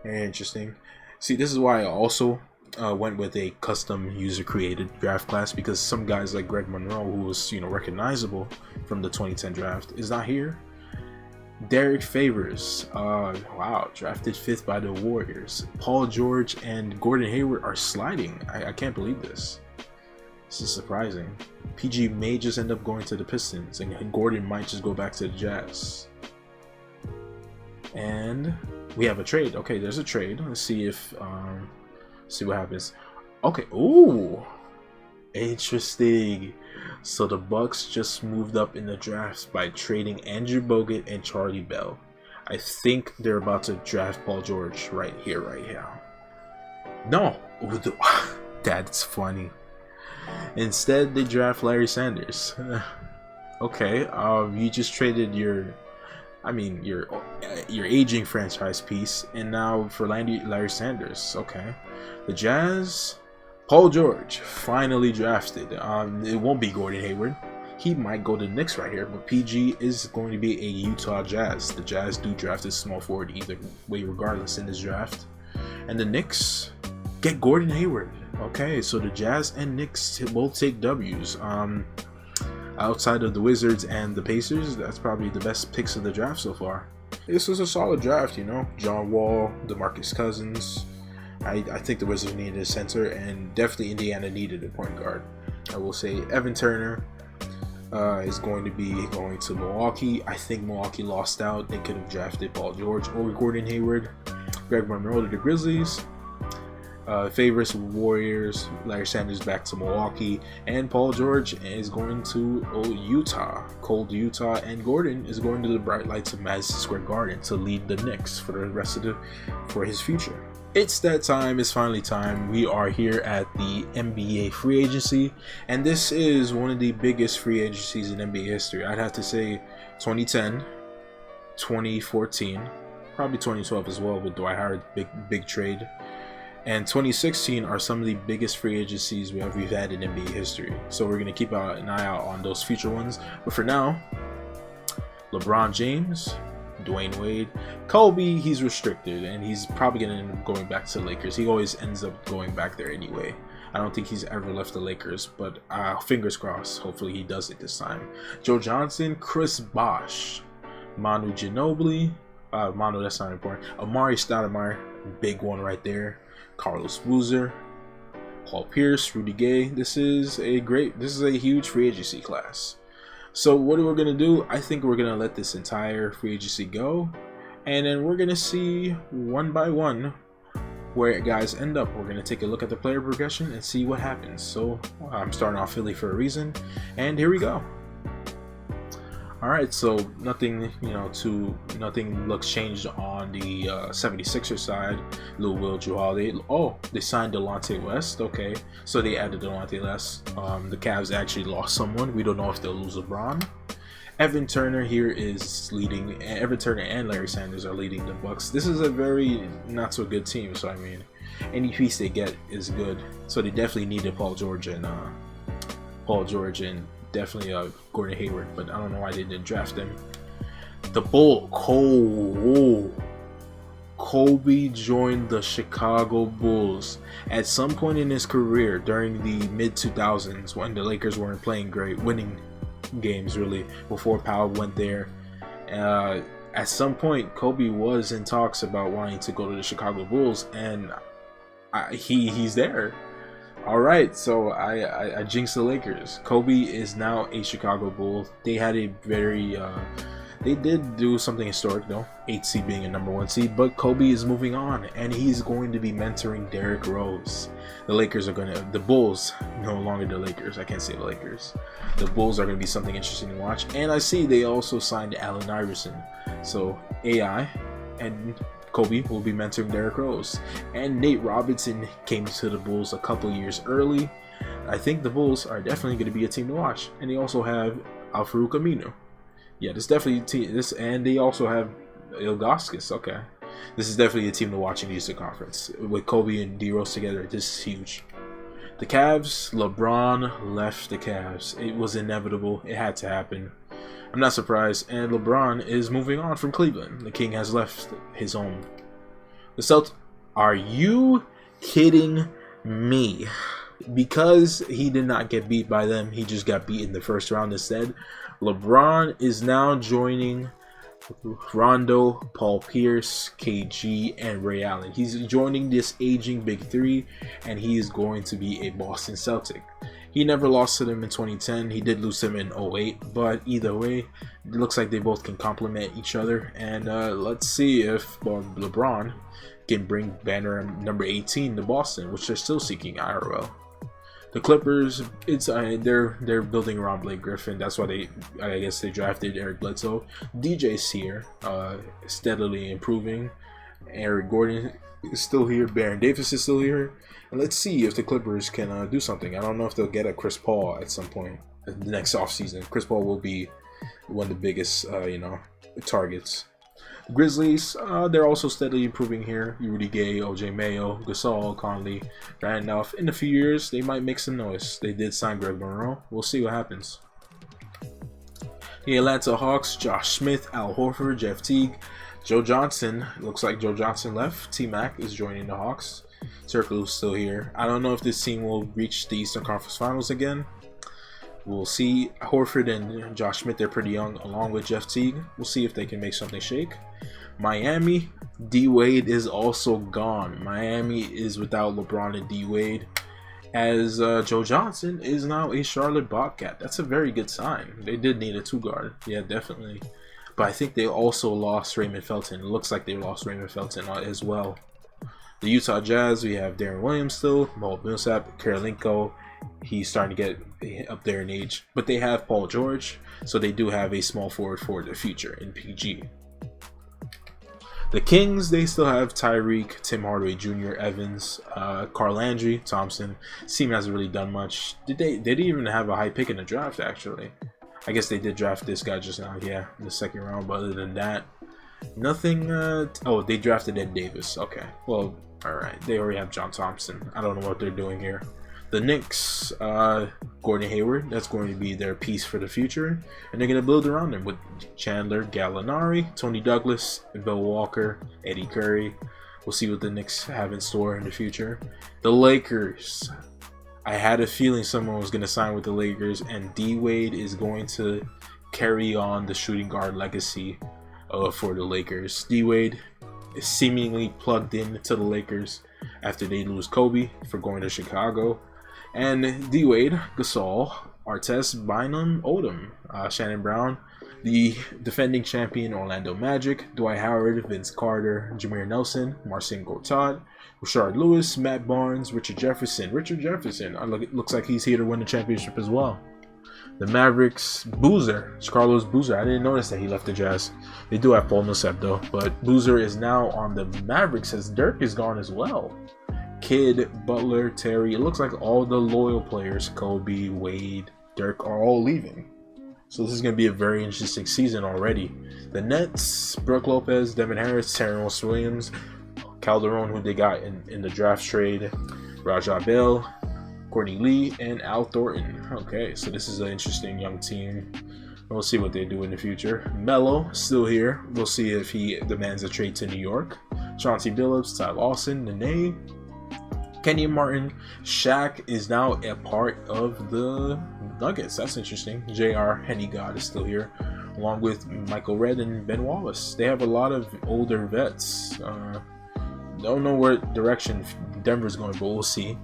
Very interesting. See, this is why I also went with a custom user-created draft class, because some guys like Greg Monroe, who was recognizable from the 2010 draft, is not here. Derek Favors, wow, drafted 5th by the Warriors. Paul George and Gordon Hayward are sliding. I can't believe this. This is surprising. PG may just end up going to the Pistons, and Gordon might just go back to the Jazz. And we have a trade. Okay, there's a trade. Let's see if see what happens. Okay, ooh, interesting. So the Bucks just moved up in the draft by trading Andrew Bogut and Charlie Bell. I think they're about to draft Paul George right here, right now. No, that's funny. Instead, they draft Larry Sanders. Okay, you just traded your aging franchise piece, and now for Larry Sanders. Okay, the Jazz. Paul George finally drafted. It won't be Gordon Hayward. He might go to the Knicks right here, but PG is going to be a Utah Jazz. The Jazz do draft a small forward either way, regardless in this draft. And the Knicks get Gordon Hayward. Okay, so the Jazz and Knicks both take W's. Outside of the Wizards and the Pacers, that's probably the best picks of the draft so far. This was a solid draft, you know. John Wall, DeMarcus Cousins. I think the Wizards needed a center, and definitely Indiana needed a point guard. I will say Evan Turner is going to be going to Milwaukee. I think Milwaukee lost out. They could have drafted Paul George or Gordon Hayward. Greg Monroe to the Grizzlies. Favors Warriors. Larry Sanders back to Milwaukee, and Paul George is going to Utah, cold Utah, and Gordon is going to the bright lights of Madison Square Garden to lead the Knicks for the rest of for his future. It's that time. It's finally time. We are here at the NBA free agency, and this is one of the biggest free agencies in NBA history. I'd have to say 2010, 2014, probably 2012 as well with Dwight Howard, big trade, and 2016 are some of the biggest free agencies we've had in NBA history. So we're going to keep an eye out on those future ones. But for now, LeBron James, Dwayne Wade, Kobe, he's restricted, and he's probably going to end up going back to the Lakers. He always ends up going back there anyway. I don't think he's ever left the Lakers, but fingers crossed. Hopefully he does it this time. Joe Johnson, Chris Bosh, Manu Ginobili, that's not important. Amari Stoudemire, big one right there. Carlos Boozer, Paul Pierce, Rudy Gay. This is a huge free agency class. So what we're going to do, I think we're going to let this entire free agency go, and then we're going to see one by one where guys end up. We're going to take a look at the player progression and see what happens. So I'm starting off Philly for a reason, and here we go. All right, so nothing looks changed on the 76ers side. Lil Will, Jrue Holiday. Oh, they signed Delonte West. Okay, so they added Delonte West. The Cavs actually lost someone. We don't know if they'll lose LeBron. Evan Turner here is leading. Evan Turner and Larry Sanders are leading the Bucks. This is a very not so good team. So I mean, any piece they get is good. So they definitely needed Paul George and definitely Gordon Hayward. But I don't know why they didn't draft him. The Bull Kobe joined the Chicago Bulls at some point in his career during the mid 2000s when the Lakers weren't playing great, winning games really before Powell went there. At some point, Kobe was in talks about wanting to go to the Chicago Bulls, and he's there. All right, so I jinxed the Lakers. Kobe is now a Chicago Bull. They had a very they did do something historic though, 8 seed being a #1 seed, but Kobe is moving on and he's going to be mentoring Derrick Rose. The Bulls, no longer the Lakers, I can't say the Lakers. The Bulls are going to be something interesting to watch. And I see they also signed Allen Iverson. So AI and Kobe will be mentoring Derrick Rose. And Nate Robinson came to the Bulls a couple years early. I think the Bulls are definitely going to be a team to watch. And they also have Al-Farouq Aminu. Yeah, this definitely and they also have Ilgauskas. Okay, this is definitely a team to watch in the Eastern Conference with Kobe and D Rose together. This is huge. The Cavs, LeBron left the Cavs. It was inevitable. It had to happen. I'm not surprised. And LeBron is moving on from Cleveland. The King has left his home. The Celtics. Are you kidding me? Because he did not get beat by them, he just got beat in the first round instead. LeBron is now joining Rondo, Paul Pierce, KG, and Ray Allen. He's joining this aging big three, and he is going to be a Boston Celtic. He never lost to them in 2010. He did lose them in 08, but either way, it looks like they both can complement each other. And let's see if LeBron can bring banner number 18 to Boston, which they're still seeking IRL. The Clippers, they're building around Blake Griffin. That's why I guess they drafted Eric Bledsoe. DJ's here, steadily improving. Eric Gordon is still here. Baron Davis is still here. And let's see if the Clippers can do something. I don't know if they'll get a Chris Paul at some point the next offseason. Chris Paul will be one of the biggest, targets. Grizzlies, they're also steadily improving here. Rudy Gay, OJ Mayo, Gasol, Conley, Randolph. In a few years, they might make some noise. They did sign Greg Monroe. We'll see what happens. The Atlanta Hawks, Josh Smith, Al Horford, Jeff Teague, Joe Johnson. Looks like Joe Johnson left. T-Mac is joining the Hawks. Circle is still here. I don't know if this team will reach the Eastern Conference Finals again. We'll see. Horford and Josh Smith, they're pretty young, along with Jeff Teague. We'll see if they can make something shake. Miami, D Wade is also gone. Miami is without LeBron and D Wade, as Joe Johnson is now a Charlotte Bobcat. That's a very good sign. They did need a 2-guard. Yeah, definitely. But I think they also lost Raymond Felton. It looks like they lost Raymond Felton as well. The Utah Jazz, we have Darren Williams still, Mo Millsap, Karolinko. He's starting to get up there in age, but they have Paul George, so they do have a small forward for the future in PG. The Kings, they still have Tyreek, Tim Hardaway Jr., Evans, Carl Landry, Thompson. This team hasn't really done much. They didn't even have a high pick in the draft, actually. I guess they did draft this guy just now, yeah, in the second round, but other than that, nothing. Oh, they drafted Ed Davis. Okay, well, all right. They already have John Thompson. I don't know what they're doing here. The Knicks, Gordon Hayward, that's going to be their piece for the future. And they're going to build around him with Chandler, Gallinari, Tony Douglas, Bill Walker, Eddie Curry. We'll see what the Knicks have in store in the future. The Lakers. I had a feeling someone was going to sign with the Lakers, and D-Wade is going to carry on the shooting guard legacy for the Lakers. D-Wade is seemingly plugged in to the Lakers after they lose Kobe for going to Chicago. And D-Wade, Gasol, Artest, Bynum, Odom, Shannon Brown, the defending champion Orlando Magic, Dwight Howard, Vince Carter, Jameer Nelson, Marcin Gortat, Rashard Lewis, Matt Barnes, Richard Jefferson. It looks like he's here to win the championship as well. The Mavericks, Boozer, Carlos Boozer. I didn't notice that he left the Jazz. They do have Paul Millsap though, but Boozer is now on the Mavericks as Dirk is gone as well. Kidd, Butler, Terry. It looks like all the loyal players, Kobe, Wade, Dirk, are all leaving. So this is going to be a very interesting season already. The Nets, Brook Lopez, Devin Harris, Darren Williams, Calderon, who they got in the draft trade, Raja Bell, Courtney Lee, and Al Thornton. Okay, so this is an interesting young team. We'll see what they do in the future. Melo, still here. We'll see if he demands a trade to New York. Chauncey Billups, Ty Lawson, Nene, Kenyon Martin. Shaq is now a part of the Nuggets. That's interesting. J.R. Hennigan is still here, along with Michael Redd and Ben Wallace. They have a lot of older vets. Don't know what direction Denver's going, but we'll see.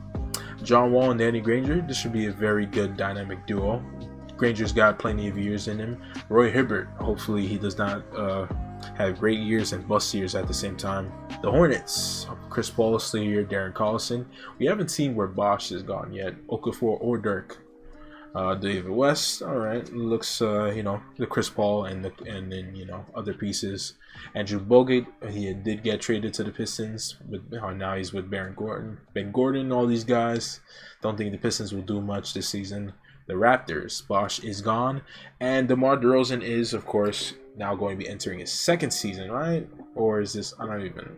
John Wall and Danny Granger. This should be a very good dynamic duo. Granger's got plenty of years in him. Roy Hibbert, hopefully he does not have great years and bust years at the same time. The Hornets, Chris Paul is still here, Darren Collison. We haven't seen where Bosch has gone yet, Okafor or Dirk. David West, all right, looks you know, the Chris Paul and then you know, other pieces. Andrew Bogut, he did get traded to the Pistons, but now he's with Ben Gordon, all these guys. Don't think the Pistons will do much this season. The Raptors, Bosch is gone, and DeMar DeRozan is, of course, now going to be entering his second season, right? Or is this? I don't even.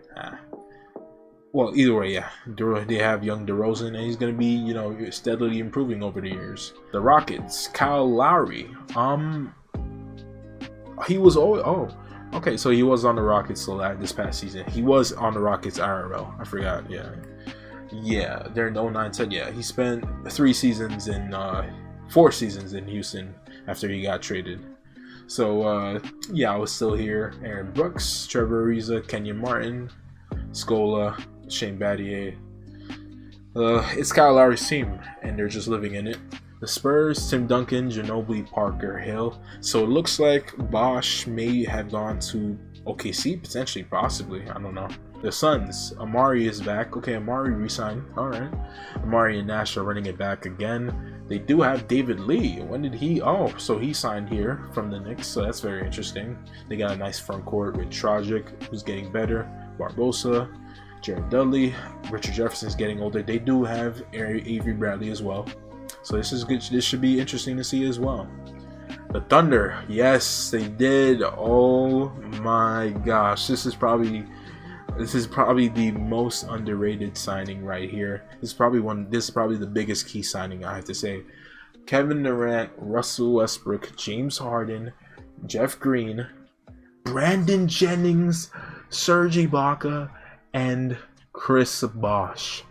Well, either way, yeah. They have young DeRozan, and he's going to be, you know, steadily improving over the years. The Rockets, Kyle Lowry. He was always. Oh, okay. So he was on the Rockets this past season. He was on the Rockets IRL. I forgot. Yeah. They're in 09-10. Yeah, he spent 4 seasons in Houston after he got traded. So yeah, I was still here. Aaron Brooks, Trevor Ariza, Kenyon Martin, Scola, Shane Battier. It's Kyle Lowry's team, and they're just living in it. The Spurs, Tim Duncan, Ginobili, Parker, Hill. So it looks like Bosch may have gone to OKC, potentially, possibly. I don't know. The Suns, Amari is back. Okay, Amari re-signed. All right. Amari and Nash are running it back again. They do have David Lee. When did he? Oh, so he signed here from the Knicks. So that's very interesting. They got a nice front court with Tragic, who's getting better. Barbosa, Jared Dudley, Richard Jefferson's getting older. They do have Avery Bradley as well. So this is good. This should be interesting to see as well. The Thunder, yes, they did. Oh my gosh, this is probably the most underrated signing right here. This is probably the biggest key signing, I have to say. Kevin Durant, Russell Westbrook, James Harden, Jeff Green, Brandon Jennings, Serge Ibaka, and Chris Bosh.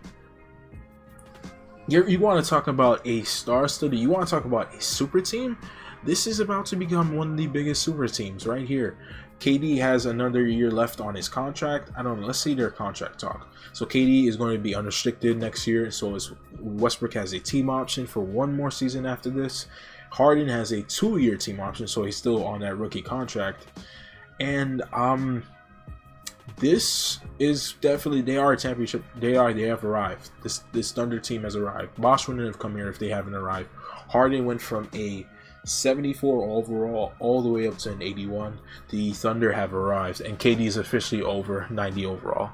You want to talk about a star study? You want to talk about a super team? This is about to become one of the biggest super teams right here. KD has another year left on his contract. I don't know. Let's see their contract talk. So KD is going to be unrestricted next year. So Westbrook has a team option for 1 more season after this. Harden has a 2-year team option, so he's still on that rookie contract. And this is definitely, they are a championship. They have arrived. This Thunder team has arrived. Bosh wouldn't have come here if they haven't arrived. Harden went from a 74 overall all the way up to an 81. The Thunder have arrived, and KD is officially over 90 overall.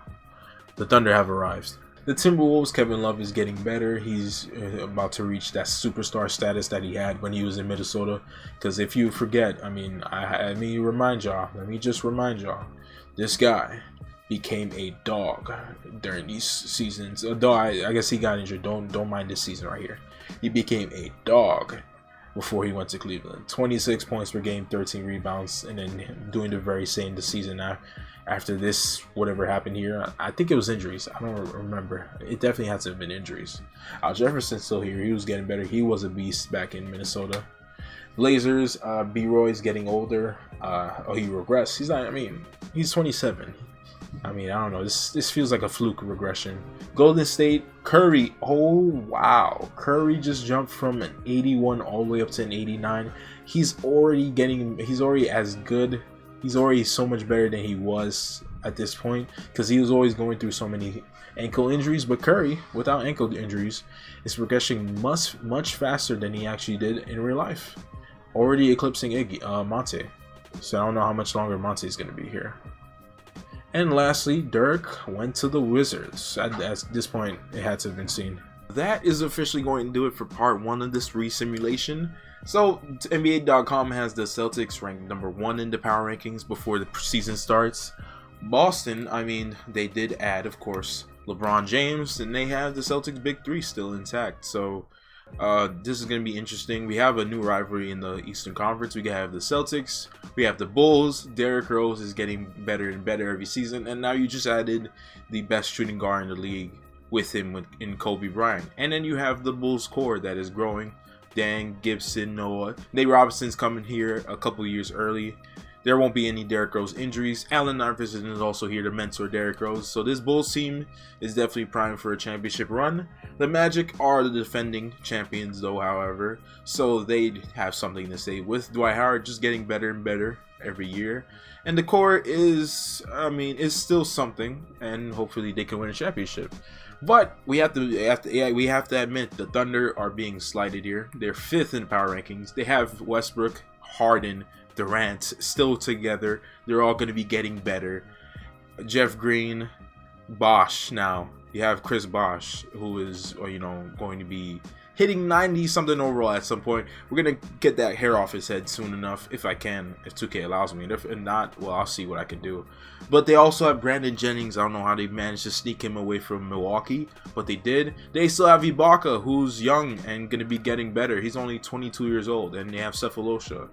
The Thunder have arrived. The Timberwolves, Kevin Love is getting better. He's about to reach that superstar status that he had when he was in Minnesota. Because if you forget, let me just remind y'all, this guy became a dog during these seasons. Though I guess he got injured. Don't mind this season right here. He became a dog before he went to Cleveland. 26 points per game, 13 rebounds, and then doing the very same the season after this, whatever happened here. I think it was injuries. I don't remember. It definitely had to have been injuries. Al Jefferson's still here. He was getting better. He was a beast back in Minnesota. Blazers, B-Roy's getting older. He regressed. He's 27. I don't know. This feels like a fluke regression. Golden State, Curry. Oh, wow. Curry just jumped from an 81 all the way up to an 89. He's already as good. He's already so much better than he was at this point, because he was always going through so many ankle injuries. But Curry, without ankle injuries, is progressing much faster than he actually did in real life. Already eclipsing Monte. So I don't know how much longer Monte is going to be here. And lastly, Dirk went to the Wizards. At this point, it had to have been seen. That is officially going to do it for part 1 of this re-simulation. So NBA.com has the Celtics ranked number 1 in the power rankings before the season starts. Boston, I mean, they did add, of course, LeBron James, and they have the Celtics big 3 still intact. So this is going to be interesting. We have a new rivalry in the Eastern Conference. We have the Celtics, we have the Bulls. Derrick Rose is getting better and better every season, and now you just added the best shooting guard in the league with him in Kobe Bryant. And then you have the Bulls core that is growing. Dan, Gibson, Noah, Nate Robinson's coming here a couple years early. There won't be any Derrick Rose injuries. Allen Iverson is also here to mentor Derrick Rose. So this Bulls team is definitely primed for a championship run. The Magic are the defending champions though, however, so they have something to say with Dwight Howard just getting better and better every year. And the core is, I mean, is still something, and hopefully they can win a championship. But we have to admit the Thunder are being slighted here. They're 5th in the power rankings. They have Westbrook, Harden, Durant still together. They're all going to be getting better. Jeff Green, Bosh. Now you have Chris Bosh, who is, you know, going to be hitting 90 something overall at some point. We're gonna get that hair off his head soon enough, if I can, if 2K allows me. If not, well, I'll see what I can do. But they also have Brandon Jennings. I don't know how they managed to sneak him away from Milwaukee, but they did. They still have Ibaka, who's young and gonna be getting better. He's only 22 years old, and they have Cephalosha.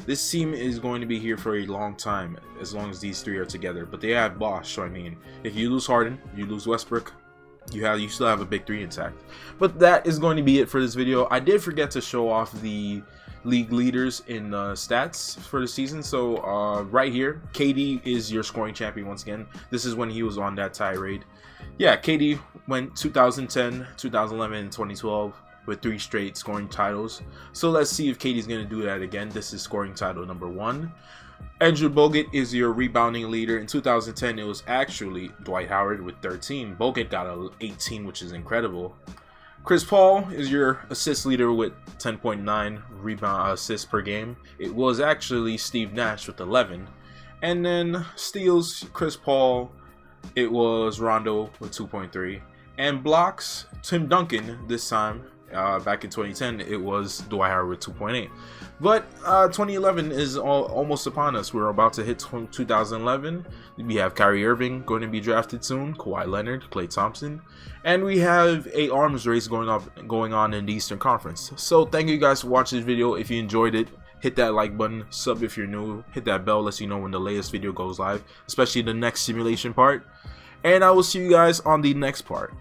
This team is going to be here for a long time, as long as these 3 are together. But they have Bosh, so I mean, if you lose Harden, you lose Westbrook, you still have a big 3 intact. But that is going to be it for this video. I did forget to show off the league leaders in stats for the season. So right here, KD is your scoring champion once again. This is when he was on that tirade. Yeah, KD went 2010, 2011, and 2012 with 3 straight scoring titles. So let's see if KD's going to do that again. This is scoring title number 1. Andrew Bogut is your rebounding leader. In 2010, it was actually Dwight Howard with 13. Bogut got a 18, which is incredible. Chris Paul is your assist leader with 10.9 rebound assists per game. It was actually Steve Nash with 11. And then steals, Chris Paul, it was Rondo with 2.3. And blocks, Tim Duncan this time. Back in 2010, it was Dwight Howard with 2.8. But 2011 is almost upon us. We're about to hit 2011. We have Kyrie Irving going to be drafted soon, Kawhi Leonard, Klay Thompson, and we have a arms race going on in the Eastern Conference. So thank you guys for watching this video. If you enjoyed it, hit that like button, sub if you're new, hit that bell, lets you know when the latest video goes live, especially the next simulation part. And I will see you guys on the next part.